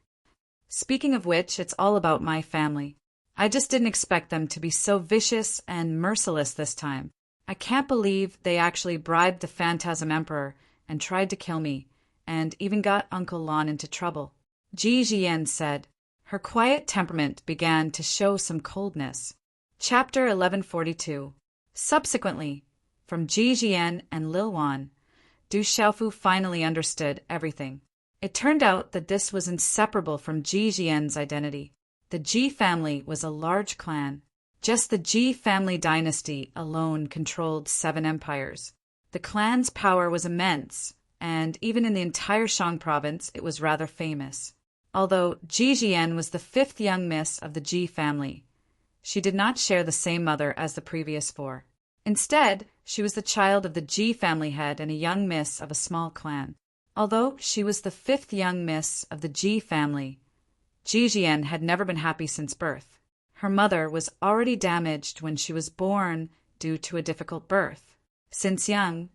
"Speaking of which, it's all about my family. I just didn't expect them to be so vicious and merciless this time. I can't believe they actually bribed the Phantasm Emperor and tried to kill me, and even got Uncle Lon into trouble." Ji Jian said. Her quiet temperament began to show some coldness. Chapter 1142. Subsequently, from Ji Jian and Lil Wan, Du Xiaofu finally understood everything. It turned out that this was inseparable from Ji Jian's identity. The Ji family was a large clan. Just the Ji family dynasty alone controlled 7 empires. The clan's power was immense, and even in the entire Shang province it was rather famous. Although Ji Jian was the 5th young miss of the Ji family, she did not share the same mother as the previous 4. Instead, she was the child of the Ji family head and a young miss of a small clan. Although she was the 5th young miss of the Ji family, Ji Jian had never been happy since birth. Her mother was already damaged when she was born due to a difficult birth. Since young,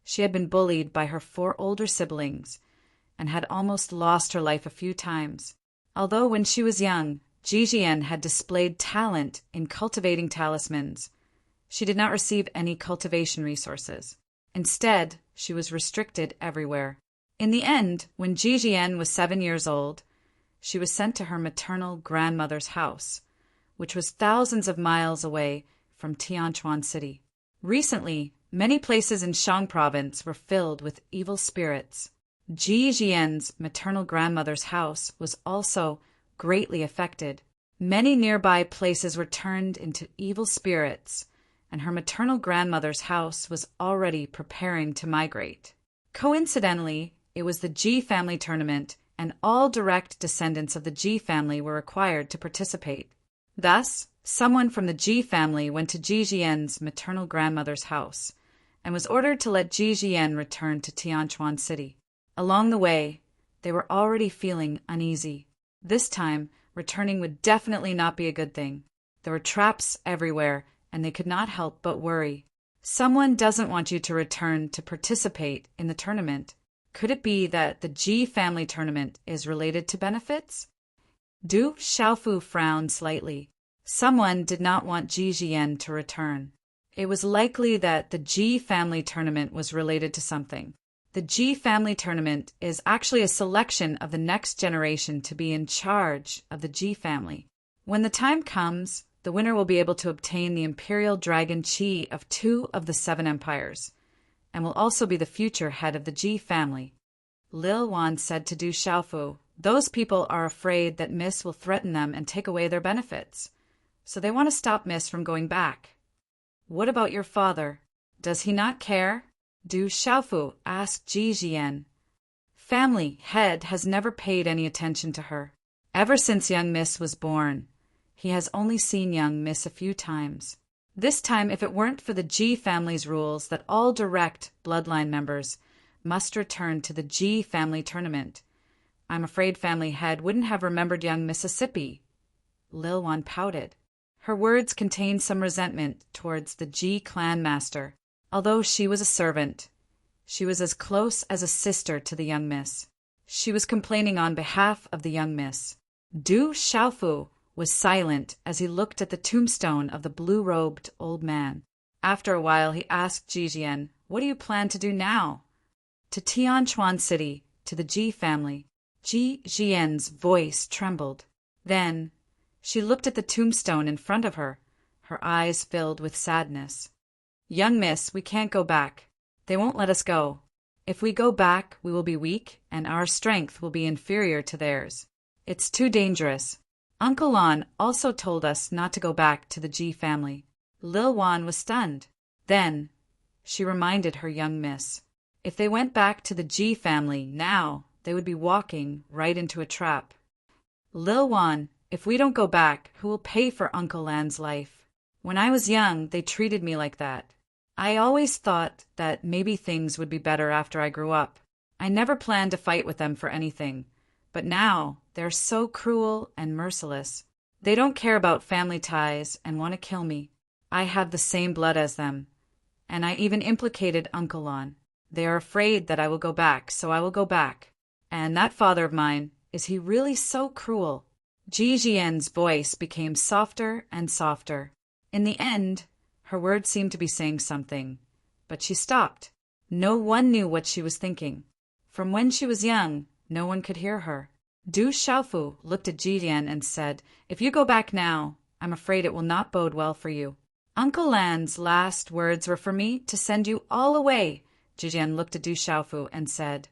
she had been bullied by her 4 older siblings and had almost lost her life a few times. Although when she was young, Ji Jian had displayed talent in cultivating talismans, she did not receive any cultivation resources. Instead, she was restricted everywhere. In the end, when Ji Jian was 7 years old, she was sent to her maternal grandmother's house, which was thousands of miles away from Tianquan City. Recently, many places in Shang province were filled with evil spirits. Ji Jian's maternal grandmother's house was also greatly affected. Many nearby places were turned into evil spirits, and her maternal grandmother's house was already preparing to migrate. Coincidentally, It was the Ji family tournament, and all direct descendants of the Ji family were required to participate. Thus, someone from the Ji family went to Ji Jian's maternal grandmother's house and was ordered to let Ji Jian return to Tianquan City. Along the way, they were already feeling uneasy. This time, returning would definitely not be a good thing. There were traps everywhere, and they could not help but worry. Someone doesn't want you to return to participate in the tournament. Could it be that the Ji family tournament is related to benefits? Du Xiaofu frowned slightly. Someone did not want Ji Jian to return. It was likely that the Ji family tournament was related to something. The Ji family tournament is actually a selection of the next generation to be in charge of the Ji family. When the time comes, the winner will be able to obtain the imperial dragon Qi of 2 of the 7 empires, and will also be the future head of the Ji family. Lil Wan said to Du Xiaofu, "Those people are afraid that Miss will threaten them and take away their benefits, so they want to stop Miss from going back." "What about your father? Does he not care?" Du Xiaofu asked Ji Jian. "Family head has never paid any attention to her. Ever since young Miss was born, he has only seen young Miss a few times. This time, if it weren't for the Ji family's rules that all direct bloodline members must return to the Ji family tournament, I'm afraid family head wouldn't have remembered young Mississippi." Lil Wan pouted. Her words contained some resentment towards the Ji clan master. Although she was a servant, she was as close as a sister to the young Miss. She was complaining on behalf of the young Miss. Du Xiaofu was silent as he looked at the tombstone of the blue-robed old man. After a while, he asked Ji Jian, "What do you plan to do now?" "To Tianquan City, to the Ji family." Ji Jian's voice trembled. Then she looked at the tombstone in front of her, her eyes filled with sadness. "Young Miss, we can't go back. They won't let us go. If we go back, we will be weak, and our strength will be inferior to theirs. It's too dangerous. Uncle Lon also told us not to go back to the Ji family." Lil Wan was stunned. Then she reminded her young Miss. If they went back to the Ji family now, they would be walking right into a trap. "Lil Wan, if we don't go back, who will pay for Uncle Lan's life? When I was young, they treated me like that. I always thought that maybe things would be better after I grew up. I never planned to fight with them for anything, but now they're so cruel and merciless. They don't care about family ties and want to kill me. I have the same blood as them, and I even implicated Uncle Lon. They are afraid that I will go back, so I will go back. And that father of mine, is he really so cruel?" Ji Jian's voice became softer and softer. In the end, her words seemed to be saying something, but she stopped. No one knew what she was thinking. From when she was young, no one could hear her. Du Xiaofu looked at Ji Jian and said, "If you go back now, I'm afraid it will not bode well for you." "Uncle Lan's last words were for me to send you all away." Ji Jian looked at Du Xiaofu and said,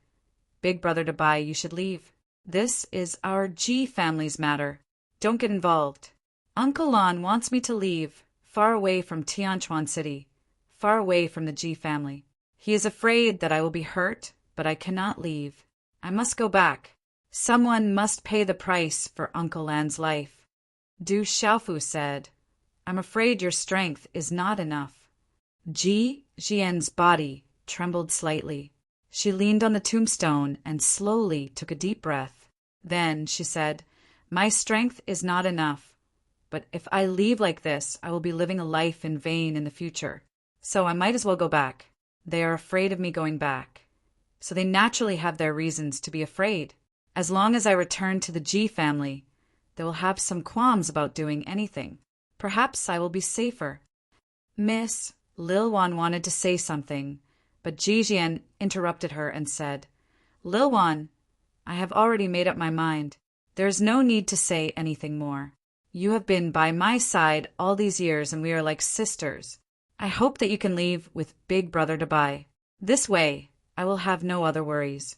"Big brother Dabai, you should leave. This is our Ji family's matter. Don't get involved. Uncle Lon wants me to leave, far away from Tianquan City, far away from the Ji family. He is afraid that I will be hurt, but I cannot leave. I must go back. Someone must pay the price for Uncle Lan's life." Du Xiaofu said, "I'm afraid your strength is not enough." Ji Jian's body trembled slightly. She leaned on the tombstone and slowly took a deep breath. Then she said, "My strength is not enough. But if I leave like this, I will be living a life in vain in the future. So I might as well go back. They are afraid of me going back. So they naturally have their reasons to be afraid. As long as I return to the Ji family, they will have some qualms about doing anything. Perhaps I will be safer." "Miss," Lil Wan wanted to say something, but Ji Jian interrupted her and said, "Lil Wan, I have already made up my mind. There is no need to say anything more. You have been by my side all these years and we are like sisters. I hope that you can leave with Big Brother Dabai. This way, I will have no other worries."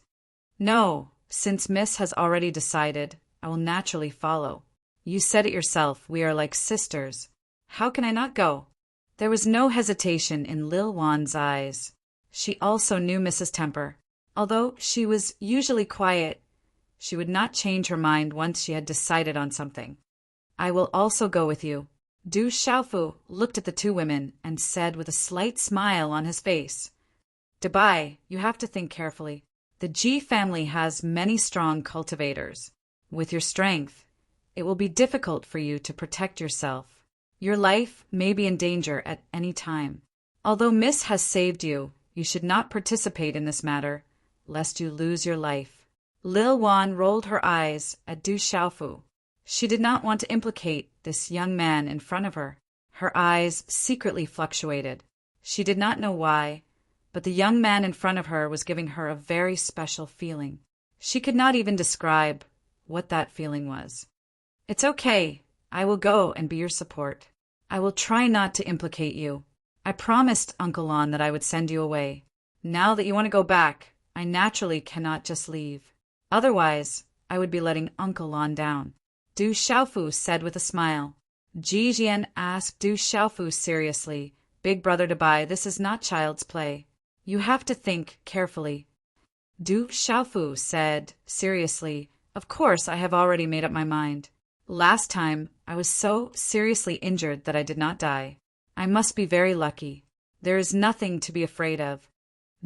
"No, since Miss has already decided, I will naturally follow. You said it yourself, we are like sisters. How can I not go?" There was no hesitation in Lil Wan's eyes. She also knew Mrs. Temper. Although she was usually quiet, she would not change her mind once she had decided on something. I will also go with you. Du Xiaofu looked at the two women and said with a slight smile on his face, Dabai, you have to think carefully. The Ji family has many strong cultivators. With your strength, it will be difficult for you to protect yourself. Your life may be in danger at any time. Although Miss has saved you, you should not participate in this matter, lest you lose your life. Lil Wan rolled her eyes at Du Xiaofu. She did not want to implicate this young man in front of her. Her eyes secretly fluctuated. She did not know why, but the young man in front of her was giving her a very special feeling. She could not even describe what that feeling was. It's okay. I will go and be your support. I will try not to implicate you. I promised Uncle Lon that I would send you away. Now that you want to go back, I naturally cannot just leave. Otherwise, I would be letting Uncle Lon down. Du Xiaofu said with a smile. Ji Jian asked Du Xiaofu seriously, Big brother Dabai, this is not child's play. You have to think carefully. Du Xiaofu said seriously, Of course, I have already made up my mind. Last time, I was so seriously injured that I did not die. I must be very lucky. There is nothing to be afraid of.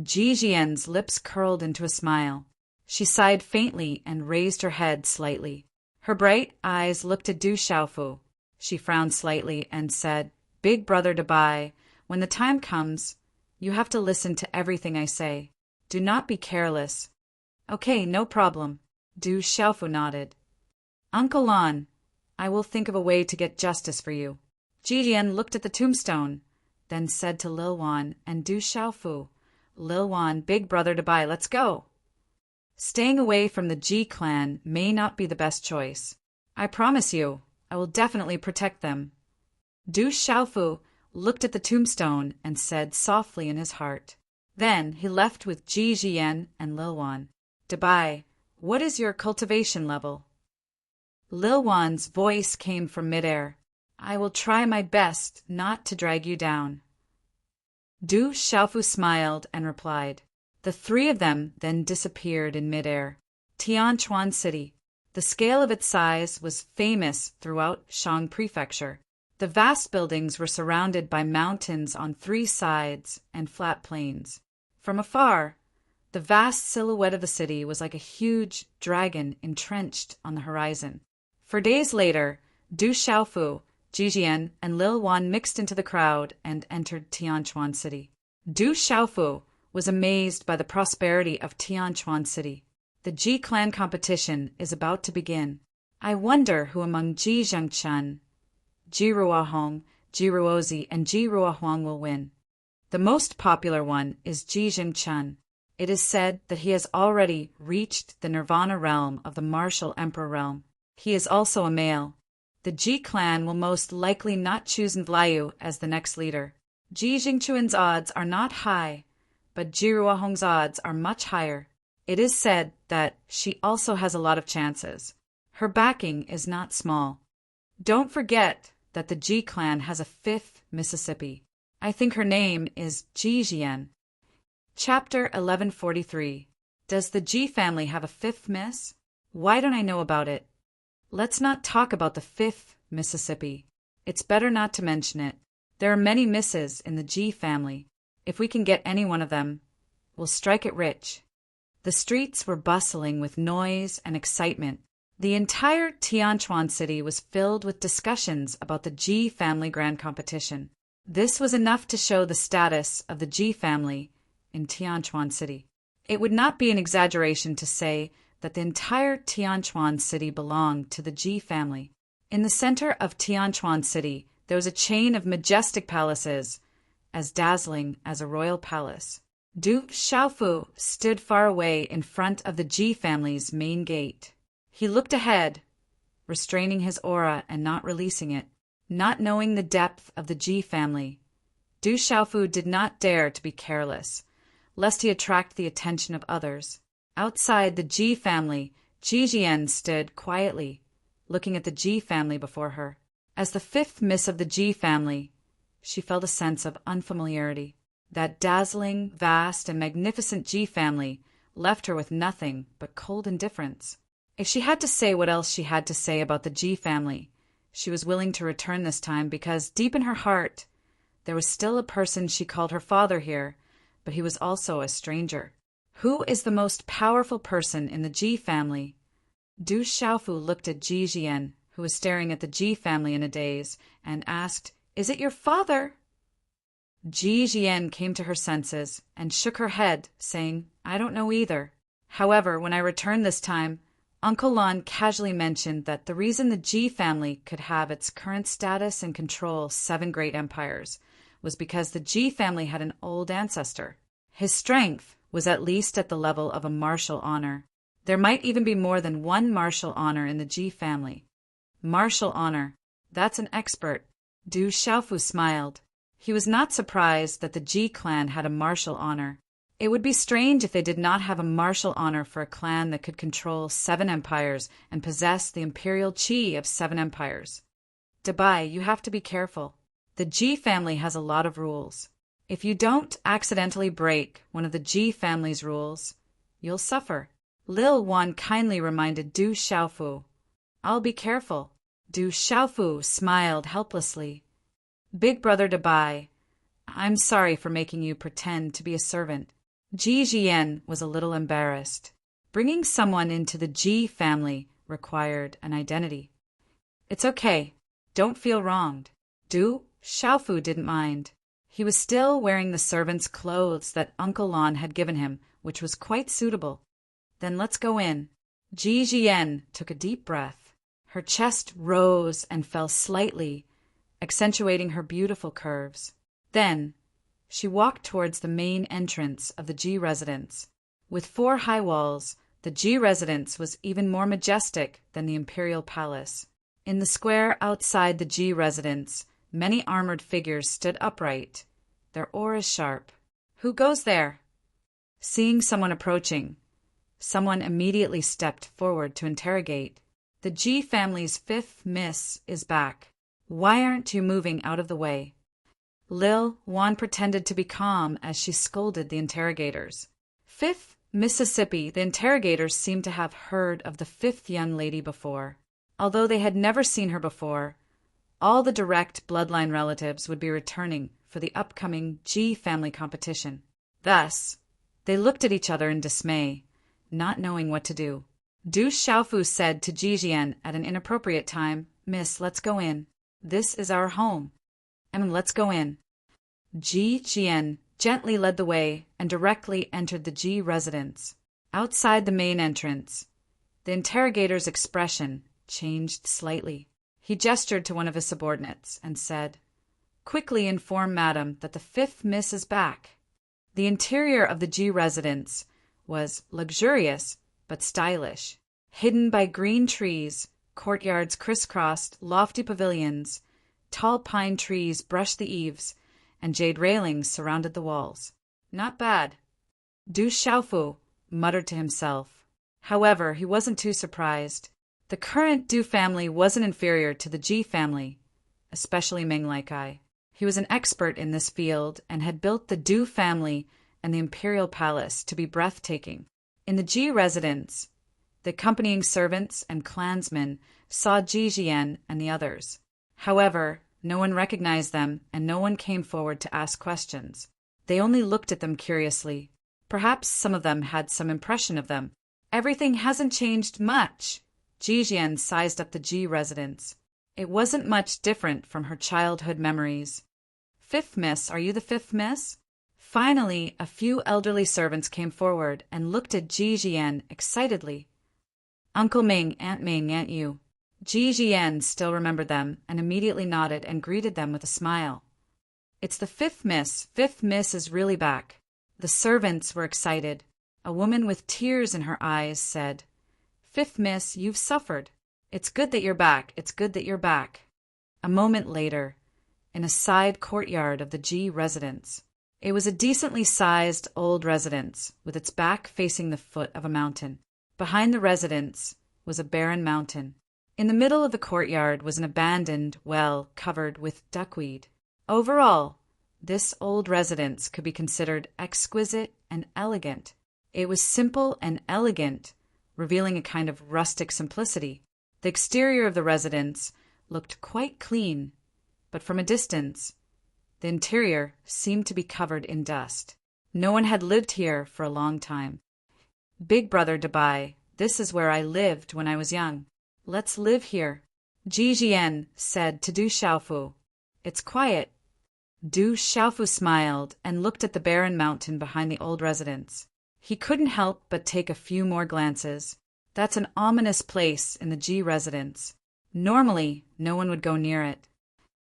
Ji Jian's lips curled into a smile. She sighed faintly and raised her head slightly. Her bright eyes looked at Du Xiaofu. She frowned slightly and said, Big brother Dabai, when the time comes, you have to listen to everything I say. Do not be careless. Okay, no problem. Du Xiaofu nodded. Uncle Lon, I will think of a way to get justice for you. Ji Jian looked at the tombstone, then said to Lil Wan and Du Xiaofu, Lil Wan, Big brother Dabai, let's go. Staying away from the Ji clan may not be the best choice. I promise you, I will definitely protect them. Du Xiaofu looked at the tombstone and said softly in his heart. Then he left with Ji Jian and Lil Wan. Dabai, what is your cultivation level? Lil Wan's voice came from midair. I will try my best not to drag you down. Du Xiaofu smiled and replied. The three of them then disappeared in midair. Tianquan City. The scale of its size was famous throughout Shang Prefecture. The vast buildings were surrounded by mountains on three sides and flat plains. From afar, the vast silhouette of the city was like a huge dragon entrenched on the horizon. For days later, Du Xiaofu, Ji Jian, and Lil Wan mixed into the crowd and entered Tianquan City. Du Xiaofu was amazed by the prosperity of Tianquan City. The Ji clan competition is about to begin. I wonder who among Ji Zhengchen, Ji Ruohong, Ji Ruozi, and Ji Ruohuang will win. The most popular one is Ji Zhengchen. It is said that he has already reached the Nirvana realm of the martial emperor realm. He is also a male. The Ji clan will most likely not choose Nvlayu as the next leader. Ji Jingchuan's odds are not high, but Ji Ruohong's odds are much higher. It is said that she also has a lot of chances. Her backing is not small. Don't forget that the Ji clan has a fifth Mississippi. I think her name is Ji Jian. Chapter 1143. Does the Ji family have a fifth miss? Why don't I know about it? Let's not talk about the fifth Mississippi. It's better not to mention it. There are many misses in the Ji family. If we can get any one of them, we'll strike it rich. The streets were bustling with noise and excitement. The entire Tianquan city was filled with discussions about the Ji family grand competition. This was enough to show the status of the Ji family in Tianquan city. It would not be an exaggeration to say that the entire Tianquan city belonged to the Ji family. In the center of Tianquan city, there was a chain of majestic palaces, as dazzling as a royal palace. Du Xiaofu stood far away in front of the Ji family's main gate. He looked ahead, restraining his aura and not releasing it. Not knowing the depth of the Ji family, Du Xiaofu did not dare to be careless, lest he attract the attention of others. Outside the Ji family, Ji Jian stood quietly, looking at the Ji family before her. As the fifth miss of the Ji family, she felt a sense of unfamiliarity. That dazzling, vast, and magnificent Ji family left her with nothing but cold indifference. If she had to say what else she had to say about the G family, she was willing to return this time because, deep in her heart, there was still a person she called her father here, but he was also a stranger. Who is the most powerful person in the G family? Du Xiaofu looked at Ji Jian, who was staring at the Ji family in a daze, and asked, "Is it your father?" Ji Jian came to her senses and shook her head, saying, "I don't know either. However, when I returned this time, Uncle Lon casually mentioned that the reason the Ji family could have its current status and control 7 great empires was because the Ji family had an old ancestor. His strength was at least at the level of a martial honor. There might even be more than one martial honor in the Ji family. Martial honor, that's an expert." Du Xiaofu smiled. He was not surprised that the Ji clan had a martial honor. It would be strange if they did not have a martial honor for a clan that could control 7 empires and possess the imperial qi of 7 empires. Dabai, you have to be careful. The Ji family has a lot of rules. If you don't accidentally break one of the Ji family's rules, you'll suffer. Lil Wan kindly reminded Du Xiaofu. "I'll be careful." Du Xiaofu smiled helplessly. "Big brother Dabai, I'm sorry for making you pretend to be a servant." Ji Jian was a little embarrassed. Bringing someone into the Ji family required an identity. "It's okay. Don't feel wronged." Du Xiaofu didn't mind. He was still wearing the servant's clothes that Uncle Lon had given him, which was quite suitable. "Then let's go in." Ji Jian took a deep breath. Her chest rose and fell slightly, accentuating her beautiful curves. Then she walked towards the main entrance of the Ji residence. With 4 high walls, the Ji residence was even more majestic than the imperial palace. In the square outside the Ji residence, many armored figures stood upright, their auras sharp. "Who goes there?" Seeing someone approaching, someone immediately stepped forward to interrogate. "The Ji family's 5th miss is back. Why aren't you moving out of the way?" Lil Wan pretended to be calm as she scolded the interrogators. 5th Mississippi, the interrogators seemed to have heard of the 5th young lady before. Although they had never seen her before, all the direct bloodline relatives would be returning for the upcoming Ji family competition. Thus, they looked at each other in dismay, not knowing what to do. Du Xiaofu said to Ji Jian at an inappropriate time, "Miss, let's go in. This is our home. Let's go in." Ji Jian gently led the way and directly entered the Ji residence. Outside the main entrance, the interrogator's expression changed slightly. He gestured to one of his subordinates and said, "Quickly inform Madam that the 5th miss is back." The interior of the Ji residence was luxurious but stylish, hidden by green trees, courtyards crisscrossed, lofty pavilions, tall pine trees brushed the eaves, and jade railings surrounded the walls. "Not bad," Du Xiaofu muttered to himself. However, he wasn't too surprised. The current Du family wasn't inferior to the Ji family, especially Meng Laikai. He was an expert in this field and had built the Du family and the imperial palace to be breathtaking. In the Ji residence, the accompanying servants and clansmen saw Ji Jian and the others. However, no one recognized them and no one came forward to ask questions. They only looked at them curiously. Perhaps some of them had some impression of them. "Everything hasn't changed much." Ji Jian sized up the Ji residence. It wasn't much different from her childhood memories. "5th miss, are you the 5th miss?" Finally, a few elderly servants came forward and looked at Ji Jian excitedly. "Uncle Ming, Aunt Yu." Ji Jian still remembered them and immediately nodded and greeted them with a smile. "It's the 5th miss. 5th miss is really back." The servants were excited. A woman with tears in her eyes said, "5th miss, you've suffered. It's good that you're back. It's good that you're back." A moment later, in a side courtyard of the Ji residence. It was a decently sized old residence with its back facing the foot of a mountain. Behind the residence was a barren mountain. In the middle of the courtyard was an abandoned well covered with duckweed. Overall, this old residence could be considered exquisite and elegant. It was simple and elegant, revealing a kind of rustic simplicity. The exterior of the residence looked quite clean, but from a distance, the interior seemed to be covered in dust. No one had lived here for a long time. Big Brother Dubai, this is where I lived when I was young. Let's live here, Ji Jian said to Du Xiaofu. It's quiet. Du Xiaofu smiled and looked at the barren mountain behind the old residence. He couldn't help but take a few more glances. That's an ominous place in the Ji residence. Normally, no one would go near it.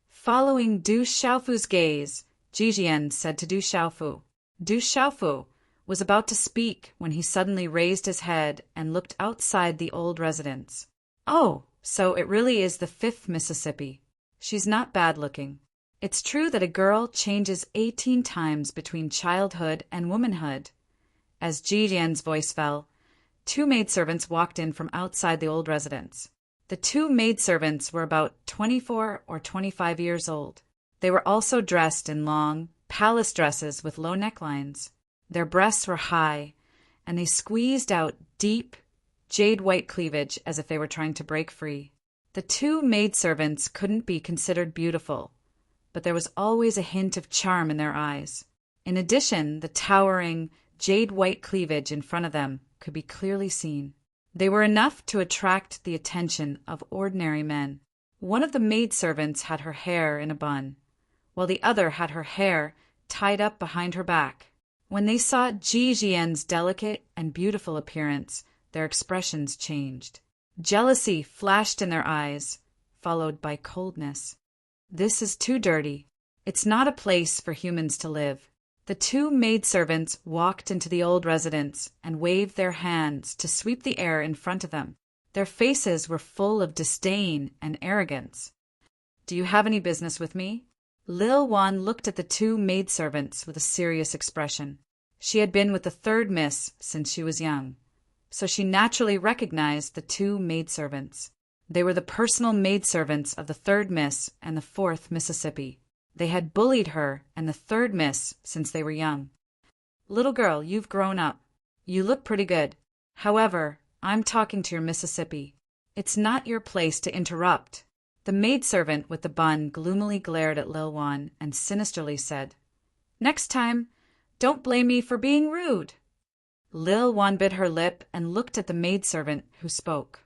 Following Du Xiaofu's gaze, Ji Jian said to Du Xiaofu. Du Xiaofu was about to speak when he suddenly raised his head and looked outside the old residence. Oh, so it really is the 5th Mississippi. She's not bad-looking. It's true that a girl changes 18 times between childhood and womanhood. As Ji Jian's voice fell, 2 maidservants walked in from outside the old residence. The 2 maidservants were about 24 or 25 years old. They were also dressed in long, palace dresses with low necklines. Their breasts were high, and they squeezed out deep, jade-white cleavage as if they were trying to break free. The 2 maidservants couldn't be considered beautiful, but there was always a hint of charm in their eyes. In addition, the towering, jade-white cleavage in front of them could be clearly seen. They were enough to attract the attention of ordinary men. One of the maidservants had her hair in a bun, while the other had her hair tied up behind her back. When they saw Ji Jian's delicate and beautiful appearance, their expressions changed. Jealousy flashed in their eyes, followed by coldness. This is too dirty. It's not a place for humans to live. The 2 maidservants walked into the old residence and waved their hands to sweep the air in front of them. Their faces were full of disdain and arrogance. Do you have any business with me? Lil Wan looked at the 2 maidservants with a serious expression. She had been with the 3rd Miss since she was young, so she naturally recognized the 2 maidservants. They were the personal maidservants of the 3rd Miss and the 4th Mississippi. They had bullied her and the 3rd Miss since they were young. Little girl, you've grown up. You look pretty good. However, I'm talking to your Mississippi. It's not your place to interrupt. The maidservant with the bun gloomily glared at Lil Wan and sinisterly said, Next time, don't blame me for being rude. Lil Wan bit her lip and looked at the maidservant who spoke.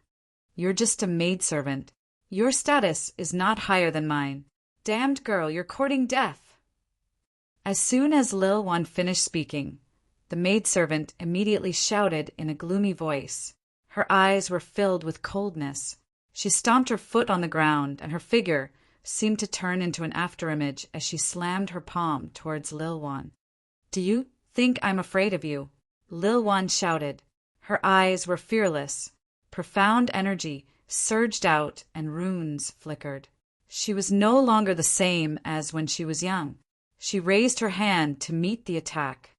You're just a maidservant. Your status is not higher than mine. Damned girl, you're courting death. As soon as Lil Wan finished speaking, the maidservant immediately shouted in a gloomy voice. Her eyes were filled with coldness. She stomped her foot on the ground, and her figure seemed to turn into an afterimage as she slammed her palm towards Lil Wan. Do you think I'm afraid of you? Lil Wan shouted. Her eyes were fearless. Profound energy surged out and runes flickered. She was no longer the same as when she was young. She raised her hand to meet the attack.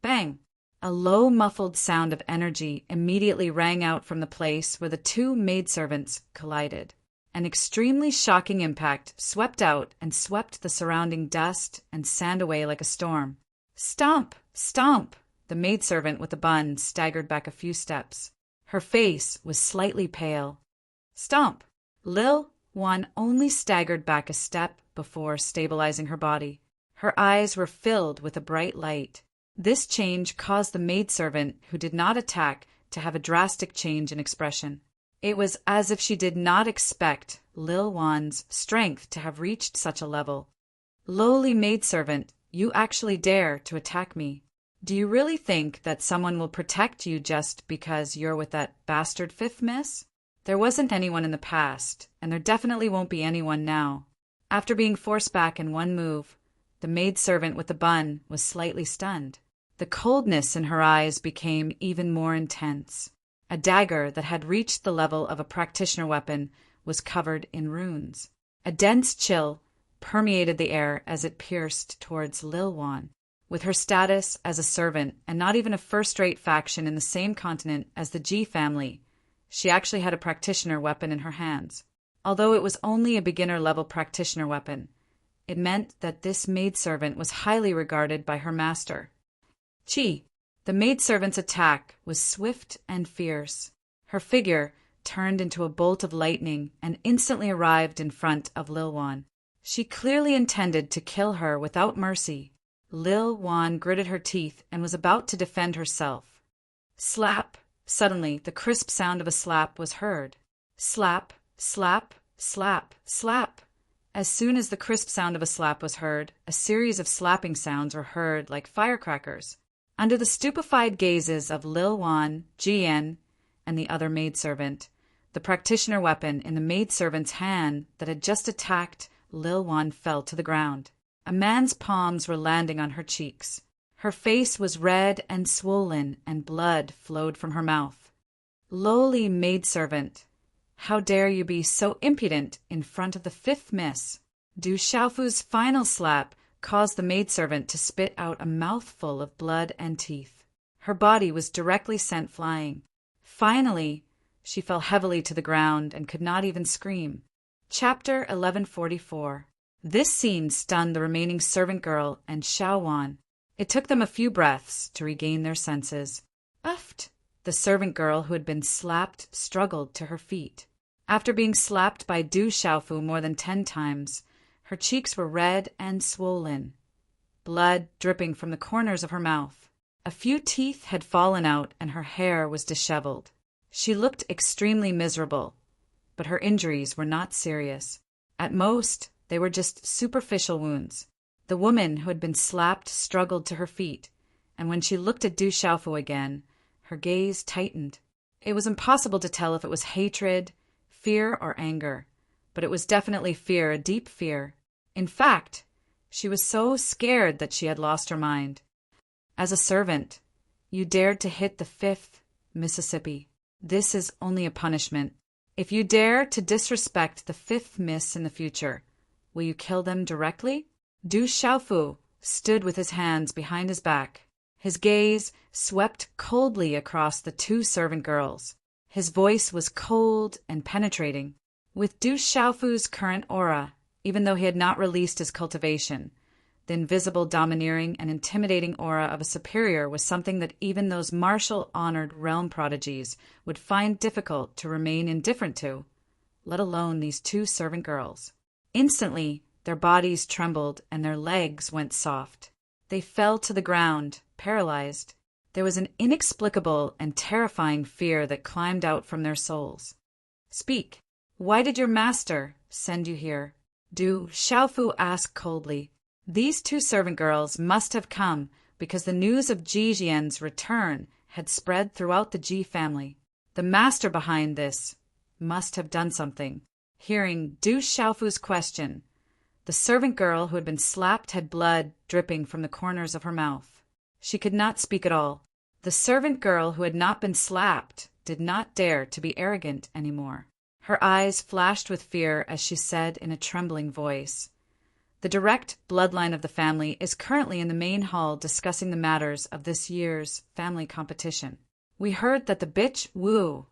Bang! A low, muffled sound of energy immediately rang out from the place where the 2 maidservants collided. An extremely shocking impact swept out and swept the surrounding dust and sand away like a storm. Stomp! Stomp! The maidservant with the bun staggered back a few steps. Her face was slightly pale. Stomp! Lil Wan only staggered back a step before stabilizing her body. Her eyes were filled with a bright light. This change caused the maidservant who did not attack to have a drastic change in expression. It was as if she did not expect Lil Wan's strength to have reached such a level. Lowly maidservant, you actually dare to attack me. Do you really think that someone will protect you just because you're with that bastard 5th Miss? There wasn't anyone in the past, and there definitely won't be anyone now. After being forced back in one move, the maidservant with the bun was slightly stunned. The coldness in her eyes became even more intense. A dagger that had reached the level of a practitioner weapon was covered in runes. A dense chill permeated the air as it pierced towards Lil Wan. With her status as a servant and not even a first-rate faction in the same continent as the Ji family, she actually had a practitioner weapon in her hands. Although it was only a beginner-level practitioner weapon, it meant that this maidservant was highly regarded by her master. Chi, The maidservant's attack was swift and fierce. Her figure turned into a bolt of lightning and instantly arrived in front of Lil Wan. She clearly intended to kill her without mercy. Lil Wan gritted her teeth and was about to defend herself. Slap! Suddenly, the crisp sound of a slap was heard. Slap, slap, slap, slap. As soon as the crisp sound of a slap was heard, a series of slapping sounds were heard like firecrackers. Under the stupefied gazes of Lil Wan, Jian, and the other maidservant, the practitioner weapon in the maidservant's hand that had just attacked Lil Wan fell to the ground. A man's palms were landing on her cheeks. Her face was red and swollen, and blood flowed from her mouth. Lowly maidservant, how dare you be so impudent in front of the fifth miss? Du Xiaofu's final slap caused the maidservant to spit out a mouthful of blood and teeth. Her body was directly sent flying. Finally, she fell heavily to the ground and could not even scream. Chapter 1144. This scene stunned the remaining servant girl and Xiao Wan. It took them a few breaths to regain their senses. Uffed! The servant girl who had been slapped struggled to her feet. After being slapped by Du Xiaofu more than 10 times, her cheeks were red and swollen, blood dripping from the corners of her mouth. A few teeth had fallen out and her hair was disheveled. She looked extremely miserable, but her injuries were not serious. At most, they were just superficial wounds. The woman who had been slapped struggled to her feet, and when she looked at Du Xiaofu again, her gaze tightened. It was impossible to tell if it was hatred, fear, or anger, but it was definitely fear, a deep fear. In fact, she was so scared that she had lost her mind. As a servant, you dared to hit the 5th Mississippi. This is only a punishment. If you dare to disrespect the 5th Miss in the future, will you kill them directly? Du Xiaofu stood with his hands behind his back. His gaze swept coldly across the 2 servant girls. His voice was cold and penetrating. With Du Xiaofu's current aura, even though he had not released his cultivation, the invisible, domineering, and intimidating aura of a superior was something that even those martial-honored realm prodigies would find difficult to remain indifferent to, let alone these 2 servant girls. Instantly, their bodies trembled and their legs went soft. They fell to the ground, paralyzed. There was an inexplicable and terrifying fear that climbed out from their souls. Speak. Why did your master send you here? Du Xiaofu asked coldly. These 2 servant girls must have come because the news of Ji Jian's return had spread throughout the Ji family. The master behind this must have done something. Hearing Du Xiaofu's question, the servant girl who had been slapped had blood dripping from the corners of her mouth. She could not speak at all. The servant girl who had not been slapped did not dare to be arrogant anymore. Her eyes flashed with fear as she said in a trembling voice, "The direct bloodline of the family is currently in the main hall discussing the matters of this year's family competition. We heard that the bitch Wu,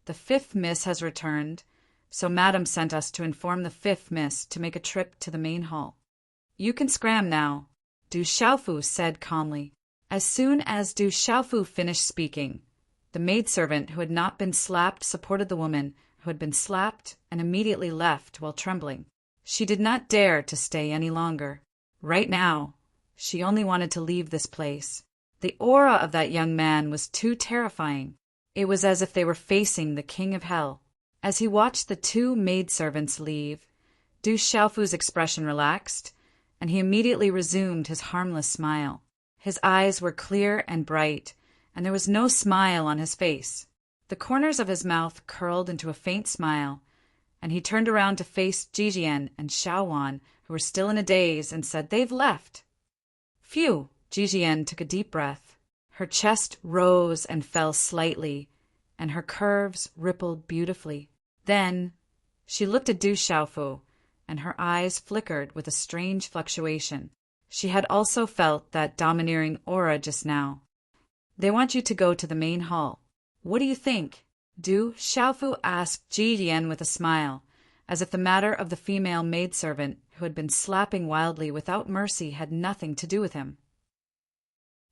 the 5th Miss, has returned, so Madam sent us to inform the 5th Miss to make a trip to the main hall. You can scram now," Du Xiaofu said calmly. As soon as Du Xiaofu finished speaking, the maidservant who had not been slapped supported the woman who had been slapped and immediately left while trembling. She did not dare to stay any longer. Right now, she only wanted to leave this place. The aura of that young man was too terrifying. It was as if they were facing the king of hell. As he watched the 2 maidservants leave, Du Xiaofu's expression relaxed, and he immediately resumed his harmless smile. His eyes were clear and bright, and there was no smile on his face. The corners of his mouth curled into a faint smile, and he turned around to face Jijian and Xiao Wan, who were still in a daze, and said, "They've left." Phew! Jijian took a deep breath. Her chest rose and fell slightly, and her curves rippled beautifully. Then she looked at Du Xiaofu, and her eyes flickered with a strange fluctuation. She had also felt that domineering aura just now. "They want you to go to the main hall. What do you think?" Du Xiaofu asked Jijian with a smile, as if the matter of the female maidservant who had been slapping wildly without mercy had nothing to do with him.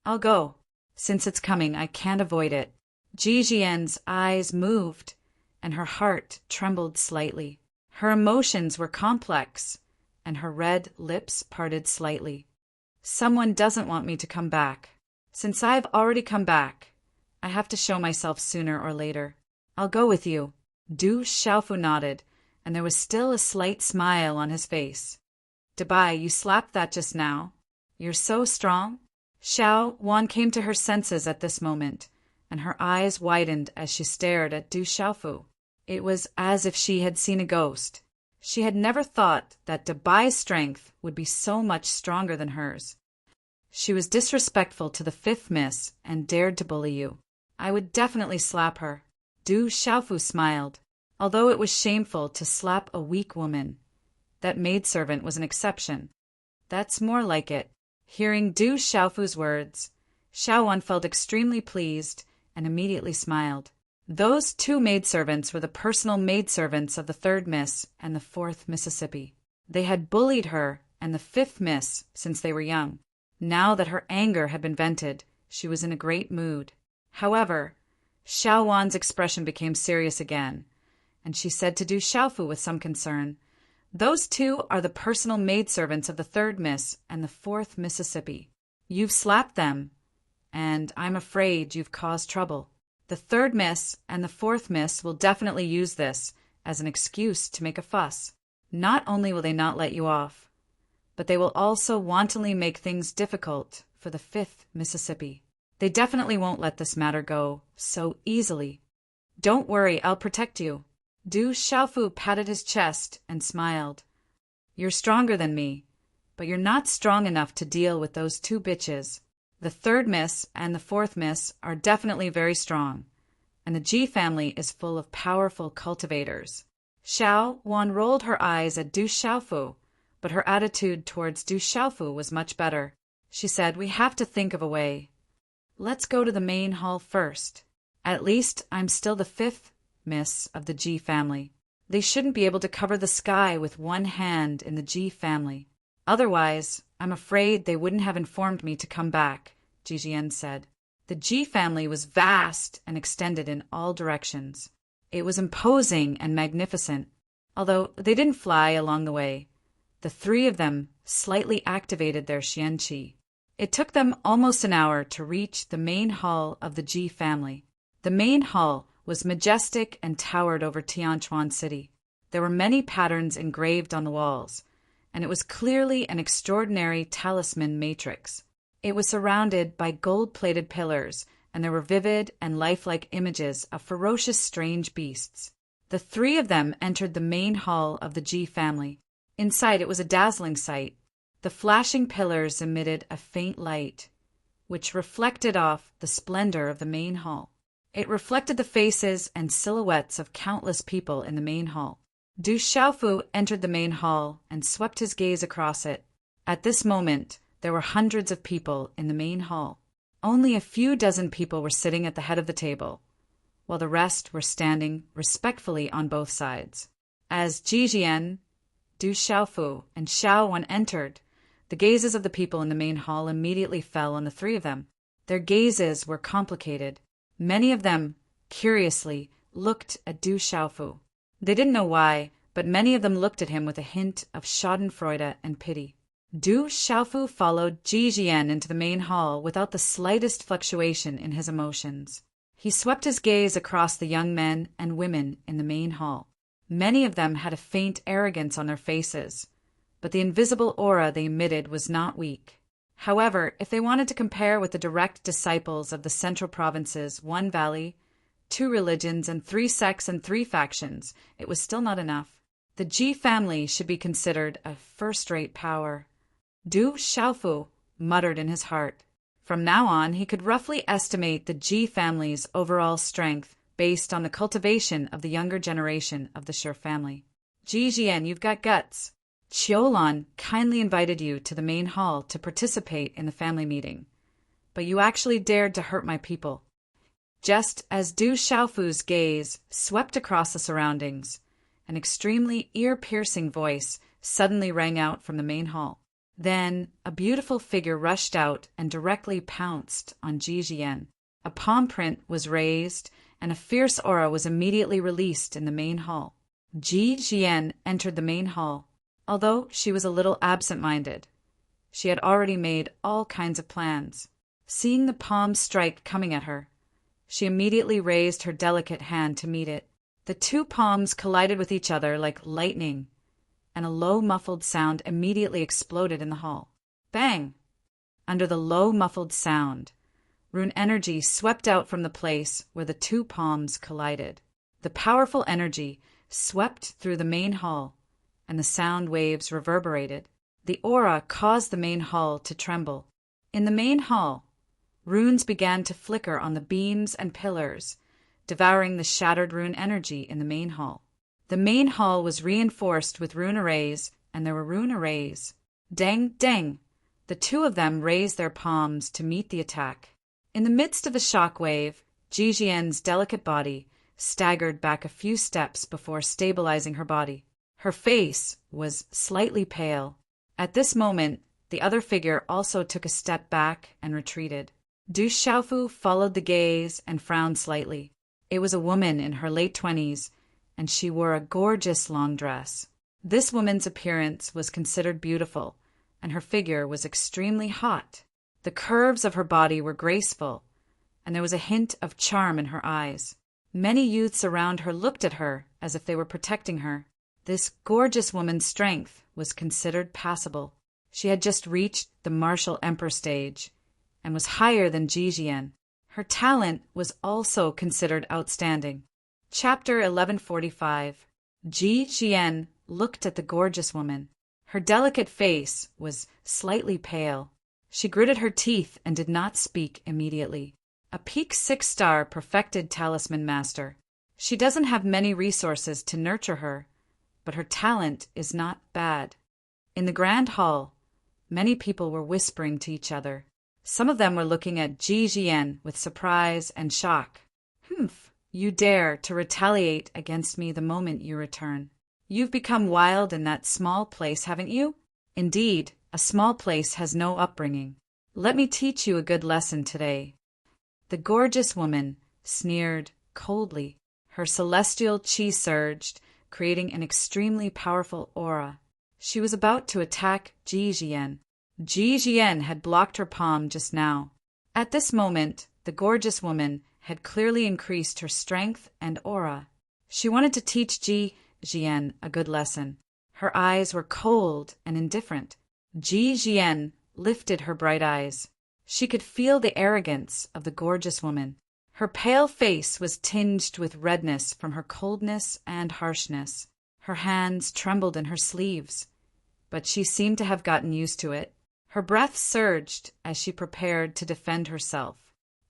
"I'll go," Since it's coming, I can't avoid it. Ji Jian's eyes moved, and her heart trembled slightly. Her emotions were complex, and her red lips parted slightly. Someone doesn't want me to come back. Since I've already come back, I have to show myself sooner or later. I'll go with you. Du Xiaofu nodded, and there was still a slight smile on his face. Dabai, you slapped that just now. You're so strong. Xiao Wan came to her senses at this moment, and her eyes widened as she stared at Du Xiaofu. It was as if she had seen a ghost. She had never thought that Dabai's strength would be so much stronger than hers. She was disrespectful to the fifth miss and dared to bully you. I would definitely slap her. Du Xiaofu smiled. Although it was shameful to slap a weak woman, that maidservant was an exception. That's more like it. Hearing Du Xiaofu's words, Xiao Wan felt extremely pleased and immediately smiled. Those two maidservants were the personal maidservants of the third Miss and the fourth Mississippi. They had bullied her and the fifth Miss since they were young. Now that her anger had been vented, she was in a great mood. However, Xiao Wan's expression became serious again, and she said to Du Xiaofu with some concern, "Those two are the personal maidservants of the third Miss and the fourth Mississippi. You've slapped them, and I'm afraid you've caused trouble. The third Miss and the fourth Miss will definitely use this as an excuse to make a fuss. Not only will they not let you off, but they will also wantonly make things difficult for the fifth Mississippi. They definitely won't let this matter go so easily. Don't worry, I'll protect you." Du Xiaofu patted his chest and smiled. "You're stronger than me, but you're not strong enough to deal with those two bitches. The third Miss and the fourth Miss are definitely very strong, and the Ji family is full of powerful cultivators." Xiao Wan rolled her eyes at Du Xiaofu, but her attitude towards Du Xiaofu was much better. She said, "We have to think of a way. Let's go to the main hall first. At least I'm still the fifth Miss of the Ji family. They shouldn't be able to cover the sky with one hand in the Ji family. Otherwise, I'm afraid they wouldn't have informed me to come back," Ji Jian said. The Ji family was vast and extended in all directions. It was imposing and magnificent, although they didn't fly along the way. The three of them slightly activated their xianqi. It took them almost an hour to reach the main hall of the Ji family. The main hall was majestic and towered over Tianchuan City. There were many patterns engraved on the walls, and it was clearly an extraordinary talisman matrix. It was surrounded by gold-plated pillars, and there were vivid and lifelike images of ferocious strange beasts. The three of them entered the main hall of the Ji family. Inside it was a dazzling sight. The flashing pillars emitted a faint light, which reflected off the splendor of the main hall. It reflected the faces and silhouettes of countless people in the main hall. Du Xiaofu entered the main hall and swept his gaze across it. At this moment, there were hundreds of people in the main hall. Only a few dozen people were sitting at the head of the table, while the rest were standing respectfully on both sides. As Ji Jian, Du Xiaofu, and Xiao Wan entered, the gazes of the people in the main hall immediately fell on the three of them. Their gazes were complicated. Many of them, curiously, looked at Du Xiaofu. They didn't know why, but many of them looked at him with a hint of schadenfreude and pity. Du Xiaofu followed Ji Jian into the main hall without the slightest fluctuation in his emotions. He swept his gaze across the young men and women in the main hall. Many of them had a faint arrogance on their faces, but the invisible aura they emitted was not weak. However, if they wanted to compare with the direct disciples of the central province's one valley, 2 religions, and 3 sects and 3 factions, it was still not enough. The Ji family should be considered a first-rate power. Du Xiaofu muttered in his heart. From now on, he could roughly estimate the Ji family's overall strength based on the cultivation of the younger generation of the Shi family. Ji Jian, you've got guts. Qiulan kindly invited you to the main hall to participate in the family meeting, but you actually dared to hurt my people. Just as Du Xiaofu's gaze swept across the surroundings, an extremely ear-piercing voice suddenly rang out from the main hall. Then a beautiful figure rushed out and directly pounced on Ji Jian. A palm print was raised, and a fierce aura was immediately released in the main hall. Ji Jian entered the main hall, although she was a little absent-minded. She had already made all kinds of plans. Seeing the palm strike coming at her, she immediately raised her delicate hand to meet it. The two palms collided with each other like lightning, and a low muffled sound immediately exploded in the hall. Bang! Under the low muffled sound, rune energy swept out from the place where the two palms collided. The powerful energy swept through the main hall, and the sound waves reverberated. The aura caused the main hall to tremble. In the main hall, runes began to flicker on the beams and pillars, devouring the shattered rune energy in the main hall. The main hall was reinforced with rune arrays, and there were rune arrays. Dang, dang! The two of them raised their palms to meet the attack. In the midst of the shock wave, Ji Jian's delicate body staggered back a few steps before stabilizing her body. Her face was slightly pale. At this moment, the other figure also took a step back and retreated. Du Xiaofu followed the gaze and frowned slightly. It was a woman in her late 20s, and she wore a gorgeous long dress. This woman's appearance was considered beautiful, and her figure was extremely hot. The curves of her body were graceful, and there was a hint of charm in her eyes. Many youths around her looked at her as if they were protecting her. This gorgeous woman's strength was considered passable. She had just reached the martial emperor stage and was higher than Ji Jian. Her talent was also considered outstanding. Chapter 1145. Ji Jian looked at the gorgeous woman. Her delicate face was slightly pale. She gritted her teeth and did not speak immediately. A peak 6-star perfected talisman master. She doesn't have many resources to nurture her, but her talent is not bad. In the grand hall, many people were whispering to each other. Some of them were looking at Ji Jian with surprise and shock. Humph! You dare to retaliate against me the moment you return. You've become wild in that small place, haven't you? Indeed, a small place has no upbringing. Let me teach you a good lesson today. The gorgeous woman sneered coldly. Her celestial chi surged, creating an extremely powerful aura. She was about to attack Ji Jian. Ji Jian had blocked her palm just now. At this moment, the gorgeous woman had clearly increased her strength and aura. She wanted to teach Ji Jian a good lesson. Her eyes were cold and indifferent. Ji Jian lifted her bright eyes. She could feel the arrogance of the gorgeous woman. Her pale face was tinged with redness from her coldness and harshness. Her hands trembled in her sleeves, but she seemed to have gotten used to it. Her breath surged as she prepared to defend herself.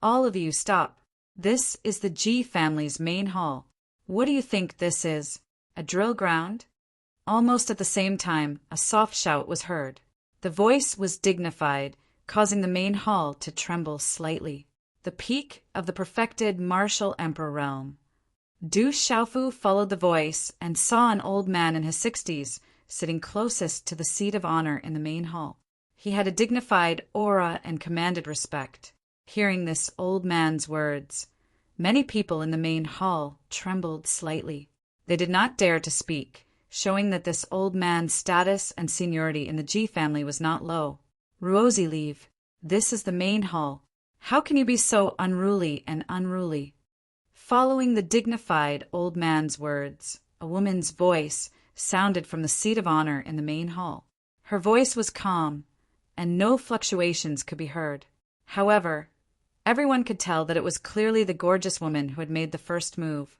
All of you stop. This is the Ji family's main hall. What do you think this is? A drill ground? Almost at the same time, a soft shout was heard. The voice was dignified, causing the main hall to tremble slightly. The peak of the perfected martial emperor realm. Du Xiaofu followed the voice and saw an old man in his 60s sitting closest to the seat of honor in the main hall. He had a dignified aura and commanded respect. Hearing this old man's words, many people in the main hall trembled slightly. They did not dare to speak, showing that this old man's status and seniority in the Ji family was not low. Ruozi leave. This is the main hall. How can you be so unruly and unruly? Following the dignified old man's words, a woman's voice sounded from the seat of honor in the main hall. Her voice was calm, and no fluctuations could be heard. However, everyone could tell that it was clearly the gorgeous woman who had made the first move.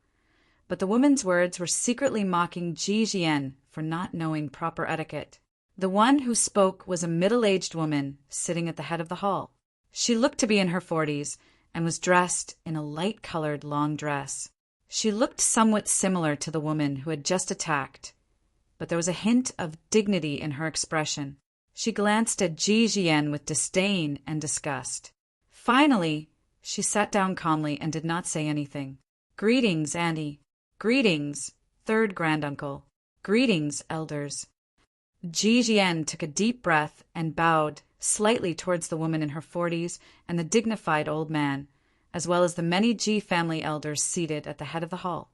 But the woman's words were secretly mocking Ji Jian for not knowing proper etiquette. The one who spoke was a middle-aged woman sitting at the head of the hall. She looked to be in her 40s and was dressed in a light-colored long dress. She looked somewhat similar to the woman who had just attacked, but there was a hint of dignity in her expression. She glanced at Ji Jian with disdain and disgust. Finally, she sat down calmly and did not say anything. Greetings, Auntie. Greetings, third granduncle. Greetings, elders. Ji Jian took a deep breath and bowed slightly towards the woman in her 40s and the dignified old man, as well as the many Ji family elders seated at the head of the hall.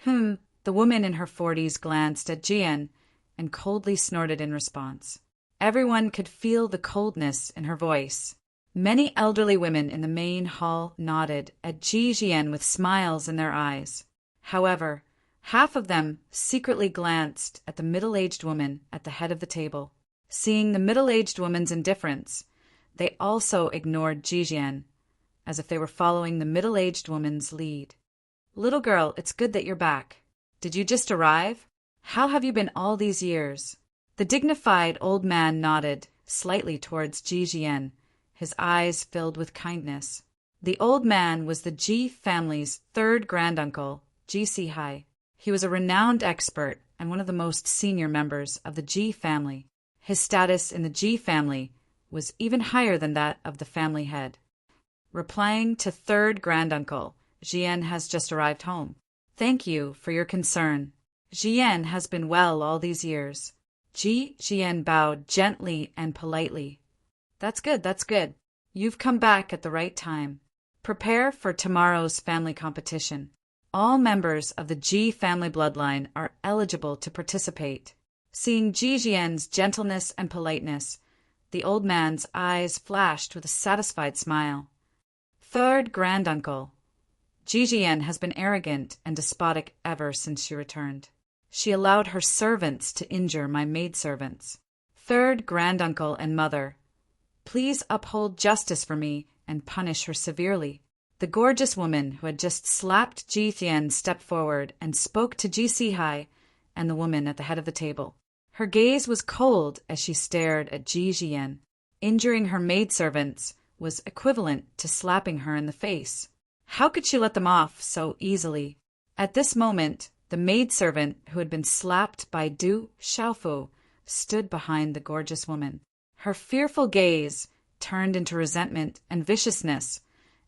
The woman in her 40s glanced at Jian and coldly snorted in response. Everyone could feel the coldness in her voice. Many elderly women in the main hall nodded at Ji Jian with smiles in their eyes. However, half of them secretly glanced at the middle-aged woman at the head of the table. Seeing the middle-aged woman's indifference, they also ignored Ji Jian, as if they were following the middle-aged woman's lead. "Little girl, it's good that you're back. Did you just arrive? How have you been all these years?" The dignified old man nodded slightly towards Ji Jian, his eyes filled with kindness. The old man was the Ji family's third granduncle, Ji Sihai. He was a renowned expert and one of the most senior members of the Ji family. His status in the Ji family was even higher than that of the family head. Replying to third granduncle, Jian has just arrived home. "Thank you for your concern. Jian has been well all these years." Ji Jian bowed gently and politely. That's good. You've come back at the right time. Prepare for tomorrow's family competition. All members of the Ji family bloodline are eligible to participate." Seeing Ji Jian's gentleness and politeness, the old man's eyes flashed with a satisfied smile. "Third granduncle, Ji Jian has been arrogant and despotic ever since she returned. She allowed her servants to injure my maidservants. Third granduncle and mother, please uphold justice for me and punish her severely." The gorgeous woman who had just slapped Ji Jian stepped forward and spoke to Ji Sihai and the woman at the head of the table. Her gaze was cold as she stared at Ji Jian. Injuring her maidservants was equivalent to slapping her in the face. How could she let them off so easily? At this moment, the maidservant who had been slapped by Du Xiaofu stood behind the gorgeous woman. Her fearful gaze turned into resentment and viciousness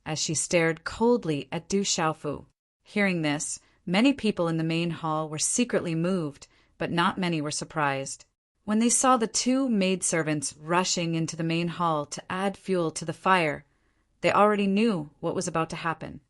as she stared coldly at Du Xiaofu. Hearing this, many people in the main hall were secretly moved, but not many were surprised. When they saw the two maidservants rushing into the main hall to add fuel to the fire, they already knew what was about to happen.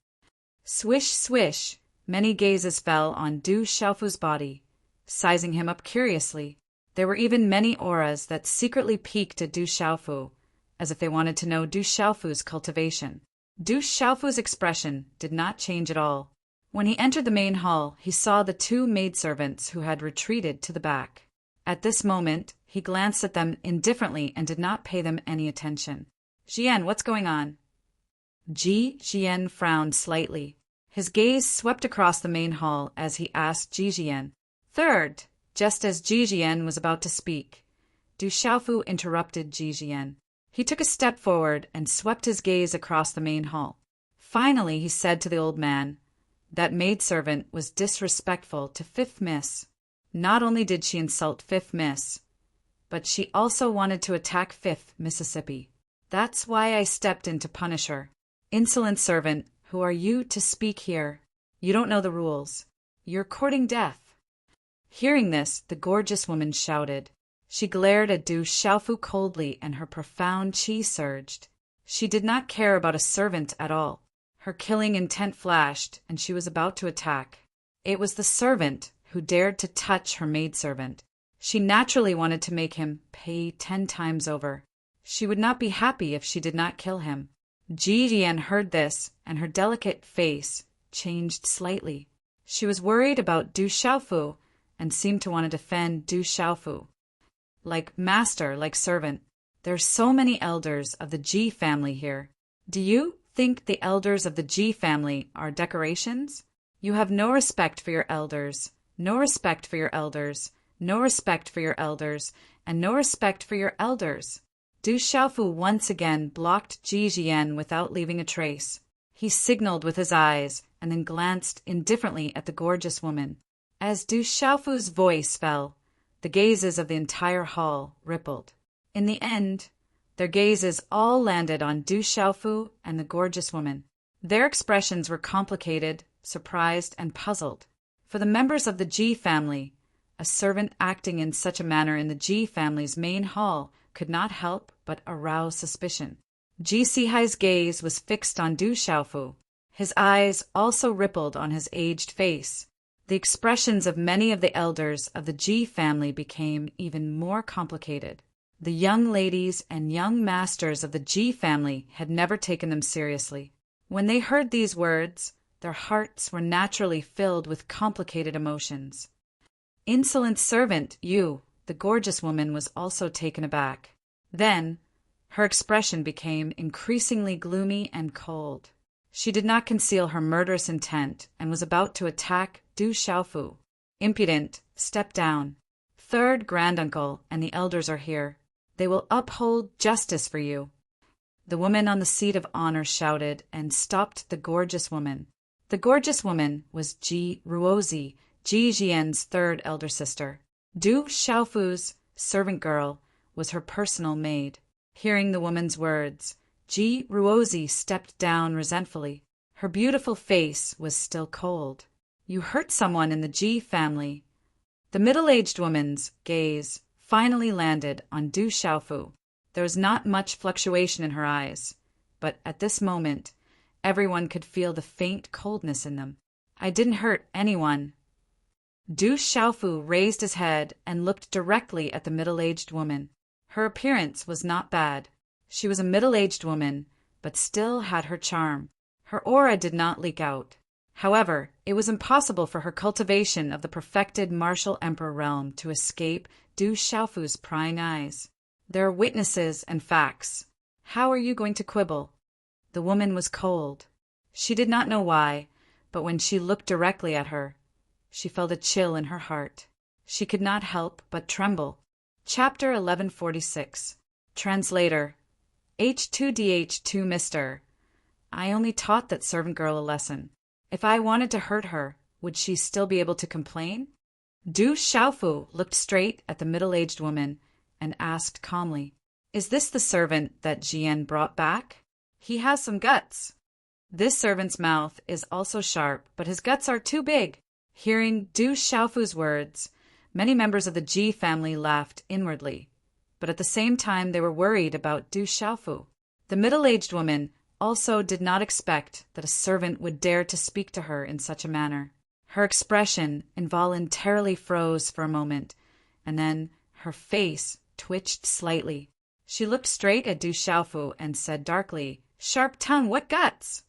Swish, swish, many gazes fell on Du Xiaofu's body, sizing him up curiously. There were even many auras that secretly peeked at Du Xiaofu, as if they wanted to know Du Xiaofu's cultivation. Du Xiaofu's expression did not change at all. When he entered the main hall, he saw the two maidservants who had retreated to the back. At this moment, he glanced at them indifferently and did not pay them any attention. "Jian, what's going on?" Ji Jian frowned slightly. His gaze swept across the main hall as he asked Ji Jian. Third, just as Ji Jian was about to speak, Du Xiaofu interrupted Ji Jian. He took a step forward and swept his gaze across the main hall. Finally, he said to the old man, that maidservant was disrespectful to Fifth Miss. Not only did she insult Fifth Miss, but she also wanted to attack Fifth Mississippi. That's why I stepped in to punish her. Insolent servant, who are you to speak here? You don't know the rules. You're courting death. Hearing this, the gorgeous woman shouted. She glared at Du Xiaofu coldly, and her profound qi surged. She did not care about a servant at all. Her killing intent flashed, and she was about to attack. It was the servant who dared to touch her maidservant. She naturally wanted to make him pay 10 times over. She would not be happy if she did not kill him. Ji Jian heard this, and her delicate face changed slightly. She was worried about Du Xiaofu and seemed to want to defend Du Xiaofu. Like master, like servant. There's so many elders of the Ji family here. Do you think the elders of the Ji family are decorations? You have no respect for your elders, no respect for your elders, no respect for your elders, and no respect for your elders. Du Xiaofu once again blocked Ji Jian without leaving a trace. He signaled with his eyes and then glanced indifferently at the gorgeous woman. As Du Xiaofu's voice fell, the gazes of the entire hall rippled. In the end, their gazes all landed on Du Xiaofu and the gorgeous woman. Their expressions were complicated, surprised, and puzzled. For the members of the Ji family, A servant acting in such a manner in the Ji family's main hall could not help but arouse suspicion. Ji Sihai's gaze was fixed on Du Xiaofu. His eyes also rippled on his aged face. The expressions of many of the elders of the Ji family became even more complicated. The young ladies and young masters of the Ji family had never taken them seriously. When they heard these words, their hearts were naturally filled with complicated emotions. Insolent servant, you, the gorgeous woman, was also taken aback. Then, her expression became increasingly gloomy and cold. She did not conceal her murderous intent and was about to attack Du Xiaofu. Impudent, step down. Third granduncle and the elders are here. They will uphold justice for you. The woman on the seat of honor shouted and stopped the gorgeous woman. The gorgeous woman was Ji Ruozi, Ji Jian's third elder sister. Du Xiaofu's servant girl was her personal maid. Hearing the woman's words, Ji Ruozi stepped down resentfully. Her beautiful face was still cold. You hurt someone in the Ji family. The middle-aged woman's gaze finally landed on Du Xiaofu. There was not much fluctuation in her eyes, but at this moment, everyone could feel the faint coldness in them. I didn't hurt anyone. Du Xiaofu raised his head and looked directly at the middle-aged woman. Her appearance was not bad. She was a middle-aged woman, but still had her charm. Her aura did not leak out. However, it was impossible for her cultivation of the perfected martial emperor realm to escape Du Xiaofu's prying eyes. There are witnesses and facts. How are you going to quibble? The woman was cold. She did not know why, but when she looked directly at her, she felt a chill in her heart. She could not help but tremble. Chapter 1146. Translator. H2DH2 Mr. I only taught that servant girl a lesson. If I wanted to hurt her, would she still be able to complain? Du Xiaofu looked straight at the middle-aged woman and asked calmly, Is this the servant that Jian brought back? He has some guts. This servant's mouth is also sharp, but his guts are too big. Hearing Du Xiaofu's words, many members of the Ji family laughed inwardly, but at the same time they were worried about Du Xiaofu. The middle-aged woman also did not expect that a servant would dare to speak to her in such a manner. Her expression involuntarily froze for a moment, and then her face twitched slightly. She looked straight at Du Xiaofu and said darkly, Sharp tongue, what guts?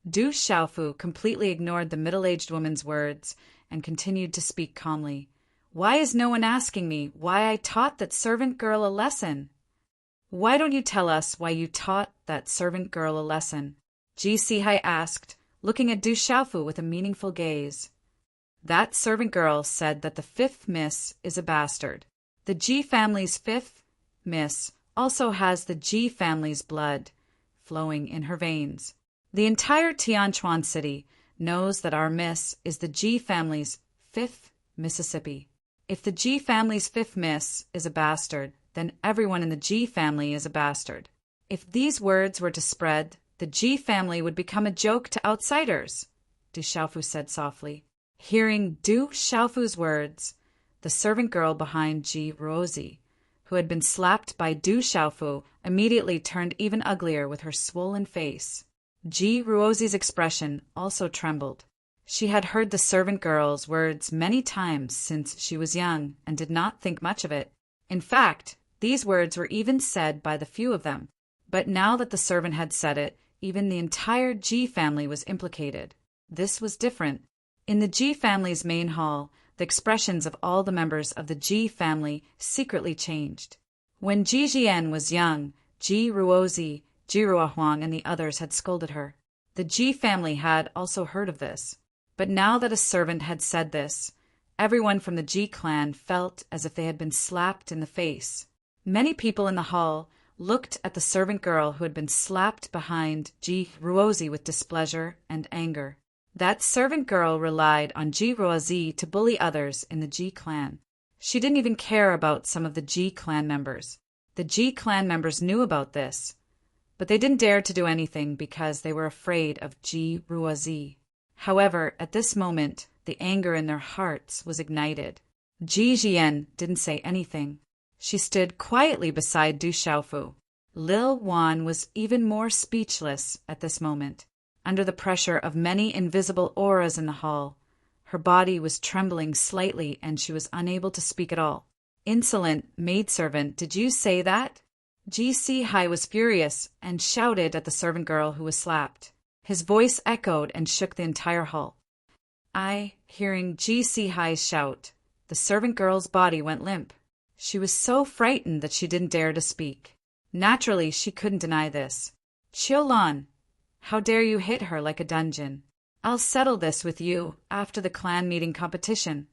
Du Xiaofu completely ignored the middle-aged woman's words and continued to speak calmly. Why is no one asking me why I taught that servant girl a lesson? Why don't you tell us why you taught that servant girl a lesson? Ji Sihai asked, looking at Du Xiaofu with a meaningful gaze. That servant girl said that the fifth miss is a bastard. The Ji family's fifth miss also has the Ji family's blood flowing in her veins. The entire Tianquan city knows that our miss is the Ji family's fifth Mississippi. If the Ji family's fifth miss is a bastard, then everyone in the Ji family is a bastard. If these words were to spread, the Ji family would become a joke to outsiders, Du Xiaofu said softly. Hearing Du Xiaofu's words, the servant girl behind Ji Ruozi, who had been slapped by Du Xiaofu, immediately turned even uglier with her swollen face. Ji Ruozi's expression also trembled. She had heard the servant girl's words many times since she was young and did not think much of it. In fact, these words were even said by the few of them. But now that the servant had said it, even the entire Ji family was implicated. This was different. In the Ji family's main hall, the expressions of all the members of the Ji family secretly changed. When Ji Jian was young, Ji Ruozi, Ji Ruohuang, and the others had scolded her. The Ji family had also heard of this. But now that a servant had said this, everyone from the Ji clan felt as if they had been slapped in the face. Many people in the hall looked at the servant girl who had been slapped behind Ji Ruozi with displeasure and anger. That servant girl relied on Ji Ruozi to bully others in the Ji clan. She didn't even care about some of the Ji clan members. The Ji clan members knew about this, but they didn't dare to do anything because they were afraid of Ji Ruozi. However, at this moment, the anger in their hearts was ignited. Ji Jian didn't say anything. She stood quietly beside Du Xiaofu. Lil Wan was even more speechless at this moment. Under the pressure of many invisible auras in the hall, her body was trembling slightly and she was unable to speak at all. "Insolent maidservant, did you say that?" Ji Si-hai was furious and shouted at the servant girl who was slapped. His voice echoed and shook the entire hall. Hearing Ji Si-hai's shout, the servant girl's body went limp. She was so frightened that she didn't dare to speak. Naturally, she couldn't deny this. "Qiulan, how dare you hit her like a dungeon? I'll settle this with you after the clan meeting competition."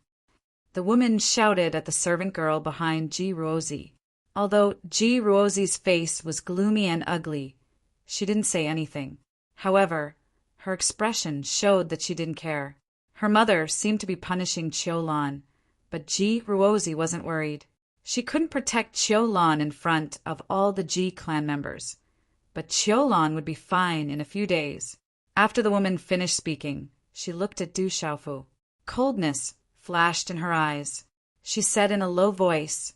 The woman shouted at the servant girl behind Ji Ruozi. Although Ji Ruozi's face was gloomy and ugly, she didn't say anything. However, her expression showed that she didn't care. Her mother seemed to be punishing Qiulan, but Ji Ruozi wasn't worried. She couldn't protect Qiulan in front of all the Ji clan members, but Qiulan would be fine in a few days. After the woman finished speaking, she looked at Du Xiaofu. Coldness flashed in her eyes. She said in a low voice,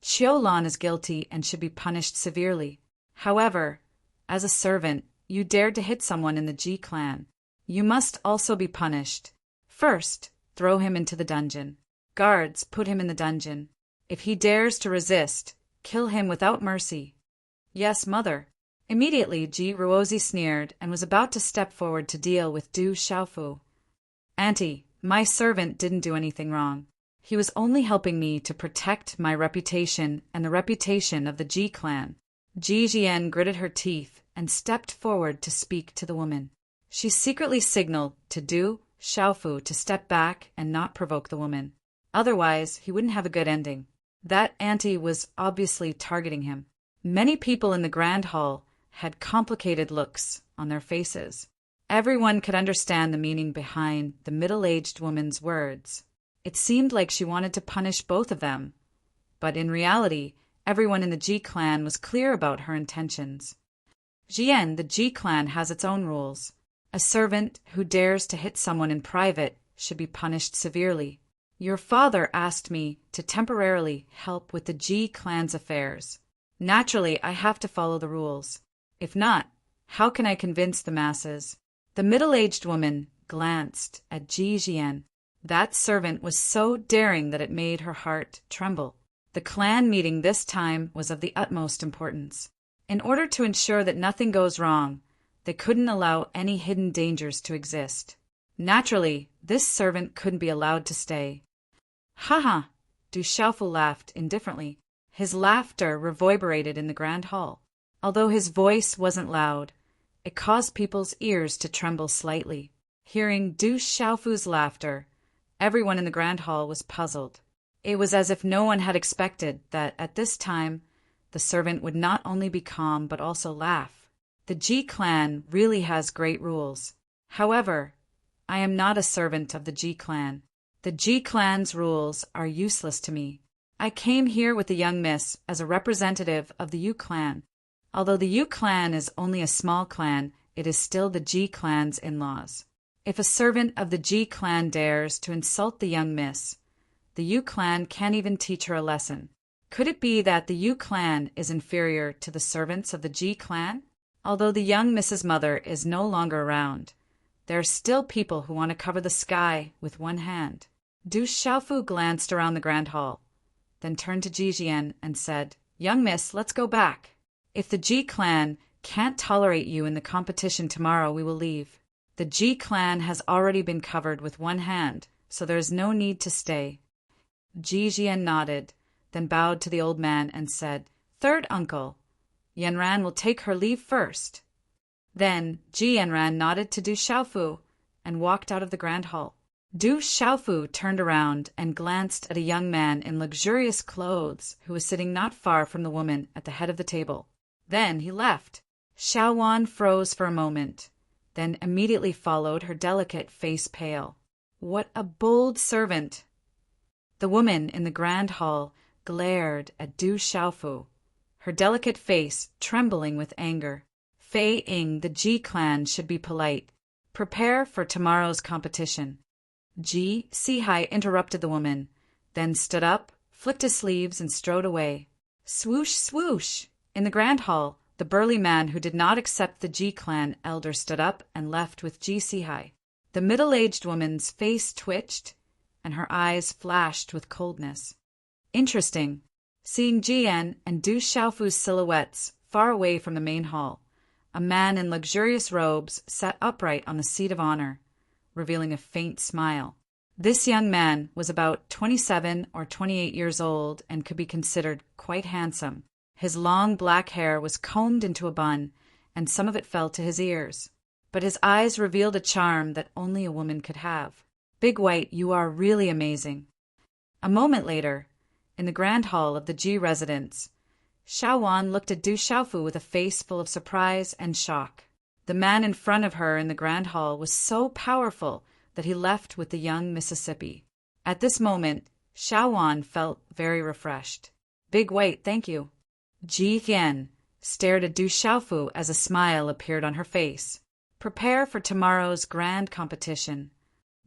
"Qiulan is guilty and should be punished severely. However, as a servant, you dared to hit someone in the Ji clan. You must also be punished. First, throw him into the dungeon. Guards, put him in the dungeon. If he dares to resist, kill him without mercy." "Yes, mother." Immediately, Ji Ruozi sneered and was about to step forward to deal with Du Xiaofu. "Auntie, my servant didn't do anything wrong. He was only helping me to protect my reputation and the reputation of the Ji clan." Ji Jian gritted her teeth and stepped forward to speak to the woman. She secretly signaled to Du Xiaofu to step back and not provoke the woman. Otherwise, he wouldn't have a good ending. That auntie was obviously targeting him. Many people in the grand hall had complicated looks on their faces. Everyone could understand the meaning behind the middle-aged woman's words. It seemed like she wanted to punish both of them, but in reality, everyone in the Ji clan was clear about her intentions. "Jian, the Ji clan has its own rules. A servant who dares to hit someone in private should be punished severely. Your father asked me to temporarily help with the Ji clan's affairs. Naturally, I have to follow the rules. If not, how can I convince the masses?" The middle-aged woman glanced at Ji Jian. That servant was so daring that it made her heart tremble. The clan meeting this time was of the utmost importance. In order to ensure that nothing goes wrong, they couldn't allow any hidden dangers to exist. Naturally, this servant couldn't be allowed to stay. "Ha!" Du Xiaofu laughed indifferently. His laughter reverberated in the grand hall. Although his voice wasn't loud, it caused people's ears to tremble slightly. Hearing Du Xiaofu's laughter, everyone in the grand hall was puzzled. It was as if no one had expected that at this time the servant would not only be calm but also laugh. The Ji clan really has great rules. However, I am not a servant of the Ji clan. The Ji clan's rules are useless to me. I came here with the young miss as a representative of the Yu clan. Although the Yu clan is only a small clan, it is still the Ji clan's in-laws. If a servant of the Ji clan dares to insult the young miss, the Yu clan can't even teach her a lesson. Could it be that the Yu clan is inferior to the servants of the Ji clan? Although the young miss's mother is no longer around, there are still people who want to cover the sky with one hand. Du Xiaofu glanced around the grand hall, then turned to Ji Jian and said, "Young miss, let's go back. If the Ji clan can't tolerate you in the competition tomorrow, we will leave. The Ji clan has already been covered with one hand, so there is no need to stay." Ji Jian nodded, then bowed to the old man and said, "Third uncle, Yanran will take her leave first." Then Ji Yanran nodded to Du Xiaofu and walked out of the grand hall. Du Xiaofu turned around and glanced at a young man in luxurious clothes who was sitting not far from the woman at the head of the table. Then he left. Xiaowan froze for a moment, then immediately followed, her delicate face pale. What a bold servant! The woman in the grand hall glared at Du Xiaofu, her delicate face trembling with anger. "Fei Ying, the Ji clan should be polite. Prepare for tomorrow's competition." Ji Si-hai interrupted the woman, then stood up, flicked his sleeves, and strode away. Swoosh, swoosh! In the grand hall, the burly man who did not accept the G-clan elder stood up and left with Ji Sihai. The middle-aged woman's face twitched, and her eyes flashed with coldness. Interesting. Seeing Jian and Du Xiaofu's silhouettes far away from the main hall, a man in luxurious robes sat upright on the seat of honor, revealing a faint smile. This young man was about 27 or 28 years old and could be considered quite handsome. His long black hair was combed into a bun, and some of it fell to his ears. But his eyes revealed a charm that only a woman could have. Big White, you are really amazing. A moment later, in the grand hall of the Ji residence, Xiao Wan looked at Du Xiaofu with a face full of surprise and shock. The man in front of her in the grand hall was so powerful that he left with the young Mississippi. At this moment, Xiao Wan felt very refreshed. Big White, thank you. Ji Hian stared at Du Xiaofu as a smile appeared on her face. Prepare for tomorrow's grand competition.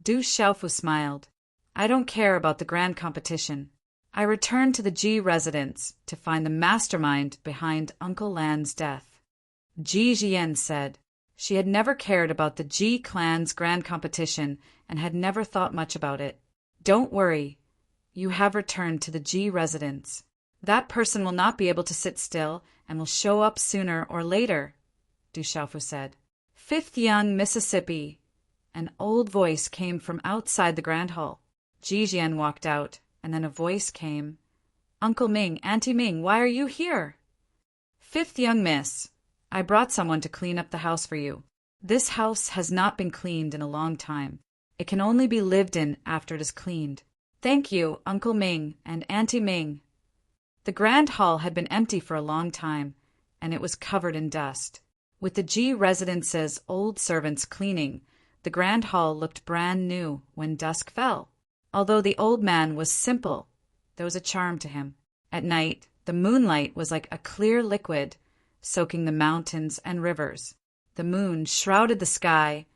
Du Xiaofu smiled. I don't care about the grand competition. I returned to the Ji residence to find the mastermind behind Uncle Lan's death. Ji Jian said. She had never cared about the Ji clan's grand competition and had never thought much about it. Don't worry. You have returned to the Ji residence. That person will not be able to sit still and will show up sooner or later, Du Xiaofu said. Fifth young Mississippi. An old voice came from outside the grand hall. Ji Jian walked out, and then a voice came. Uncle Ming, Auntie Ming, why are you here? Fifth young miss. I brought someone to clean up the house for you. This house has not been cleaned in a long time. It can only be lived in after it is cleaned. Thank you, Uncle Ming and Auntie Ming. The grand hall had been empty for a long time, and it was covered in dust. With the Ji residence's old servants cleaning, the grand hall looked brand new when dusk fell. Although the old man was simple, there was a charm to him. At night, the moonlight was like a clear liquid, soaking the mountains and rivers. The moon shrouded the sky,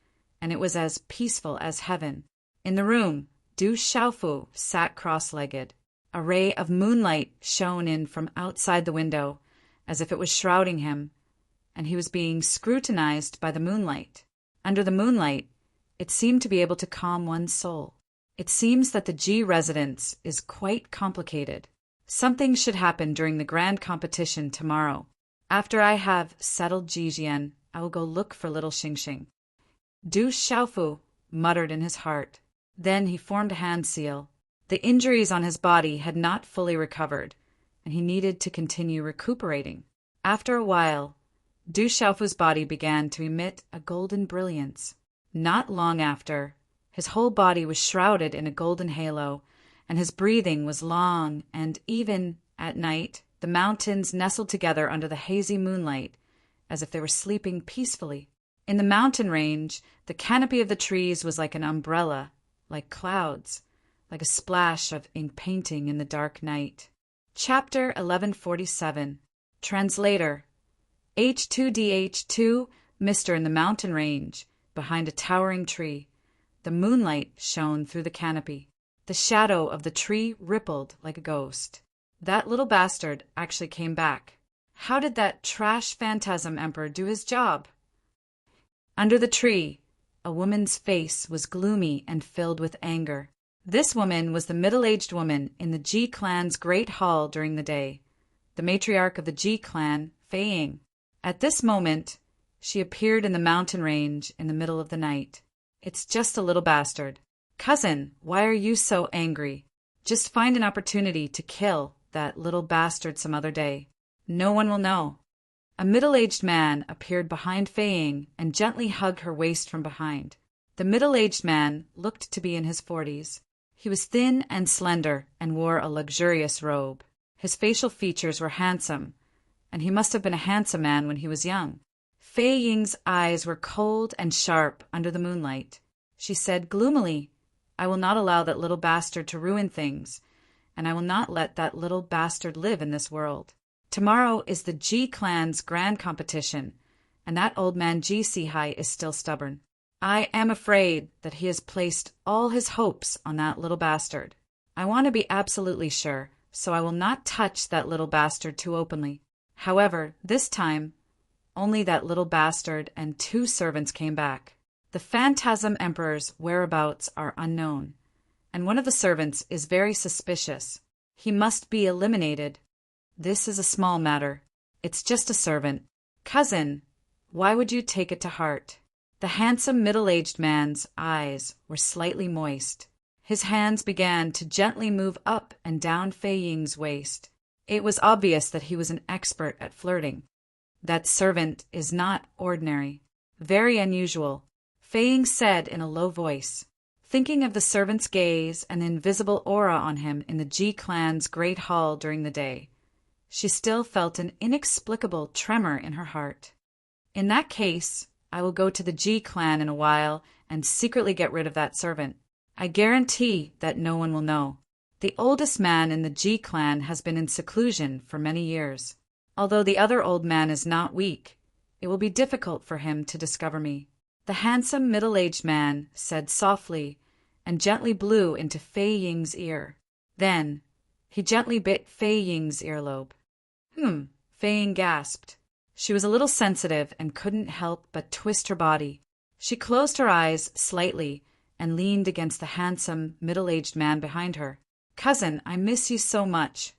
and it was as peaceful as heaven. In the room, Du Xiaofu sat cross-legged. A ray of moonlight shone in from outside the window, as if it was shrouding him, and he was being scrutinized by the moonlight. Under the moonlight, it seemed to be able to calm one's soul. It seems that the Ji residence is quite complicated. Something should happen during the grand competition tomorrow. After I have settled Jijian, I will go look for little Xingxing. Du Xiaofu muttered in his heart. Then he formed a hand seal. The injuries on his body had not fully recovered, and he needed to continue recuperating. After a while, Du Xiaofu's body began to emit a golden brilliance. Not long after, his whole body was shrouded in a golden halo, and his breathing was long, and even at night, the mountains nestled together under the hazy moonlight, as if they were sleeping peacefully. In the mountain range, the canopy of the trees was like an umbrella, like clouds, like a splash of ink painting in the dark night. Chapter 1147. Translator. H2DH2, Mr. in the mountain range, behind a towering tree. The moonlight shone through the canopy. The shadow of the tree rippled like a ghost. That little bastard actually came back. How did that trash phantasm emperor do his job? Under the tree, a woman's face was gloomy and filled with anger. This woman was the middle-aged woman in the Ji clan's great hall during the day, the matriarch of the Ji clan, Fei Ying. At this moment, she appeared in the mountain range in the middle of the night. It's just a little bastard. Cousin, why are you so angry? Just find an opportunity to kill that little bastard some other day. No one will know. A middle-aged man appeared behind Fei Ying and gently hugged her waist from behind. The middle-aged man looked to be in his 40s. He was thin and slender and wore a luxurious robe. His facial features were handsome, and he must have been a handsome man when he was young. Fei Ying's eyes were cold and sharp under the moonlight. She said gloomily, I will not allow that little bastard to ruin things, and I will not let that little bastard live in this world. Tomorrow is the Ji clan's grand competition, and that old man Ji Sihai is still stubborn. I am afraid that he has placed all his hopes on that little bastard. I want to be absolutely sure, so I will not touch that little bastard too openly. However, this time, only that little bastard and 2 servants came back. The Phantasm Emperor's whereabouts are unknown, and one of the servants is very suspicious. He must be eliminated. This is a small matter. It's just a servant. Cousin, why would you take it to heart? The handsome middle-aged man's eyes were slightly moist. His hands began to gently move up and down Fei Ying's waist. It was obvious that he was an expert at flirting. That servant is not ordinary. Very unusual, Fei Ying said in a low voice. Thinking of the servant's gaze and the invisible aura on him in the Ji clan's great hall during the day, she still felt an inexplicable tremor in her heart. In that case, I will go to the Ji clan in a while and secretly get rid of that servant. I guarantee that no one will know. The oldest man in the Ji clan has been in seclusion for many years. Although the other old man is not weak, it will be difficult for him to discover me. The handsome middle-aged man said softly and gently blew into Fei Ying's ear. Then he gently bit Fei Ying's earlobe. Fei Ying gasped. She was a little sensitive and couldn't help but twist her body. She closed her eyes slightly and leaned against the handsome, middle-aged man behind her. Cousin, I miss you so much.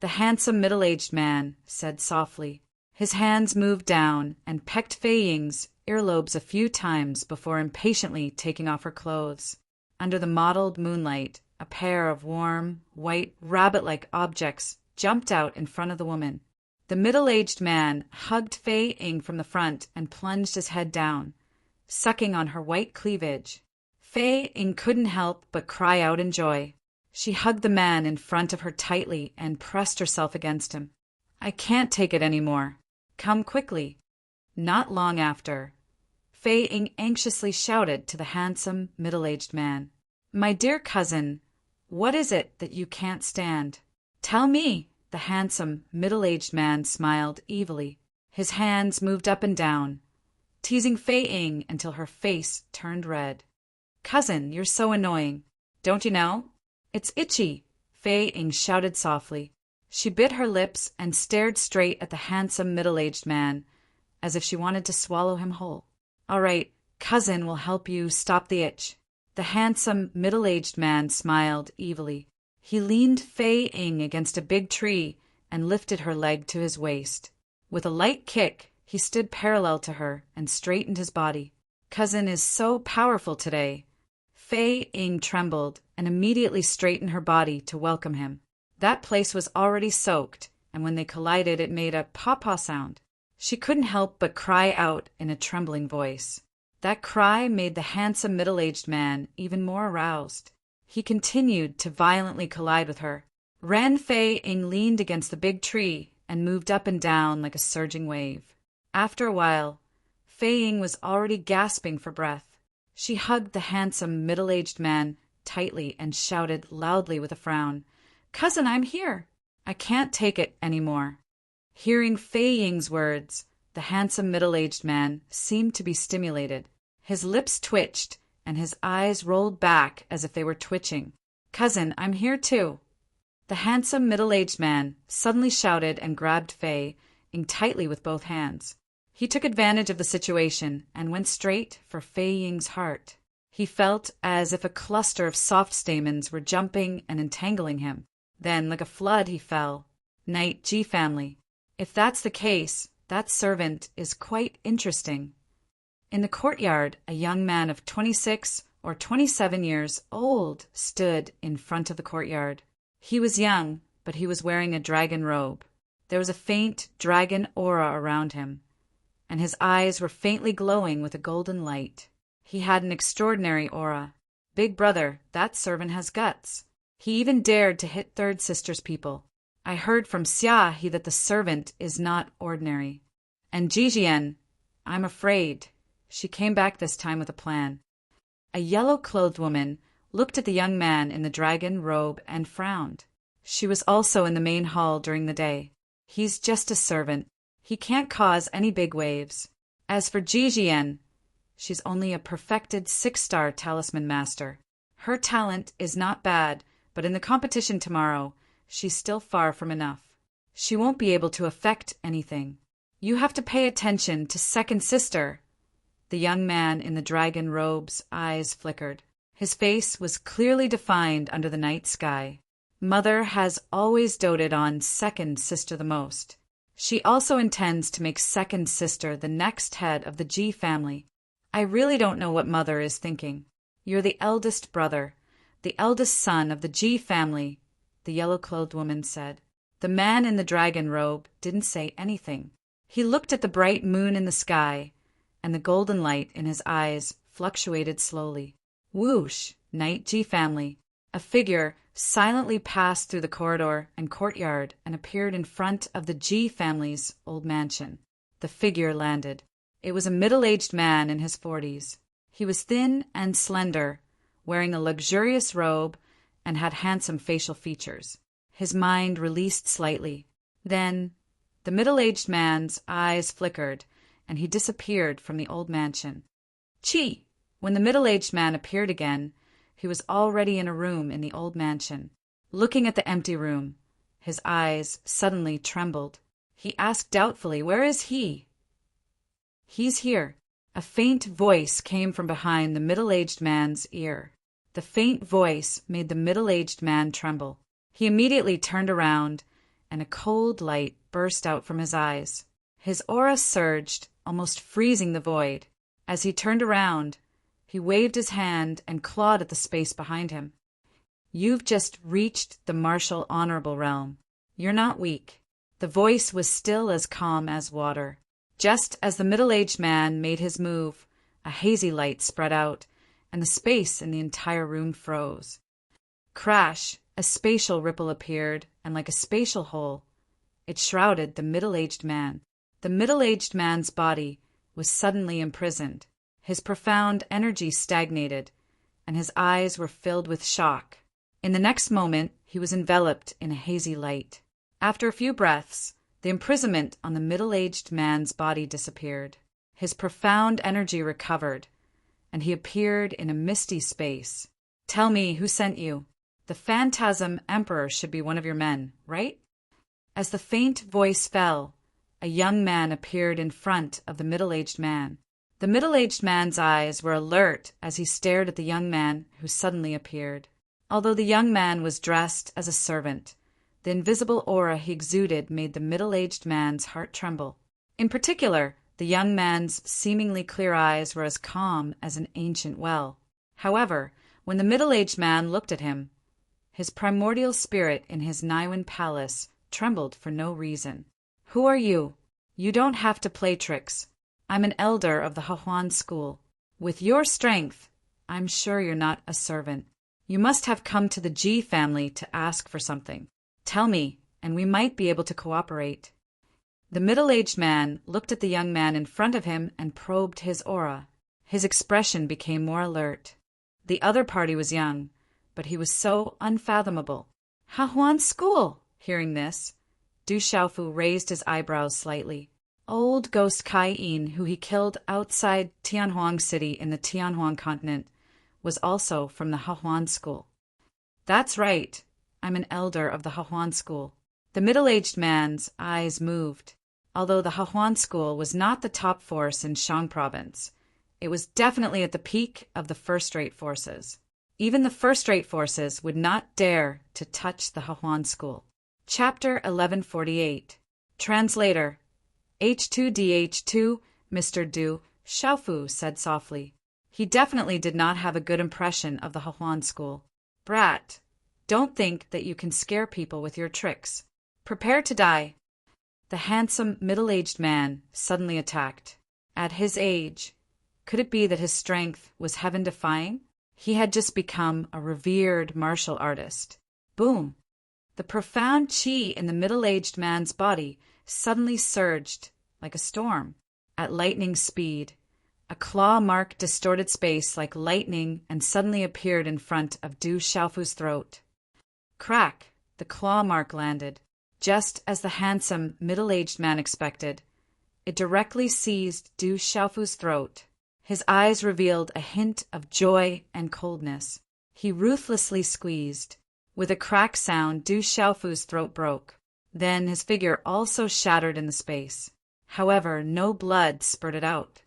The handsome middle-aged man said softly. His hands moved down and pecked Fei Ying's earlobes a few times before impatiently taking off her clothes. Under the mottled moonlight, a pair of warm, white, rabbit-like objects jumped out in front of the woman. The middle-aged man hugged Fei Ying from the front and plunged his head down, sucking on her white cleavage. Fei Ying couldn't help but cry out in joy. She hugged the man in front of her tightly and pressed herself against him. I can't take it any more. Come quickly. Not long after, Fei Ying anxiously shouted to the handsome, middle-aged man. My dear cousin, what is it that you can't stand? Tell me. The handsome, middle-aged man smiled evilly. His hands moved up and down, teasing Fei Ying until her face turned red. Cousin, you're so annoying. Don't you know? It's itchy, Fei Ying shouted softly. She bit her lips and stared straight at the handsome middle-aged man, as if she wanted to swallow him whole. All right, cousin will help you stop the itch. The handsome middle-aged man smiled evilly. He leaned Fei Ying against a big tree and lifted her leg to his waist. With a light kick, he stood parallel to her and straightened his body. Cousin is so powerful today. Fei Ying trembled and immediately straightened her body to welcome him. That place was already soaked, and when they collided it made a paw-paw sound. She couldn't help but cry out in a trembling voice. That cry made the handsome middle-aged man even more aroused. He continued to violently collide with her. Fei Ying leaned against the big tree and moved up and down like a surging wave. After a while, Fei Ying was already gasping for breath. She hugged the handsome middle-aged man tightly and shouted loudly with a frown, Cousin, I'm here. I can't take it any more. Hearing Fei Ying's words, the handsome middle-aged man seemed to be stimulated. His lips twitched, and his eyes rolled back as if they were twitching. Cousin, I'm here too. The handsome middle-aged man suddenly shouted and grabbed Fei Ying tightly with both hands. He took advantage of the situation and went straight for Fei Ying's heart. He felt as if a cluster of soft stamens were jumping and entangling him. Then, like a flood, he fell. Knight Ji family. If that's the case, that servant is quite interesting. In the courtyard, a young man of 26 or 27 years old stood in front of the courtyard. He was young, but he was wearing a dragon robe. There was a faint dragon aura around him, and his eyes were faintly glowing with a golden light. He had an extraordinary aura. Big brother, that servant has guts. He even dared to hit third sister's people. I heard from Xia that the servant is not ordinary. And Jijian, I'm afraid. She came back this time with a plan. A yellow-clothed woman looked at the young man in the dragon robe and frowned. She was also in the main hall during the day. He's just a servant. He can't cause any big waves. As for Jijian, she's only a perfected 6-star talisman master. Her talent is not bad, but in the competition tomorrow, she's still far from enough. She won't be able to affect anything. You have to pay attention to second sister." The young man in the dragon robe's eyes flickered. His face was clearly defined under the night sky. Mother has always doted on second sister the most. She also intends to make second sister the next head of the G family. I really don't know what Mother is thinking. You're the eldest brother, the eldest son of the G family, the yellow-clothed woman said. The man in the dragon robe didn't say anything. He looked at the bright moon in the sky, and the golden light in his eyes fluctuated slowly. Whoosh, Night G family. A figure silently passed through the corridor and courtyard and appeared in front of the G family's old mansion. The figure landed. It was a middle-aged man in his 40s. He was thin and slender, wearing a luxurious robe, and had handsome facial features. His mind released slightly. Then the middle-aged man's eyes flickered, and he disappeared from the old mansion. Chi! When the middle-aged man appeared again, he was already in a room in the old mansion. Looking at the empty room, his eyes suddenly trembled. He asked doubtfully, "Where is he?" "He's here." A faint voice came from behind the middle-aged man's ear. The faint voice made the middle-aged man tremble. He immediately turned around, and a cold light burst out from his eyes. His aura surged, almost freezing the void. As he turned around, he waved his hand and clawed at the space behind him. "You've just reached the martial honorable realm. You're not weak." The voice was still as calm as water. Just as the middle-aged man made his move, a hazy light spread out, and the space in the entire room froze. Crash! A spatial ripple appeared, and like a spatial hole, it shrouded the middle-aged man. The middle-aged man's body was suddenly imprisoned. His profound energy stagnated, and his eyes were filled with shock. In the next moment, he was enveloped in a hazy light. After a few breaths, the imprisonment on the middle-aged man's body disappeared. His profound energy recovered, and he appeared in a misty space. "Tell me who sent you. The Phantasm Emperor should be one of your men, right?" As the faint voice fell, a young man appeared in front of the middle-aged man. The middle-aged man's eyes were alert as he stared at the young man who suddenly appeared. Although the young man was dressed as a servant, the invisible aura he exuded made the middle-aged man's heart tremble. In particular, the young man's seemingly clear eyes were as calm as an ancient well. However, when the middle-aged man looked at him, his primordial spirit in his Niwen palace trembled for no reason. "Who are you? You don't have to play tricks. I'm an elder of the Hahuan school. With your strength, I'm sure you're not a servant. You must have come to the G family to ask for something. Tell me, and we might be able to cooperate." The middle-aged man looked at the young man in front of him and probed his aura. His expression became more alert. The other party was young, but he was so unfathomable. "Hahuan school!" Hearing this, Du Xiaofu raised his eyebrows slightly. Old ghost Kai Yin, who he killed outside Tianhuang City in the Tianhuang continent, was also from the Hahuan school. "That's right. I'm an elder of the Hahuan school." The middle-aged man's eyes moved. Although the Hahuan school was not the top force in Shang province, it was definitely at the peak of the first-rate forces. Even the first-rate forces would not dare to touch the Hahuan school. Chapter 1148. Translator. H2DH2, Mr. Du Xiaofu said softly. He definitely did not have a good impression of the Hahuan school. "Brat, don't think that you can scare people with your tricks. Prepare to die." The handsome middle-aged man suddenly attacked. At his age, could it be that his strength was heaven-defying? He had just become a revered martial artist. Boom! The profound chi in the middle-aged man's body suddenly surged like a storm. At lightning speed, a claw mark distorted space like lightning and suddenly appeared in front of Du Xiaofu's throat. Crack! The claw mark landed. Just as the handsome middle-aged man expected, it directly seized Du Xiaofu's throat. His eyes revealed a hint of joy and coldness. He ruthlessly squeezed. With a crack sound, Du Xiaofu's throat broke. Then his figure also shattered in the space. However, no blood spurted out.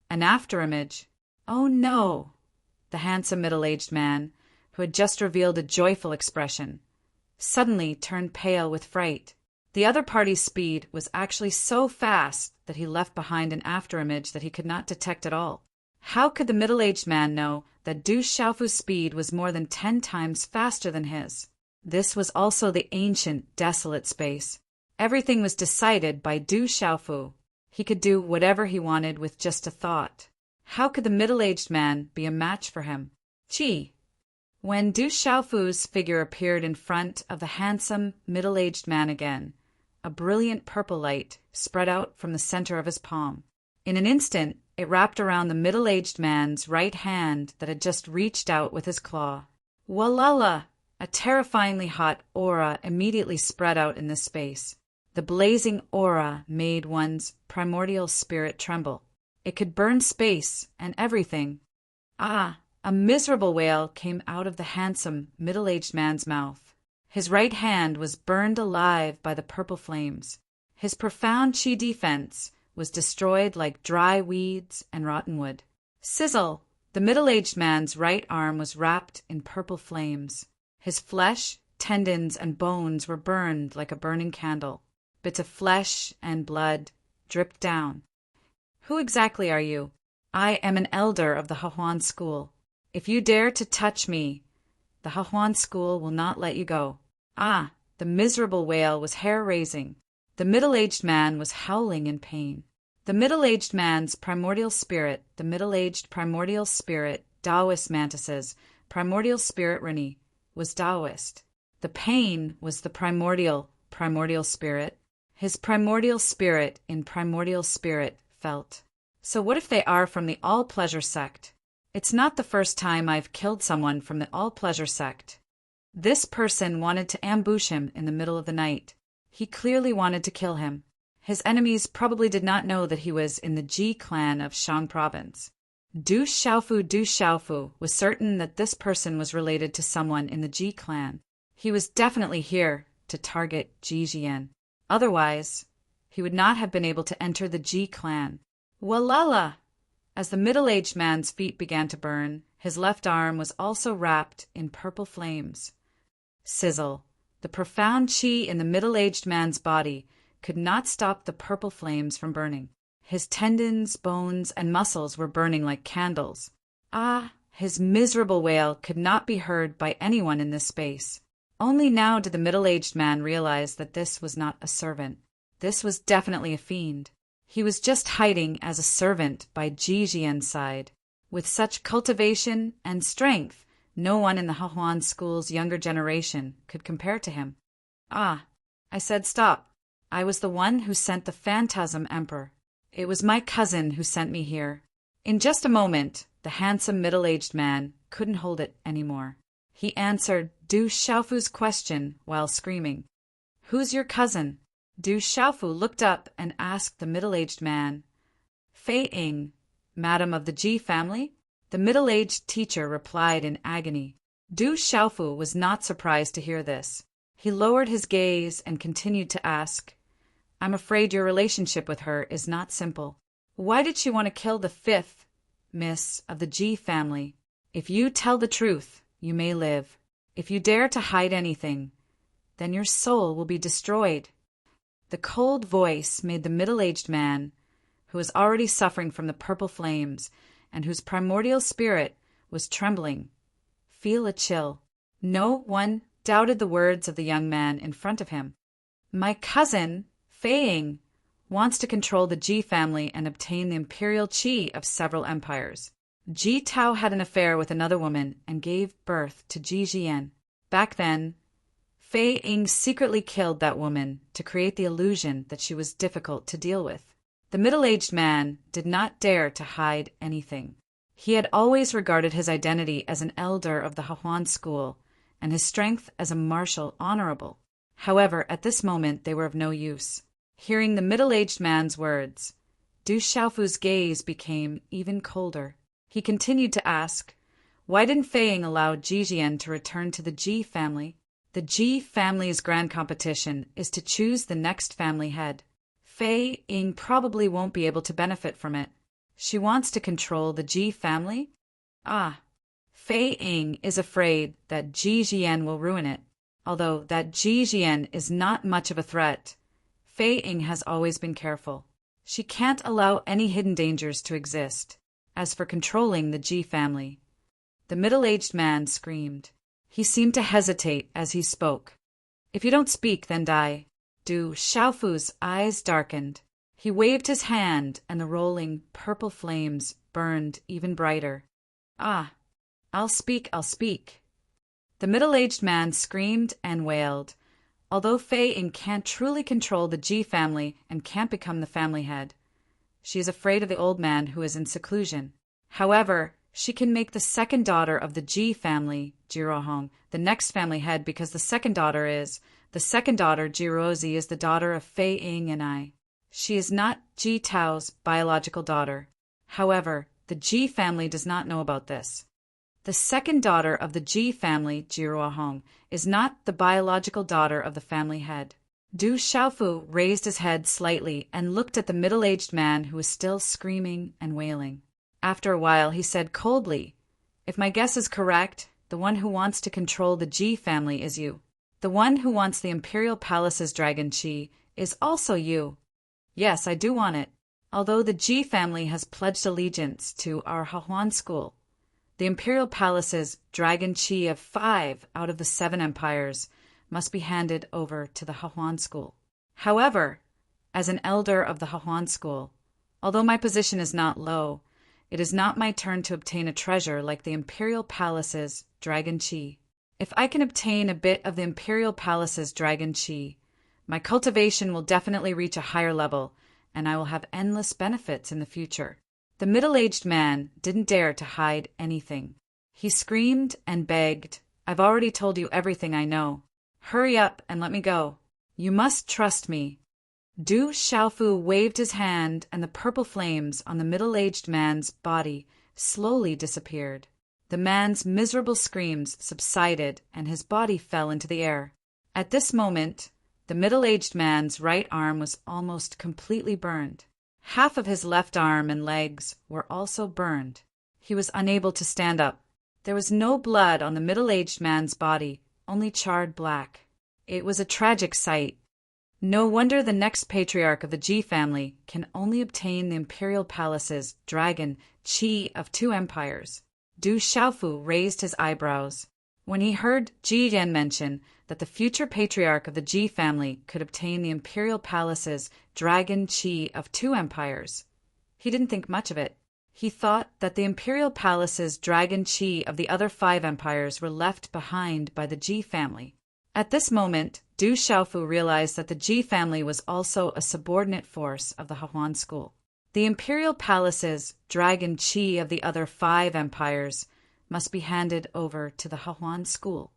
An afterimage. Oh no! The handsome middle-aged man, who had just revealed a joyful expression, suddenly turned pale with fright. The other party's speed was actually so fast that he left behind an afterimage that he could not detect at all. How could the middle-aged man know that Du Xiaofu's speed was more than 10 times faster than his? This was also the ancient, desolate space. Everything was decided by Du Xiaofu. He could do whatever he wanted with just a thought. How could the middle-aged man be a match for him? Gee! When Du Xiaofu's figure appeared in front of the handsome, middle-aged man again, a brilliant purple light spread out from the center of his palm. In an instant, it wrapped around the middle-aged man's right hand that had just reached out with his claw. Walala! A terrifyingly hot aura immediately spread out in this space. The blazing aura made one's primordial spirit tremble. It could burn space and everything. Ah! A miserable wail came out of the handsome, middle-aged man's mouth. His right hand was burned alive by the purple flames. His profound qi defense was destroyed like dry weeds and rotten wood. Sizzle! The middle-aged man's right arm was wrapped in purple flames. His flesh, tendons, and bones were burned like a burning candle. Bits of flesh and blood dripped down. Who exactly are you? I am an elder of the Hahuan school. If you dare to touch me, the Hahuan school will not let you go. Ah! The miserable wail was hair-raising. The middle-aged man was howling in pain. The middle-aged man's primordial spirit, the middle-aged primordial spirit, Taoist mantises, primordial spirit Rini, was Taoist. The pain was the primordial spirit. His primordial spirit in primordial spirit felt. So what if they are from the all-pleasure sect? It's not the first time I've killed someone from the all-pleasure sect. This person wanted to ambush him in the middle of the night. He clearly wanted to kill him. His enemies probably did not know that he was in the Ji clan of Shang province. Du Xiaofu was certain that this person was related to someone in the Ji clan. He was definitely here to target Ji Jian. Otherwise, he would not have been able to enter the Ji clan. Walala! As the middle-aged man's feet began to burn, his left arm was also wrapped in purple flames. Sizzle! The profound qi in the middle-aged man's body could not stop the purple flames from burning. His tendons, bones, and muscles were burning like candles. Ah! His miserable wail could not be heard by anyone in this space. Only now did the middle-aged man realize that this was not a servant. This was definitely a fiend. He was just hiding as a servant by Ji Jian's side. With such cultivation and strength, no one in the Hahuan school's younger generation could compare to him. Ah! I said stop. I was the one who sent the Phantasm Emperor. It was my cousin who sent me here. In just a moment, the handsome middle-aged man couldn't hold it anymore. He answered Du Xiaofu's question while screaming. Who's your cousin? Du Xiaofu looked up and asked the middle-aged man. Fei Ying, madam of the Ji family? The middle-aged teacher replied in agony. Du Xiaofu was not surprised to hear this. He lowered his gaze and continued to ask, I'm afraid your relationship with her is not simple. Why did she want to kill the 5th miss of the Ji family? If you tell the truth, you may live. If you dare to hide anything, then your soul will be destroyed. The cold voice made the middle-aged man, who was already suffering from the purple flames and whose primordial spirit was trembling, feel a chill. No one doubted the words of the young man in front of him. My cousin, Fei Ying, wants to control the Ji family and obtain the imperial qi of several empires. Ji Tao had an affair with another woman and gave birth to Ji Jian. Back then, Fei Ying secretly killed that woman to create the illusion that she was difficult to deal with. The middle-aged man did not dare to hide anything. He had always regarded his identity as an elder of the Hahuan school and his strength as a martial honorable. However, at this moment they were of no use. Hearing the middle-aged man's words, Du Xiaofu's gaze became even colder. He continued to ask, Why didn't Fei Ying allow Jijian to return to the Ji family? The Ji family's grand competition is to choose the next family head. Fei Ying probably won't be able to benefit from it. She wants to control the Ji family? Fei Ying is afraid that Jijian will ruin it. Although that Jijian is not much of a threat, Fei Ying has always been careful. She can't allow any hidden dangers to exist. As for controlling the Ji family, the middle-aged man screamed. He seemed to hesitate as he spoke. If you don't speak, then die. Du Xiaofu's eyes darkened. He waved his hand, and the rolling purple flames burned even brighter. I'll speak, I'll speak. The middle-aged man screamed and wailed. Although Fei Ying can't truly control the Ji family and can't become the family head, she is afraid of the old man who is in seclusion. However, she can make the second daughter of the Ji family, Jirohong, the next family head because the second daughter, Jirozi, is the daughter of Fei Ying and I. She is not Ji Tao's biological daughter. However, the Ji family does not know about this. The second daughter of the Ji family, Jirohong, is not the biological daughter of the family head. Du Xiaofu raised his head slightly and looked at the middle-aged man who was still screaming and wailing. After a while, he said coldly, "If my guess is correct, the one who wants to control the Ji family is you. The one who wants the Imperial Palace's Dragon Chi is also you." "Yes, I do want it. Although the Ji family has pledged allegiance to our Hahuan school, the Imperial Palace's Dragon Chi of 5 out of the 7 empires must be handed over to the Hahuan school. However, as an elder of the Hahuan school, although my position is not low, it is not my turn to obtain a treasure like the Imperial Palace's Dragon Chi. If I can obtain a bit of the Imperial Palace's Dragon Chi, my cultivation will definitely reach a higher level, and I will have endless benefits in the future." The middle-aged man didn't dare to hide anything. He screamed and begged, "I've already told you everything I know. Hurry up and let me go. You must trust me." Du Xiaofu waved his hand, and the purple flames on the middle-aged man's body slowly disappeared. The man's miserable screams subsided, and his body fell into the air. At this moment, the middle-aged man's right arm was almost completely burned. Half of his left arm and legs were also burned. He was unable to stand up. There was no blood on the middle-aged man's body, only charred black. It was a tragic sight. No wonder the next patriarch of the Ji family can only obtain the Imperial Palace's Dragon Chi of 2 empires. Du Xiaofu raised his eyebrows. When he heard Jijian mention that the future patriarch of the Ji family could obtain the Imperial Palace's Dragon Chi of 2 empires, he didn't think much of it. He thought that the Imperial Palace's Dragon Chi of the other 5 empires were left behind by the Ji family. At this moment, Du Xiaofu realized that the Ji family was also a subordinate force of the Hahuan school. The Imperial Palace's Dragon Chi of the other 5 empires must be handed over to the Hahuan school.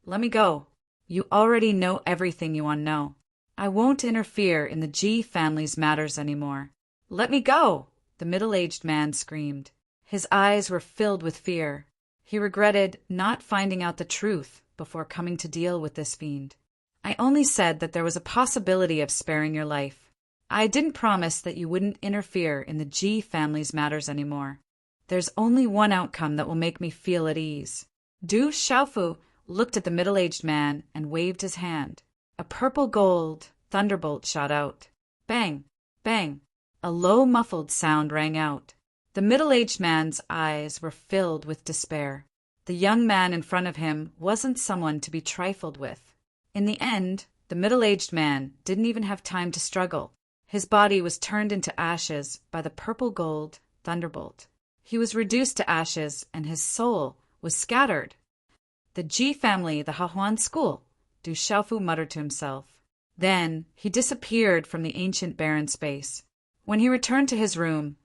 "Let me go. You already know everything you want to know. I won't interfere in the Ji family's matters anymore. Let me go!" the middle-aged man screamed. His eyes were filled with fear. He regretted not finding out the truth before coming to deal with this fiend. "I only said that there was a possibility of sparing your life. I didn't promise that you wouldn't interfere in the Ji family's matters anymore. There's only one outcome that will make me feel at ease." Du Xiaofu looked at the middle-aged man and waved his hand. A purple gold thunderbolt shot out. Bang! Bang! A low muffled sound rang out. The middle-aged man's eyes were filled with despair. The young man in front of him wasn't someone to be trifled with. In the end, the middle-aged man didn't even have time to struggle. His body was turned into ashes by the purple gold thunderbolt. He was reduced to ashes, and his soul was scattered. "The Ji family, the Hahuan school," Du Xiaofu muttered to himself. Then he disappeared from the ancient barren space. When he returned to his room,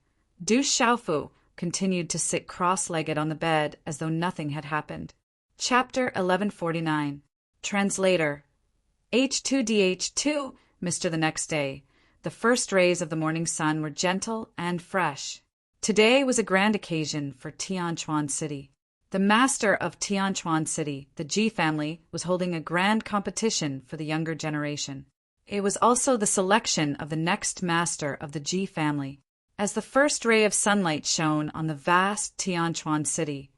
Du Xiaofu continued to sit cross-legged on the bed as though nothing had happened. Chapter 1149. Translator. H2DH2, Mr. The next day, the first rays of the morning sun were gentle and fresh. Today was a grand occasion for Tianquan City. The master of Tianquan City, the Ji family, was holding a grand competition for the younger generation. It was also the selection of the next master of the Ji family. As the first ray of sunlight shone on the vast Tianquan City,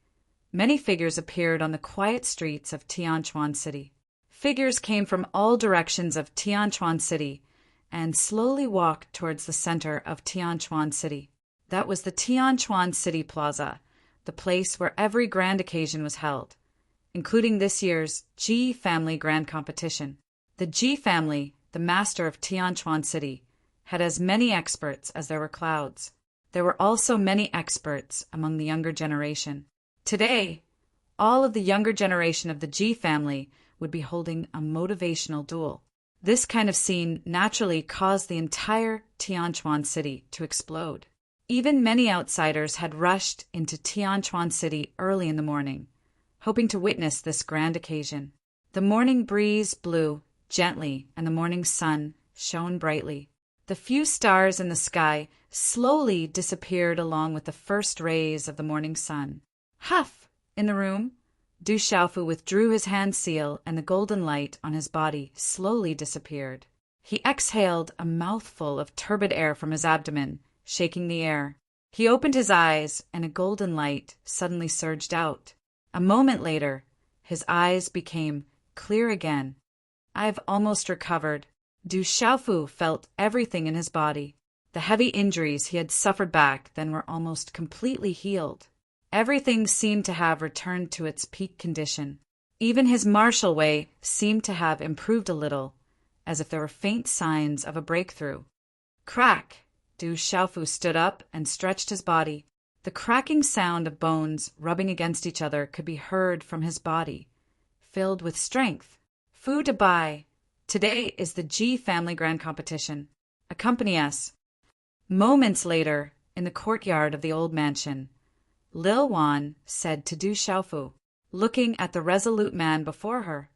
many figures appeared on the quiet streets of Tianquan City. Figures came from all directions of Tianquan City and slowly walked towards the center of Tianquan City. That was the Tianquan City Plaza, the place where every grand occasion was held, including this year's Ji Family Grand Competition. The Ji family, the master of Tianquan City, had as many experts as there were clouds. There were also many experts among the younger generation. Today, all of the younger generation of the Ji family would be holding a motivational duel. This kind of scene naturally caused the entire Tianquan City to explode. Even many outsiders had rushed into Tianquan City early in the morning, hoping to witness this grand occasion. The morning breeze blew gently and the morning sun shone brightly. The few stars in the sky slowly disappeared along with the first rays of the morning sun. Huff! In the room, Du Xiaofu withdrew his hand seal and the golden light on his body slowly disappeared. He exhaled a mouthful of turbid air from his abdomen, shaking the air. He opened his eyes and a golden light suddenly surged out. A moment later, his eyes became clear again. "I've almost recovered." Du Xiaofu felt everything in his body. The heavy injuries he had suffered back then were almost completely healed. Everything seemed to have returned to its peak condition. Even his martial way seemed to have improved a little, as if there were faint signs of a breakthrough. Crack! Du Xiaofu stood up and stretched his body. The cracking sound of bones rubbing against each other could be heard from his body, filled with strength. "Fu to buy. Today is the Ji Family Grand Competition. Accompany us." Moments later, in the courtyard of the old mansion, Lil Wan said to Du Xiaofu, looking at the resolute man before her.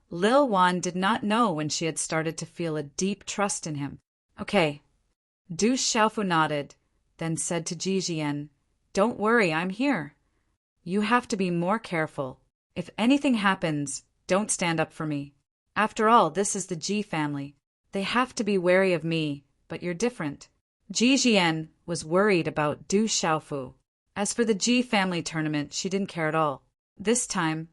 Lil Wan did not know when she had started to feel a deep trust in him. "Okay." Du Xiaofu nodded, then said to Ji Jian, "Don't worry, I'm here. You have to be more careful. If anything happens, don't stand up for me. After all, this is the Ji family. They have to be wary of me, but you're different." Ji Jian was worried about Du Xiaofu. As for the Ji family tournament, she didn't care at all. This time,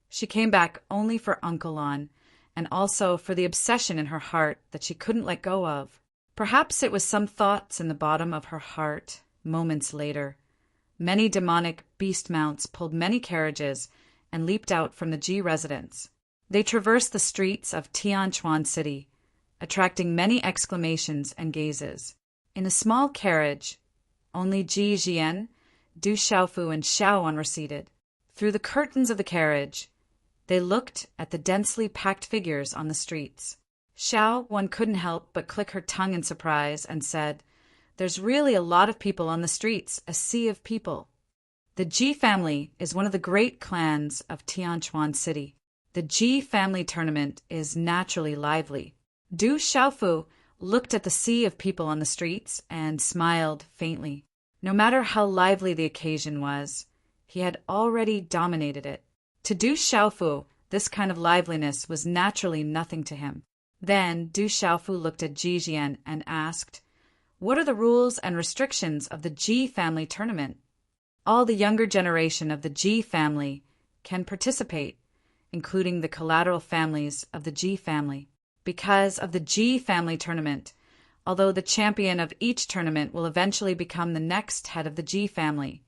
she came back only for Uncle Lon, and also for the obsession in her heart that she couldn't let go of. Perhaps it was some thoughts in the bottom of her heart. Moments later, many demonic beast mounts pulled many carriages and leaped out from the Ji residence. They traversed the streets of Tianquan City, attracting many exclamations and gazes. In a small carriage, only Ji Jian, Du Xiaofu, and Xiaowan were seated. Through the curtains of the carriage, they looked at the densely packed figures on the streets. Xiaowan couldn't help but click her tongue in surprise and said, "There's really a lot of people on the streets, a sea of people." The Ji family is one of the great clans of Tianquan City. The Ji family tournament is naturally lively. Du Xiaofu looked at the sea of people on the streets and smiled faintly. No matter how lively the occasion was, he had already dominated it. To Du Xiaofu, this kind of liveliness was naturally nothing to him. Then Du Xiaofu looked at Ji Jian and asked, "What are the rules and restrictions of the Ji family tournament?" All the younger generation of the Ji family can participate, including the collateral families of the Ji family. Because of the Ji family tournament, although the champion of each tournament will eventually become the next head of the Ji family,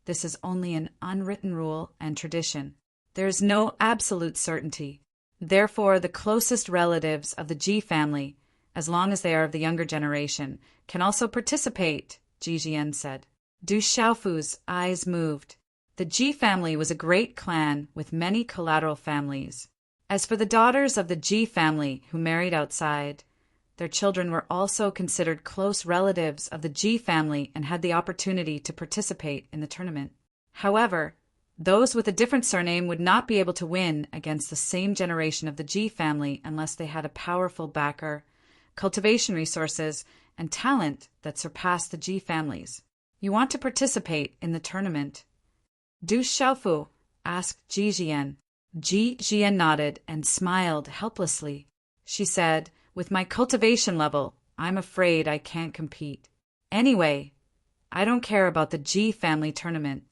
this is only an unwritten rule and tradition. There is no absolute certainty. Therefore, the closest relatives of the Ji family, as long as they are of the younger generation, can also participate, Ji Jian said. Du Xiaofu's eyes moved. The Ji family was a great clan with many collateral families. As for the daughters of the Ji family who married outside, their children were also considered close relatives of the Ji family and had the opportunity to participate in the tournament. However, those with a different surname would not be able to win against the same generation of the Ji family unless they had a powerful backer, cultivation resources, and talent that surpassed the Ji families. You want to participate in the tournament. Du Xiaofu asked Ji Jian. Ji Jian nodded and smiled helplessly. She said, with my cultivation level, I'm afraid I can't compete. Anyway, I don't care about the Ji family tournament.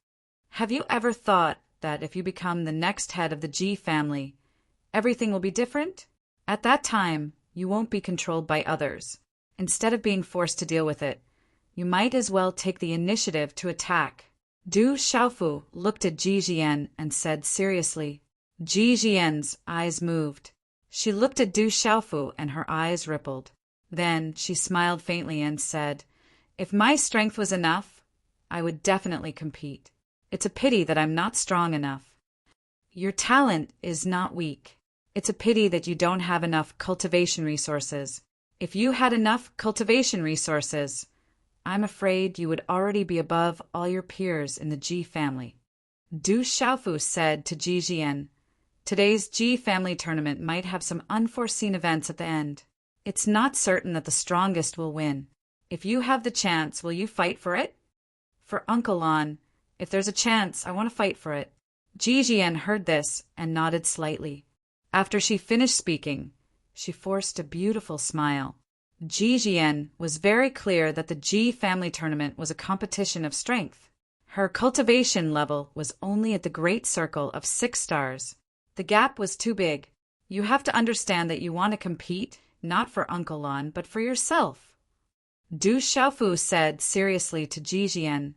Have you ever thought that if you become the next head of the Ji family, everything will be different? At that time, you won't be controlled by others. Instead of being forced to deal with it, you might as well take the initiative to attack. Du Xiaofu looked at Ji Jian and said seriously. Ji Jian's eyes moved. She looked at Du Xiaofu and her eyes rippled. Then she smiled faintly and said, if my strength was enough, I would definitely compete. It's a pity that I'm not strong enough. Your talent is not weak. It's a pity that you don't have enough cultivation resources. If you had enough cultivation resources, I'm afraid you would already be above all your peers in the Ji family. Du Xiaofu said to Ji Jian, today's Ji family tournament might have some unforeseen events at the end. It's not certain that the strongest will win. If you have the chance, will you fight for it? For Uncle Lon, if there's a chance, I want to fight for it. Ji Jian heard this and nodded slightly. After she finished speaking, she forced a beautiful smile. Ji Jian was very clear that the Ji family tournament was a competition of strength. Her cultivation level was only at the great circle of 6 stars. The gap was too big. You have to understand that you want to compete, not for Uncle Lon, but for yourself. Du Xiaofu said seriously to Ji Jian,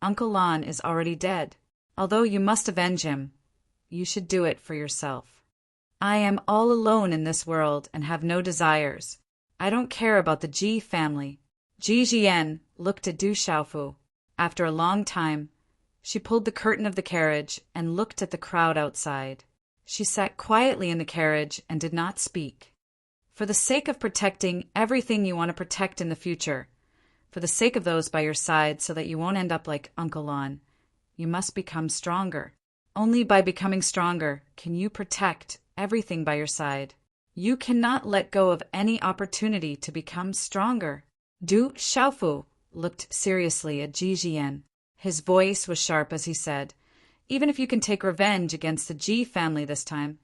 Uncle Lon is already dead. Although you must avenge him, you should do it for yourself. I am all alone in this world and have no desires. I don't care about the Ji family. Ji Jian looked at Du Xiaofu. After a long time, she pulled the curtain of the carriage and looked at the crowd outside. She sat quietly in the carriage and did not speak. For the sake of protecting everything you want to protect in the future, for the sake of those by your side so that you won't end up like Uncle Lon, you must become stronger. Only by becoming stronger can you protect everything by your side. You cannot let go of any opportunity to become stronger. Du Xiaofu looked seriously at Ji Jian. His voice was sharp as he said, even if you can take revenge against the Ji family this time,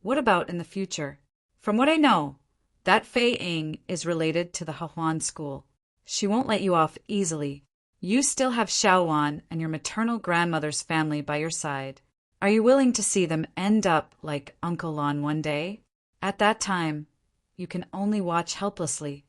what about in the future? From what I know, that Fei Ying is related to the Hahuan school. She won't let you off easily. You still have Xiaowan and your maternal grandmother's family by your side. Are you willing to see them end up like Uncle Lon one day? At that time, you can only watch helplessly.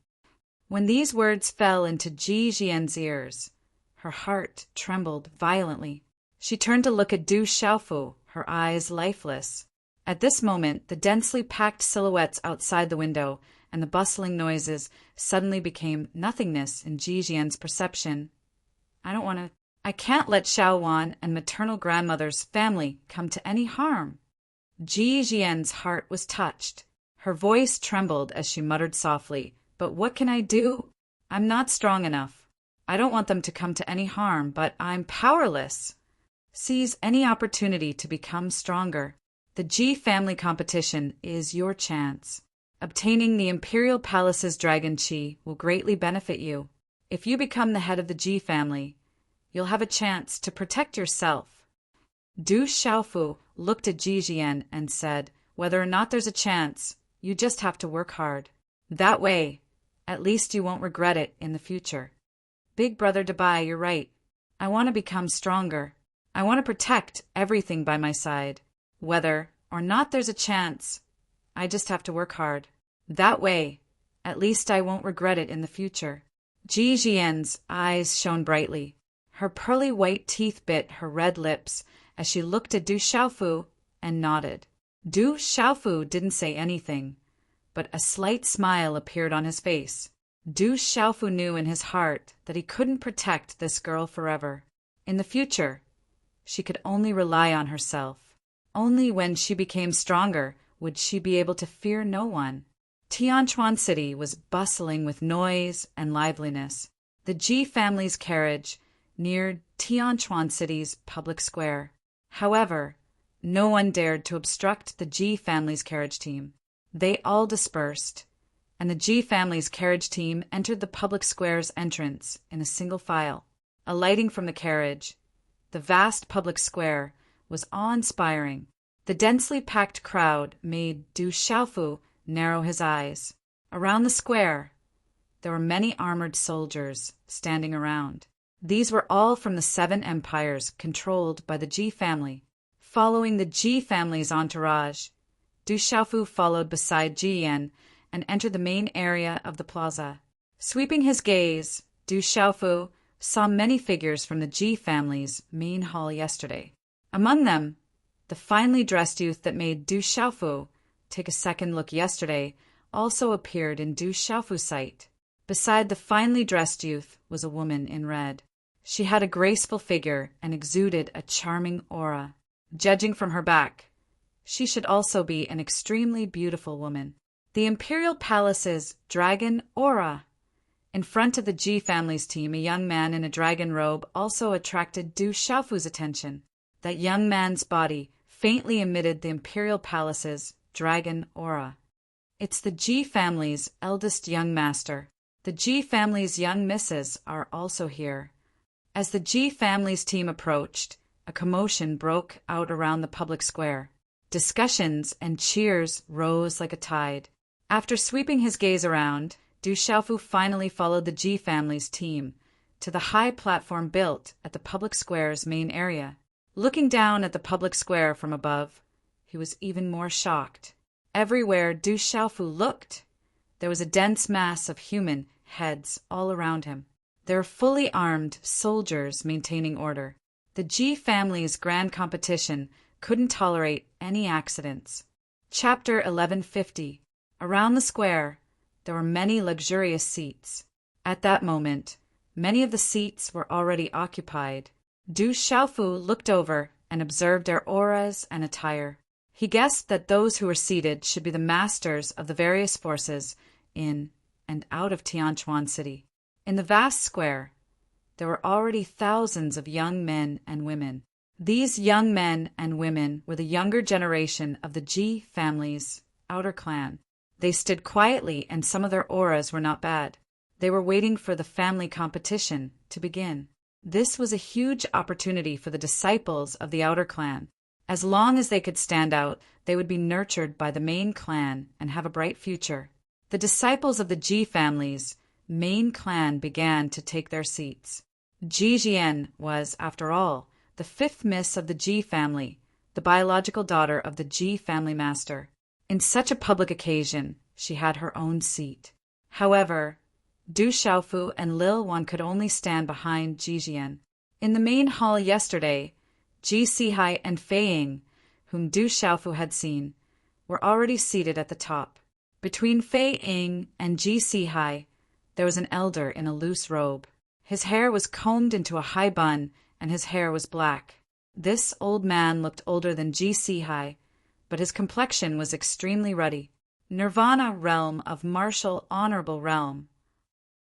When these words fell into Ji Jian's ears, her heart trembled violently. She turned to look at Du Xiaofu, her eyes lifeless. At this moment, the densely packed silhouettes outside the window and the bustling noises suddenly became nothingness in Ji Jian's perception. I can't let Xiaowan and maternal grandmother's family come to any harm. Ji Jian's heart was touched. Her voice trembled as she muttered softly, but what can I do? I'm not strong enough. I don't want them to come to any harm, but I'm powerless. Seize any opportunity to become stronger. The Ji family competition is your chance. Obtaining the Imperial Palace's Dragon Chi will greatly benefit you. If you become the head of the Ji family, you'll have a chance to protect yourself. Du Xiaofu looked at Ji Jian and said, whether or not there's a chance, you just have to work hard. That way, at least you won't regret it in the future. Big brother Dabai, you're right. I want to become stronger. I want to protect everything by my side. Whether or not there's a chance, I just have to work hard. That way, at least I won't regret it in the future. Ji Jian's eyes shone brightly. Her pearly white teeth bit her red lips as she looked at Du Xiaofu and nodded. Du Xiaofu didn't say anything, but a slight smile appeared on his face. Du Xiaofu knew in his heart that he couldn't protect this girl forever. In the future, she could only rely on herself. Only when she became stronger would she be able to fear no one. Tianchuan City was bustling with noise and liveliness. The Ji family's carriage neared Tianchuan City's public square. However, no one dared to obstruct the Ji family's carriage team. They all dispersed, and the Ji family's carriage team entered the public square's entrance in a single file. Alighting from the carriage, the vast public square was awe-inspiring. The densely packed crowd made Du Xiaofu narrow his eyes. Around the square, there were many armored soldiers standing around. These were all from the 7 empires controlled by the Ji family. Following the Ji family's entourage, Du Xiaofu followed beside Ji Yan and entered the main area of the plaza. Sweeping his gaze, Du Xiaofu saw many figures from the Ji family's main hall yesterday. Among them, the finely dressed youth that made Du Xiaofu take a second look yesterday also appeared in Du Xiaofu's sight. Beside the finely dressed youth was a woman in red. She had a graceful figure and exuded a charming aura. Judging from her back, she should also be an extremely beautiful woman. The Imperial Palace's dragon aura. In front of the Ji family's team, a young man in a dragon robe also attracted Du Xiaofu's attention. That young man's body faintly emitted the Imperial Palace's dragon aura. It's the Ji family's eldest young master. The Ji family's young misses are also here. As the Ji family's team approached, a commotion broke out around the public square. Discussions and cheers rose like a tide. After sweeping his gaze around, Du Xiaofu finally followed the Ji family's team to the high platform built at the public square's main area. Looking down at the public square from above, he was even more shocked. Everywhere Du Xiaofu looked, there was a dense mass of human heads all around him. There were fully armed soldiers maintaining order. The Ji family's grand competition couldn't tolerate any accidents. Chapter 1150. Around the square, there were many luxurious seats. At that moment, many of the seats were already occupied. Du Xiaofu looked over and observed their auras and attire. He guessed that those who were seated should be the masters of the various forces in and out of Tianquan City. In the vast square, there were already thousands of young men and women. These young men and women were the younger generation of the Ji family's outer clan. They stood quietly, and some of their auras were not bad. They were waiting for the family competition to begin. This was a huge opportunity for the disciples of the outer clan. As long as they could stand out, they would be nurtured by the main clan and have a bright future. The disciples of the Ji family's main clan began to take their seats. Ji Jian was, after all, the 5th miss of the Ji family, the biological daughter of the Ji family master. In such a public occasion, she had her own seat. However, Du Xiaofu and Lil Wan could only stand behind Ji Jian. In the main hall yesterday, Ji Sihai and Fei Ying, whom Du Xiaofu had seen, were already seated at the top. Between Fei Ying and Ji Sihai, there was an elder in a loose robe. His hair was combed into a high bun, and his hair was black. This old man looked older than Ji Sihai, but his complexion was extremely ruddy. Nirvana realm of martial honorable realm.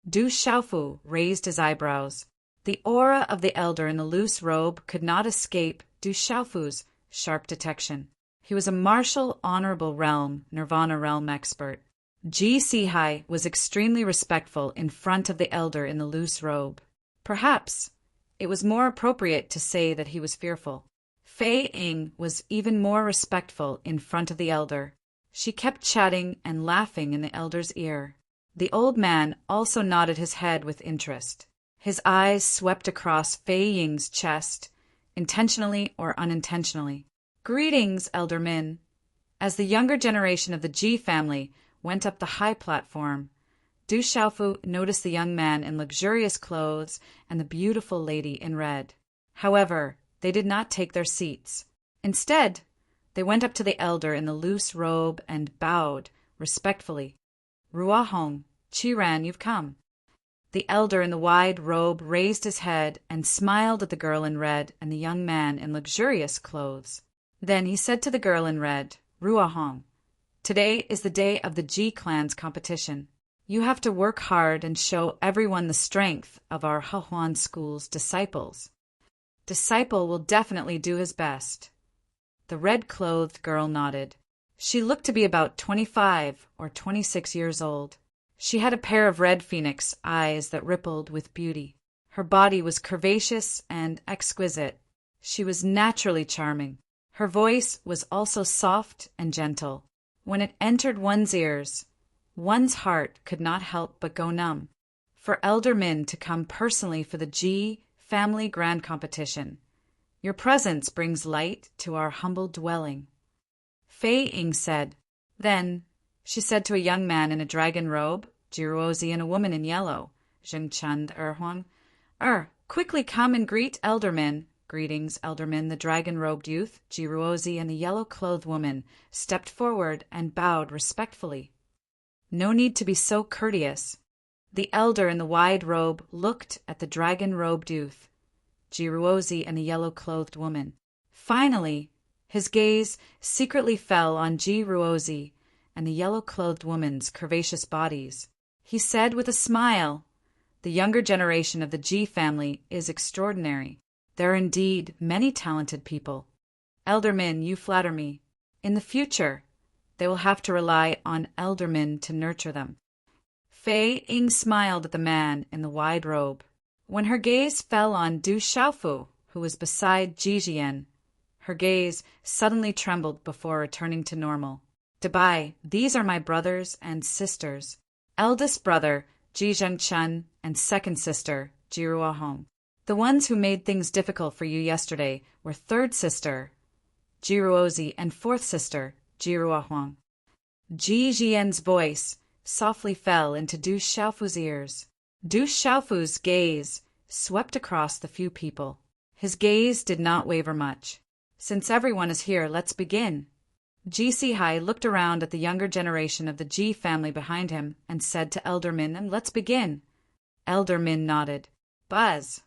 Du Xiaofu raised his eyebrows. The aura of the elder in the loose robe could not escape Du Xiaofu's sharp detection. He was a martial honorable realm, Nirvana realm expert. Ji Sihai was extremely respectful in front of the elder in the loose robe. Perhaps it was more appropriate to say that he was fearful. Fei Ying was even more respectful in front of the elder. She kept chatting and laughing in the elder's ear. The old man also nodded his head with interest. His eyes swept across Fei Ying's chest, intentionally or unintentionally. "Greetings, Elder Min." As the younger generation of the Ji family went up the high platform, Du Xiaofu noticed the young man in luxurious clothes and the beautiful lady in red. However, they did not take their seats. Instead, they went up to the elder in the loose robe and bowed respectfully. "Ruahong, Qiran, you've come." The elder in the wide robe raised his head and smiled at the girl in red and the young man in luxurious clothes. Then he said to the girl in red, "Ruahong, today is the day of the Ji clan's competition. You have to work hard and show everyone the strength of our Hehuan school's disciples. Disciple will definitely do his best." The red-clothed girl nodded. She looked to be about 25 or 26 years old. She had a pair of red phoenix eyes that rippled with beauty. Her body was curvaceous and exquisite. She was naturally charming. Her voice was also soft and gentle. When it entered one's ears, one's heart could not help but go numb. For Elder Min to come personally for the Ji Family Grand Competition. Your presence brings light to our humble dwelling. Fei Ying said. Then she said to a young man in a dragon robe, Jiruozi, and a woman in yellow, Zhengchun Erhuang, quickly come and greet Elder Min. Greetings, Elder Min. The dragon-robed youth, Jiruozi, and the yellow-clothed woman stepped forward and bowed respectfully. No need to be so courteous. The elder in the wide robe looked at the dragon-robed youth, Jiruozi, and the yellow-clothed woman. Finally, his gaze secretly fell on Jiruozi and the yellow-clothed woman's curvaceous bodies. He said with a smile, "The younger generation of the Ji family is extraordinary. There are indeed many talented people. Elder Min, you flatter me. In the future, they will have to rely on Elder Min to nurture them." Fei Ying smiled at the man in the wide robe. When her gaze fell on Du Xiaofu, who was beside Ji Jian, her gaze suddenly trembled before returning to normal. "Dabai, these are my brothers and sisters. Eldest brother, Ji Zhengchun, and second sister, Jiruo Hong. The ones who made things difficult for you yesterday were third sister, Jiruozi, and fourth sister, Jiruo Huang." Ji Jian's voice softly fell into Du Xiaofu's ears. Du Xiaofu's gaze swept across the few people. His gaze did not waver much. "Since everyone is here, let's begin." Ji Sihai looked around at the younger generation of the Ji family behind him and said to Elder Min, "Let's begin." Elder Min nodded. "Buzz."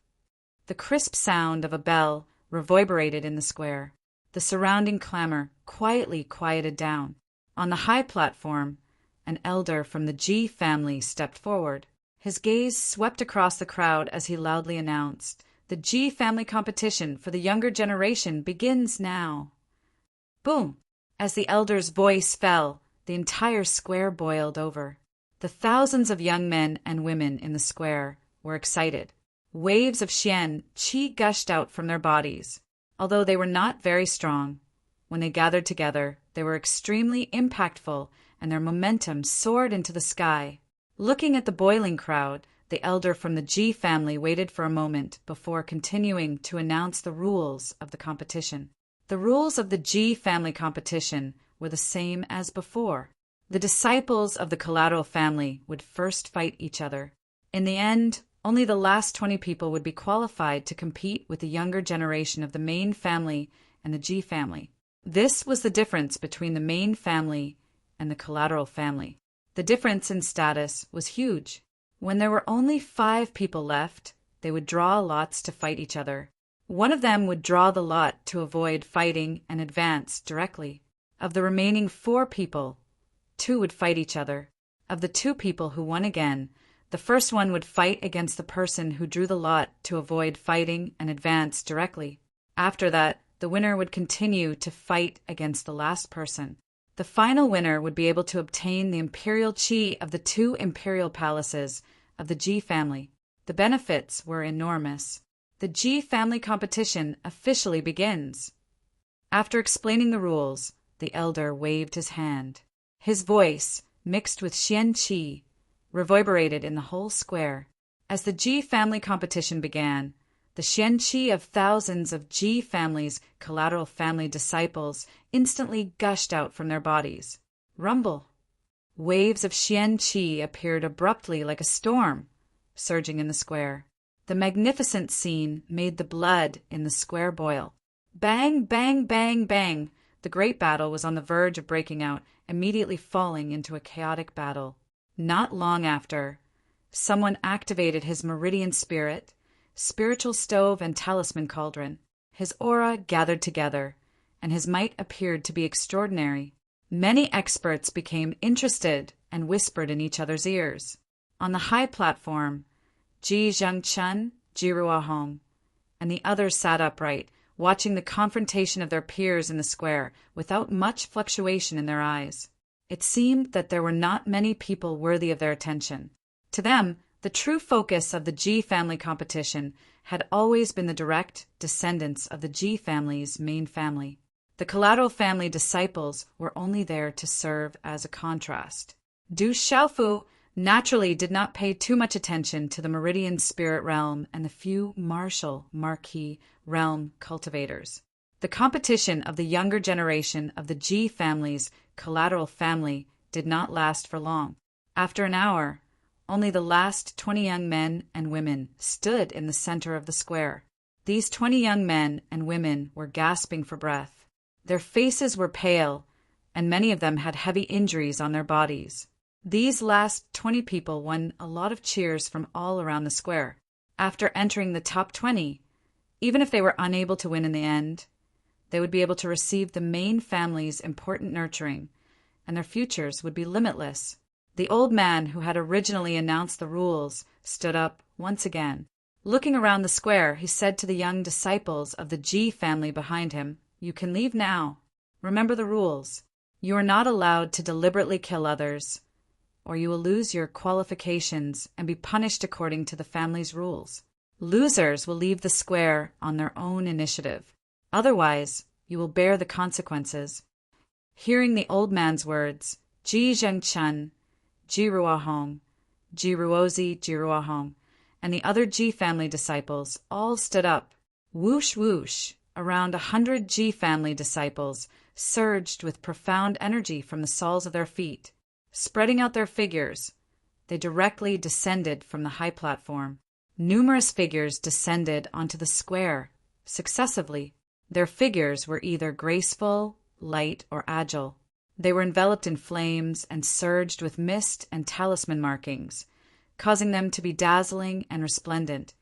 The crisp sound of a bell reverberated in the square. The surrounding clamor quietly quieted down. On the high platform, an elder from the Ji family stepped forward. His gaze swept across the crowd as he loudly announced, "The Ji family competition for the younger generation begins now." Boom! As the elder's voice fell, the entire square boiled over. The thousands of young men and women in the square were excited. Waves of Xian qi gushed out from their bodies. Although they were not very strong, when they gathered together, they were extremely impactful, and their momentum soared into the sky. Looking at the boiling crowd, the elder from the Ji family waited for a moment before continuing to announce the rules of the competition. The rules of the Ji family competition were the same as before. The disciples of the collateral family would first fight each other. In the end, only the last 20 people would be qualified to compete with the younger generation of the main family and the Ji family. This was the difference between the main family and the collateral family. The difference in status was huge. When there were only 5 people left, they would draw lots to fight each other. One of them would draw the lot to avoid fighting and advance directly. Of the remaining 4 people, 2 would fight each other. Of the 2 people who won again, the first one would fight against the person who drew the lot to avoid fighting and advance directly. After that, the winner would continue to fight against the last person. The final winner would be able to obtain the imperial qi of the 2 imperial palaces of the Ji family. The benefits were enormous. The Ji family competition officially begins. After explaining the rules, the elder waved his hand. His voice, mixed with Xian qi, reverberated in the whole square. As the Ji family competition began, the Xian qi of thousands of Ji family's collateral family disciples instantly gushed out from their bodies. Rumble! Waves of Xian qi appeared abruptly like a storm, surging in the square. The magnificent scene made the blood in the square boil. Bang, bang, bang, bang! The great battle was on the verge of breaking out, immediately falling into a chaotic battle. Not long after, someone activated his meridian spirit, spiritual stove, and talisman cauldron. His aura gathered together, and his might appeared to be extraordinary. Many experts became interested and whispered in each other's ears. On the high platform, Ji Zhengchun, Jiruo Hong, and the others sat upright, watching the confrontation of their peers in the square without much fluctuation in their eyes. It seemed that there were not many people worthy of their attention. To them, The true focus of the G family competition had always been the direct descendants of the G family's main family. The collateral family disciples were only there to serve as a contrast. Du Xiaofu naturally did not pay too much attention to the Meridian spirit realm and the few martial marquee realm cultivators. The competition of the younger generation of the G family's collateral family did not last for long. After an hour, only the last 20 young men and women stood in the center of the square. These 20 young men and women were gasping for breath. Their faces were pale, and many of them had heavy injuries on their bodies. These last 20 people won a lot of cheers from all around the square. After entering the top 20, even if they were unable to win in the end, they would be able to receive the main family's important nurturing, and their futures would be limitless. The old man who had originally announced the rules stood up once again. Looking around the square, he said to the young disciples of the G family behind him, "You can leave now. Remember the rules. You are not allowed to deliberately kill others, or you will lose your qualifications and be punished according to the family's rules. Losers will leave the square on their own initiative. Otherwise, you will bear the consequences." Hearing the old man's words, Ji Zhengchen, Ji Ruohong, Ji Ruozi, Ji Ruohong, and the other Ji family disciples all stood up. Whoosh whoosh, around 100 Ji family disciples surged with profound energy from the soles of their feet. Spreading out their figures, they directly descended from the high platform. Numerous figures descended onto the square, successively. Their figures were either graceful, light, or agile. They were enveloped in flames and surged with mist and talisman markings, causing them to be dazzling and resplendent,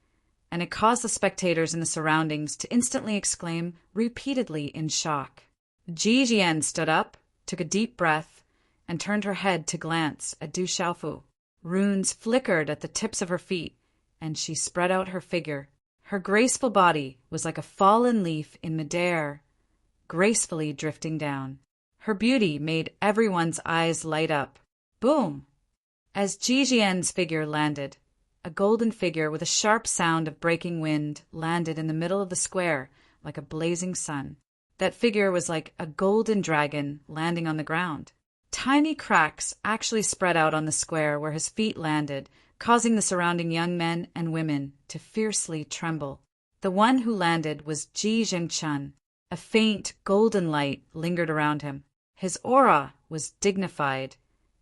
and it caused the spectators in the surroundings to instantly exclaim repeatedly in shock. Ji Jian stood up, took a deep breath, and turned her head to glance at Du Xiaofu. Runes flickered at the tips of her feet, and she spread out her figure. Her graceful body was like a fallen leaf in midair, gracefully drifting down. Her beauty made everyone's eyes light up. Boom! As Ji Jian's figure landed, a golden figure with a sharp sound of breaking wind landed in the middle of the square like a blazing sun. That figure was like a golden dragon landing on the ground. Tiny cracks actually spread out on the square where his feet landed, causing the surrounding young men and women to fiercely tremble. The one who landed was Ji Zhengchen. A faint golden light lingered around him. His aura was dignified,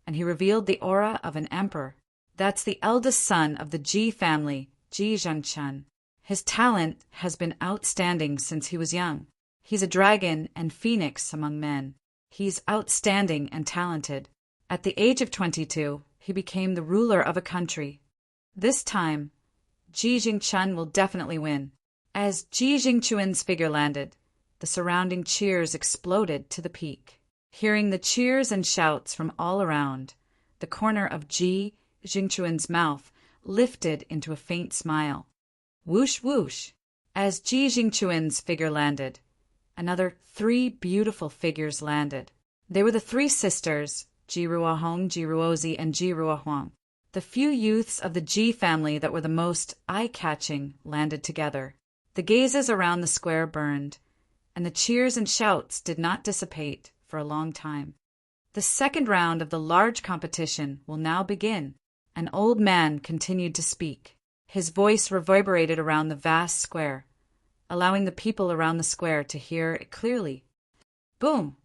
and he revealed the aura of an emperor. That's the eldest son of the Ji family, Ji Zhengchen. His talent has been outstanding since he was young. He's a dragon and phoenix among men. He's outstanding and talented. At the age of 22, he became the ruler of a country. This time, Ji Zhengchen will definitely win. As Ji Zhengchuan's figure landed, the surrounding cheers exploded to the peak. Hearing the cheers and shouts from all around, the corner of Ji Zhengchuan's mouth lifted into a faint smile. Whoosh whoosh! As Ji Zhengchuan's figure landed, another 3 beautiful figures landed. They were the 3 sisters, Ji Ruohong, Ji Ruozi, and Ji Ruohuang. The few youths of the Ji family that were the most eye-catching landed together. The gazes around the square burned, and the cheers and shouts did not dissipate for a long time. The second round of the large competition will now begin. An old man continued to speak. His voice reverberated around the vast square, allowing the people around the square to hear it clearly. Boom!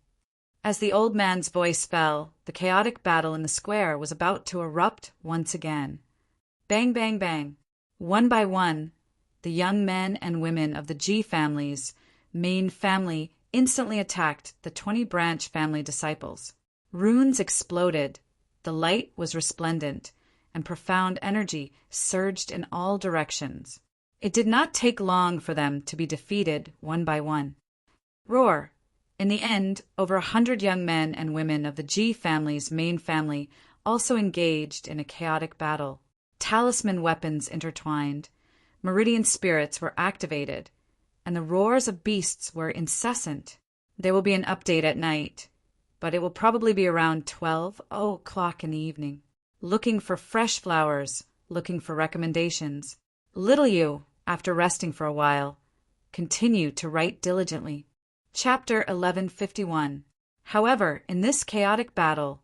As the old man's voice fell, the chaotic battle in the square was about to erupt once again. Bang, bang, bang. One by one, the young men and women of the Ji family's main family instantly attacked the 20-branch family disciples. Runes exploded, the light was resplendent, and profound energy surged in all directions. It did not take long for them to be defeated one by one. Roar! In the end, over 100 young men and women of the Ji family's main family also engaged in a chaotic battle. Talisman weapons intertwined, meridian spirits were activated, and the roars of beasts were incessant. There will be an update at night, but it will probably be around 12 o'clock in the evening. Looking for fresh flowers, looking for recommendations. Little Yu, after resting for a while, continued to write diligently. Chapter 1151. However, in this chaotic battle,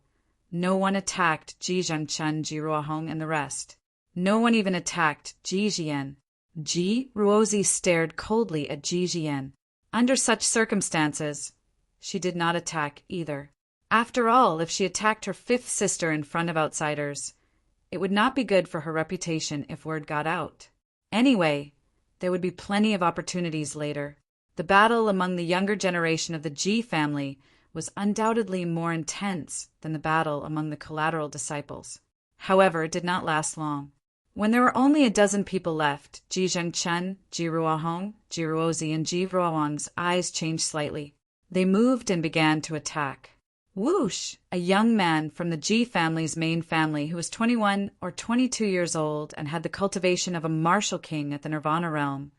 no one attacked Ji Zhengchen, Ji Ruohong, and the rest. No one even attacked Ji Jian. Ji Ruozi stared coldly at Ji Jian. Under such circumstances, she did not attack either. After all, if she attacked her fifth sister in front of outsiders, it would not be good for her reputation if word got out. Anyway, there would be plenty of opportunities later. The battle among the younger generation of the Ji family was undoubtedly more intense than the battle among the collateral disciples. However, it did not last long. When there were only a dozen people left, Ji Zhengchen, Ji Ruohong, Ji Ruozi, and Ji Ruohong's eyes changed slightly. They moved and began to attack. Whoosh! A young man from the Ji family's main family who was 21 or 22 years old and had the cultivation of a martial king at the Nirvana realm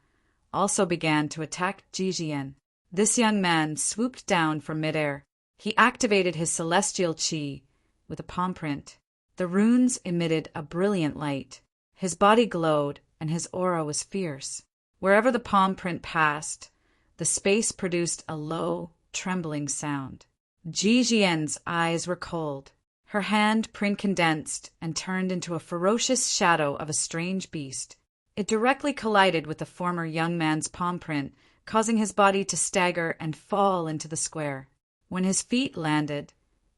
also began to attack Ji Jian. This young man swooped down from midair. He activated his celestial chi with a palm print. The runes emitted a brilliant light. His body glowed, and his aura was fierce. Wherever the palm print passed, the space produced a low, trembling sound. Ji Jian's eyes were cold. Her hand print condensed and turned into a ferocious shadow of a strange beast. It directly collided with the former young man's palm print, causing his body to stagger and fall into the square. When his feet landed,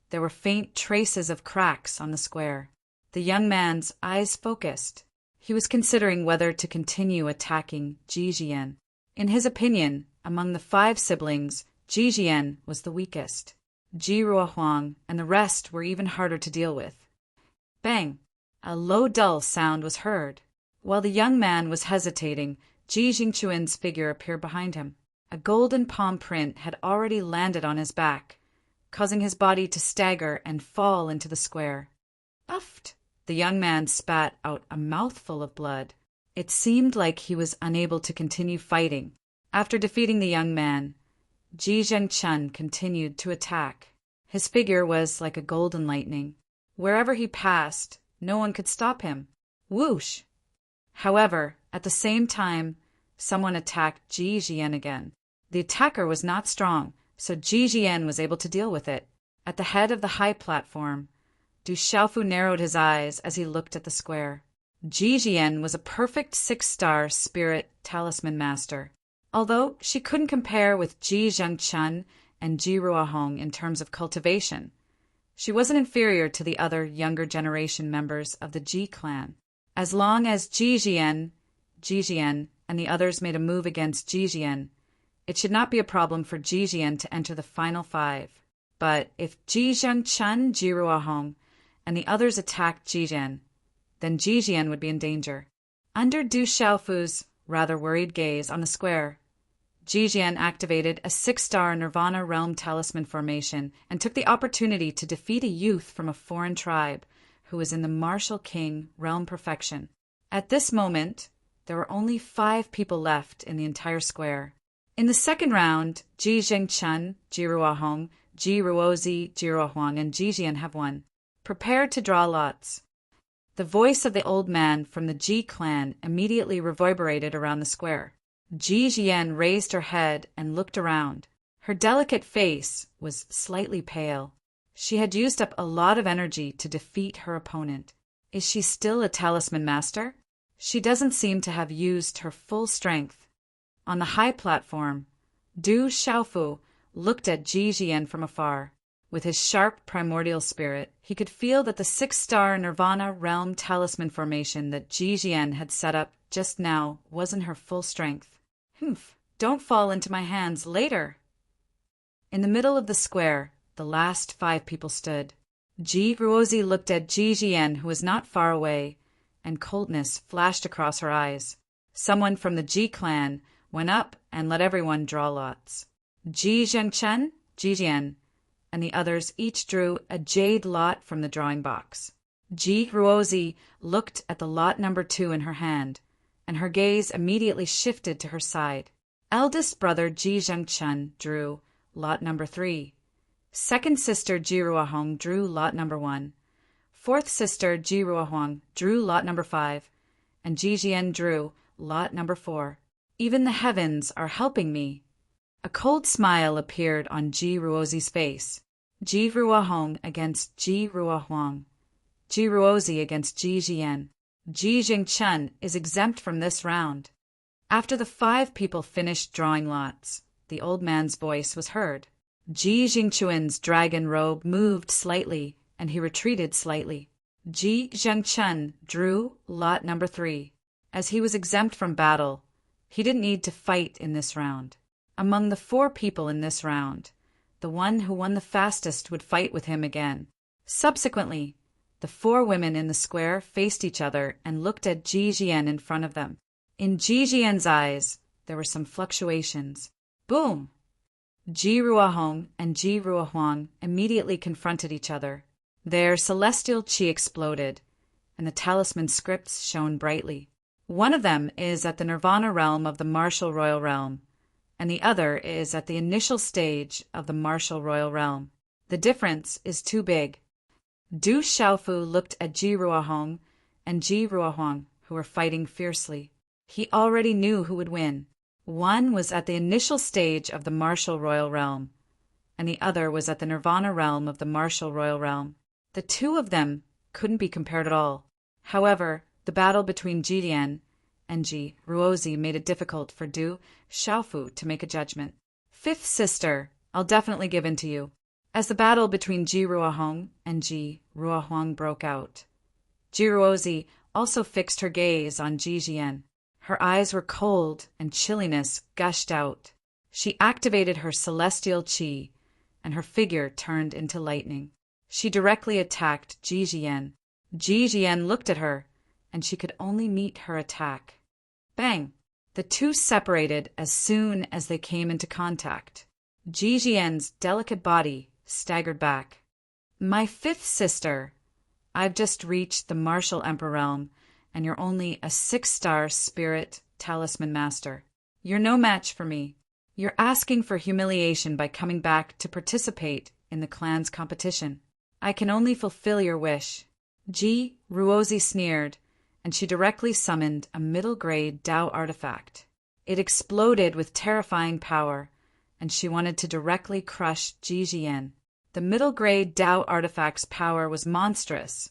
there were faint traces of cracks on the square. The young man's eyes focused. He was considering whether to continue attacking Ji Jian. In his opinion, among the 5 siblings, Ji Jian was the weakest. Ji Ruohuang and the rest were even harder to deal with. Bang! A low, dull sound was heard. While the young man was hesitating, Ji Jingquan's figure appeared behind him. A golden palm print had already landed on his back, causing his body to stagger and fall into the square. Uffed! The young man spat out a mouthful of blood. It seemed like he was unable to continue fighting. After defeating the young man, Ji Zhengchen continued to attack. His figure was like a golden lightning. Wherever he passed, no one could stop him. Whoosh! However, at the same time, someone attacked Ji Jian again. The attacker was not strong, so Ji Jian was able to deal with it. At the head of the high platform, Du Xiaofu narrowed his eyes as he looked at the square. Ji Jian was a perfect 6-star spirit talisman master. Although she couldn't compare with Ji Zhengchen and Ji Ruohong in terms of cultivation, she wasn't inferior to the other younger generation members of the Ji clan. As long as Ji Jian, and the others made a move against Ji Jian, it should not be a problem for Ji Jian to enter the final 5. But if Ji Zhengchen, Ji Ruohong, and the others attacked Ji Jian, then Ji Jian would be in danger. Under Du Xiaofu's rather worried gaze on the square, Ji Jian activated a 6-star Nirvana realm talisman formation and took the opportunity to defeat a youth from a foreign tribe who was in the martial king realm perfection. At this moment, there were only 5 people left in the entire square. In the second round, Ji Zhengchen, Ji Ruohong, Ji Ruozi, Ji Ruohuang, and Ji Jian have won. Prepare to draw lots. The voice of the old man from the Ji clan immediately reverberated around the square. Ji Jian raised her head and looked around. Her delicate face was slightly pale. She had used up a lot of energy to defeat her opponent. Is she still a talisman master? She doesn't seem to have used her full strength. On the high platform, Du Xiaofu looked at Ji Jian from afar. With his sharp primordial spirit, he could feel that the 6-star Nirvana realm talisman formation that Ji Jian had set up just now wasn't her full strength. Don't fall into my hands later. In the middle of the square, the last 5 people stood. Ji Ruozi looked at Ji Jian, who was not far away, and coldness flashed across her eyes. Someone from the Ji clan went up and let everyone draw lots. Ji Zhengchen, Ji Jian, and the others each drew a jade lot from the drawing box. Ji Ruozi looked at the lot number 2 in her hand, and her gaze immediately shifted to her side. Eldest brother Ji Zhengchen drew lot number 3. Second sister Ji Ruohong drew lot number 1. Fourth sister Ji Ruohuang drew lot number 5, and Ji Jian drew lot number 4. Even the heavens are helping me. A cold smile appeared on Ji Ruozi's face. Ji Ruohong against Ji Ruohuang. Ji Ruozi against Ji Jian. Ji Jingchen is exempt from this round. After the 5 people finished drawing lots, the old man's voice was heard. Ji Jingchuan's dragon robe moved slightly, and he retreated slightly. Ji Zhengchen drew lot number 3. As he was exempt from battle, he didn't need to fight in this round. Among the 4 people in this round, the one who won the fastest would fight with him again. Subsequently, the 4 women in the square faced each other and looked at Ji Jian in front of them. In Ji Jian's eyes, there were some fluctuations. Boom! Ji Ruohong and Ji Ruohuang immediately confronted each other. Their celestial chi exploded, and the talisman scripts shone brightly. One of them is at the Nirvana realm of the martial royal realm, and the other is at the initial stage of the martial royal realm. The difference is too big. Du Xiaofu looked at Ji Ruohong and Ji Ruohuang, who were fighting fiercely. He already knew who would win. One was at the initial stage of the martial royal realm, and the other was at the Nirvana realm of the martial royal realm. The 2 of them couldn't be compared at all. However, the battle between Ji Jian and Ji Ruozi made it difficult for Du Xiaofu to make a judgment. Fifth sister, I'll definitely give in to you. As the battle between Ji Ruohong and Ji Ruohuang broke out, Ji Ruozi also fixed her gaze on Ji Jian. Her eyes were cold and chilliness gushed out. She activated her celestial chi, and her figure turned into lightning. She directly attacked Ji Jian. Ji Jian looked at her, and she could only meet her attack. Bang! The 2 separated as soon as they came into contact. Ji Jian's delicate body staggered back. My 5th sister, I've just reached the martial emperor realm, and you're only a 6-star spirit talisman master. You're no match for me. You're asking for humiliation by coming back to participate in the clan's competition. I can only fulfill your wish. Ji Ruozi sneered, and she directly summoned a middle-grade Dao artifact. It exploded with terrifying power, and she wanted to directly crush Ji Jian. The middle-grade Dao artifact's power was monstrous,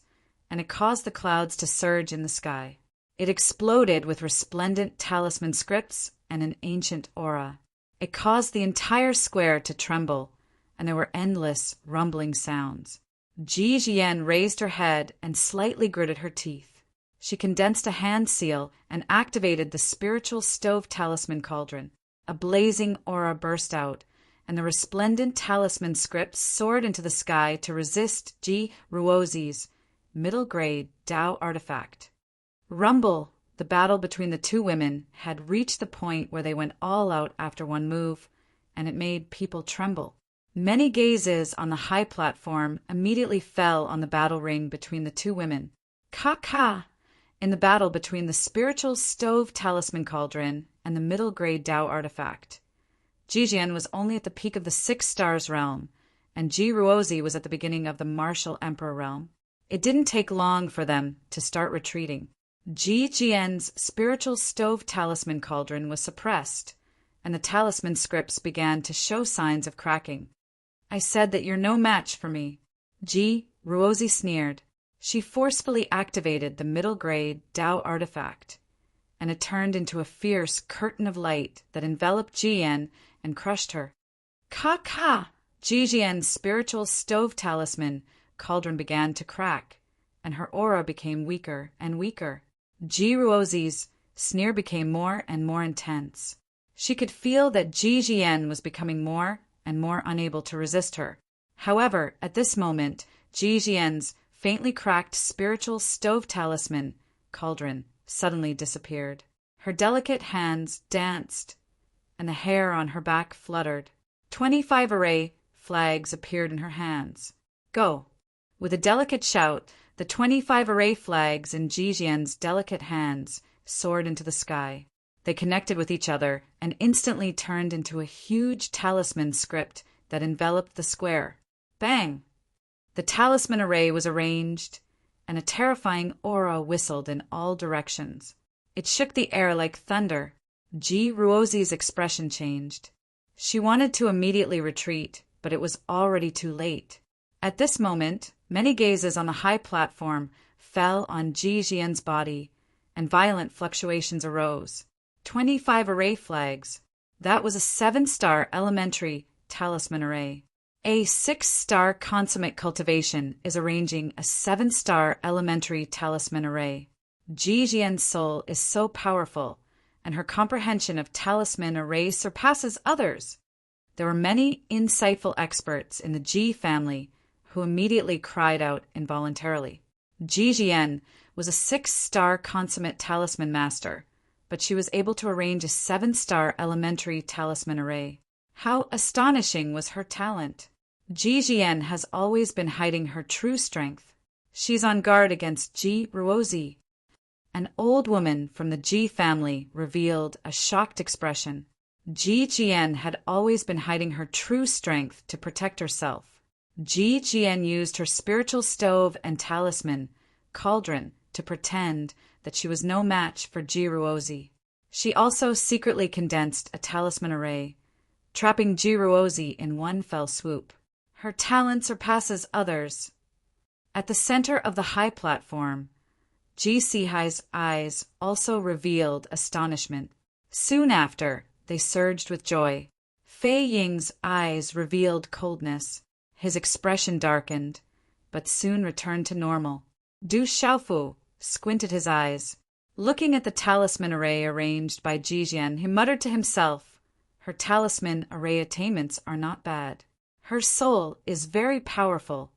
and it caused the clouds to surge in the sky. It exploded with resplendent talisman scripts and an ancient aura. It caused the entire square to tremble, and there were endless, rumbling sounds. Ji Jian raised her head and slightly gritted her teeth. She condensed a hand seal and activated the spiritual stove talisman cauldron. A blazing aura burst out, and the resplendent talisman scripts soared into the sky to resist Ji Ruozi's middle-grade Dao artifact. Rumble! The battle between the 2 women had reached the point where they went all out after one move, and it made people tremble. Many gazes on the high platform immediately fell on the battle ring between the 2 women. Ka! In the battle between the spiritual stove talisman cauldron and the middle-grade Dao artifact, Ji Jian was only at the peak of the 6 stars realm, and Ji Ruozi was at the beginning of the martial emperor realm. It didn't take long for them to start retreating. Ji Jian's spiritual stove talisman cauldron was suppressed, and the talisman scripts began to show signs of cracking. I said that you're no match for me. Ji Ruozi sneered. She forcefully activated the middle-grade Dao artifact, and it turned into a fierce curtain of light that enveloped Jian and crushed her. Ka! Ji Jian's spiritual stove talisman cauldron began to crack, and her aura became weaker and weaker. Ji Ruozi's sneer became more and more intense. She could feel that Ji Jian was becoming more and more unable to resist her. However, at this moment, Ji Jian's faintly cracked spiritual stove talisman cauldron suddenly disappeared. Her delicate hands danced, and the hair on her back fluttered. 25 array flags appeared in her hands. Go! With a delicate shout, the 25 array flags in Ji Jian's delicate hands soared into the sky. They connected with each other and instantly turned into a huge talisman script that enveloped the square. Bang! The talisman array was arranged, and a terrifying aura whistled in all directions. It shook the air like thunder. Ji Ruozi's expression changed. She wanted to immediately retreat, but it was already too late. At this moment, many gazes on the high platform fell on Ji Jian's body, and violent fluctuations arose. 25 array flags. That was a 7-star elementary talisman array. A 6-star consummate cultivation is arranging a 7-star elementary talisman array. Ji Jian's soul is so powerful, and her comprehension of talisman arrays surpasses others. There were many insightful experts in the Ji family who immediately cried out involuntarily. Ji Jian was a 6-star consummate talisman master, but she was able to arrange a 7-star elementary talisman array. How astonishing was her talent! Ji Jian has always been hiding her true strength. She's on guard against Ji Ruozi. An old woman from the Ji family revealed a shocked expression. Ji Jian had always been hiding her true strength to protect herself. Ji Jian used her spiritual stove and talisman, cauldron, to pretend that she was no match for Ji Ruozi. She also secretly condensed a talisman array, trapping Ji Ruozi in one fell swoop. Her talent surpasses others. At the center of the high platform, Ji Sihai's eyes also revealed astonishment. Soon after, they surged with joy. Fei Ying's eyes revealed coldness. His expression darkened, but soon returned to normal. Du Xiaofu squinted his eyes. Looking at the talisman array arranged by Ji Jian, he muttered to himself, "Her talisman array attainments are not bad. Her soul is very powerful,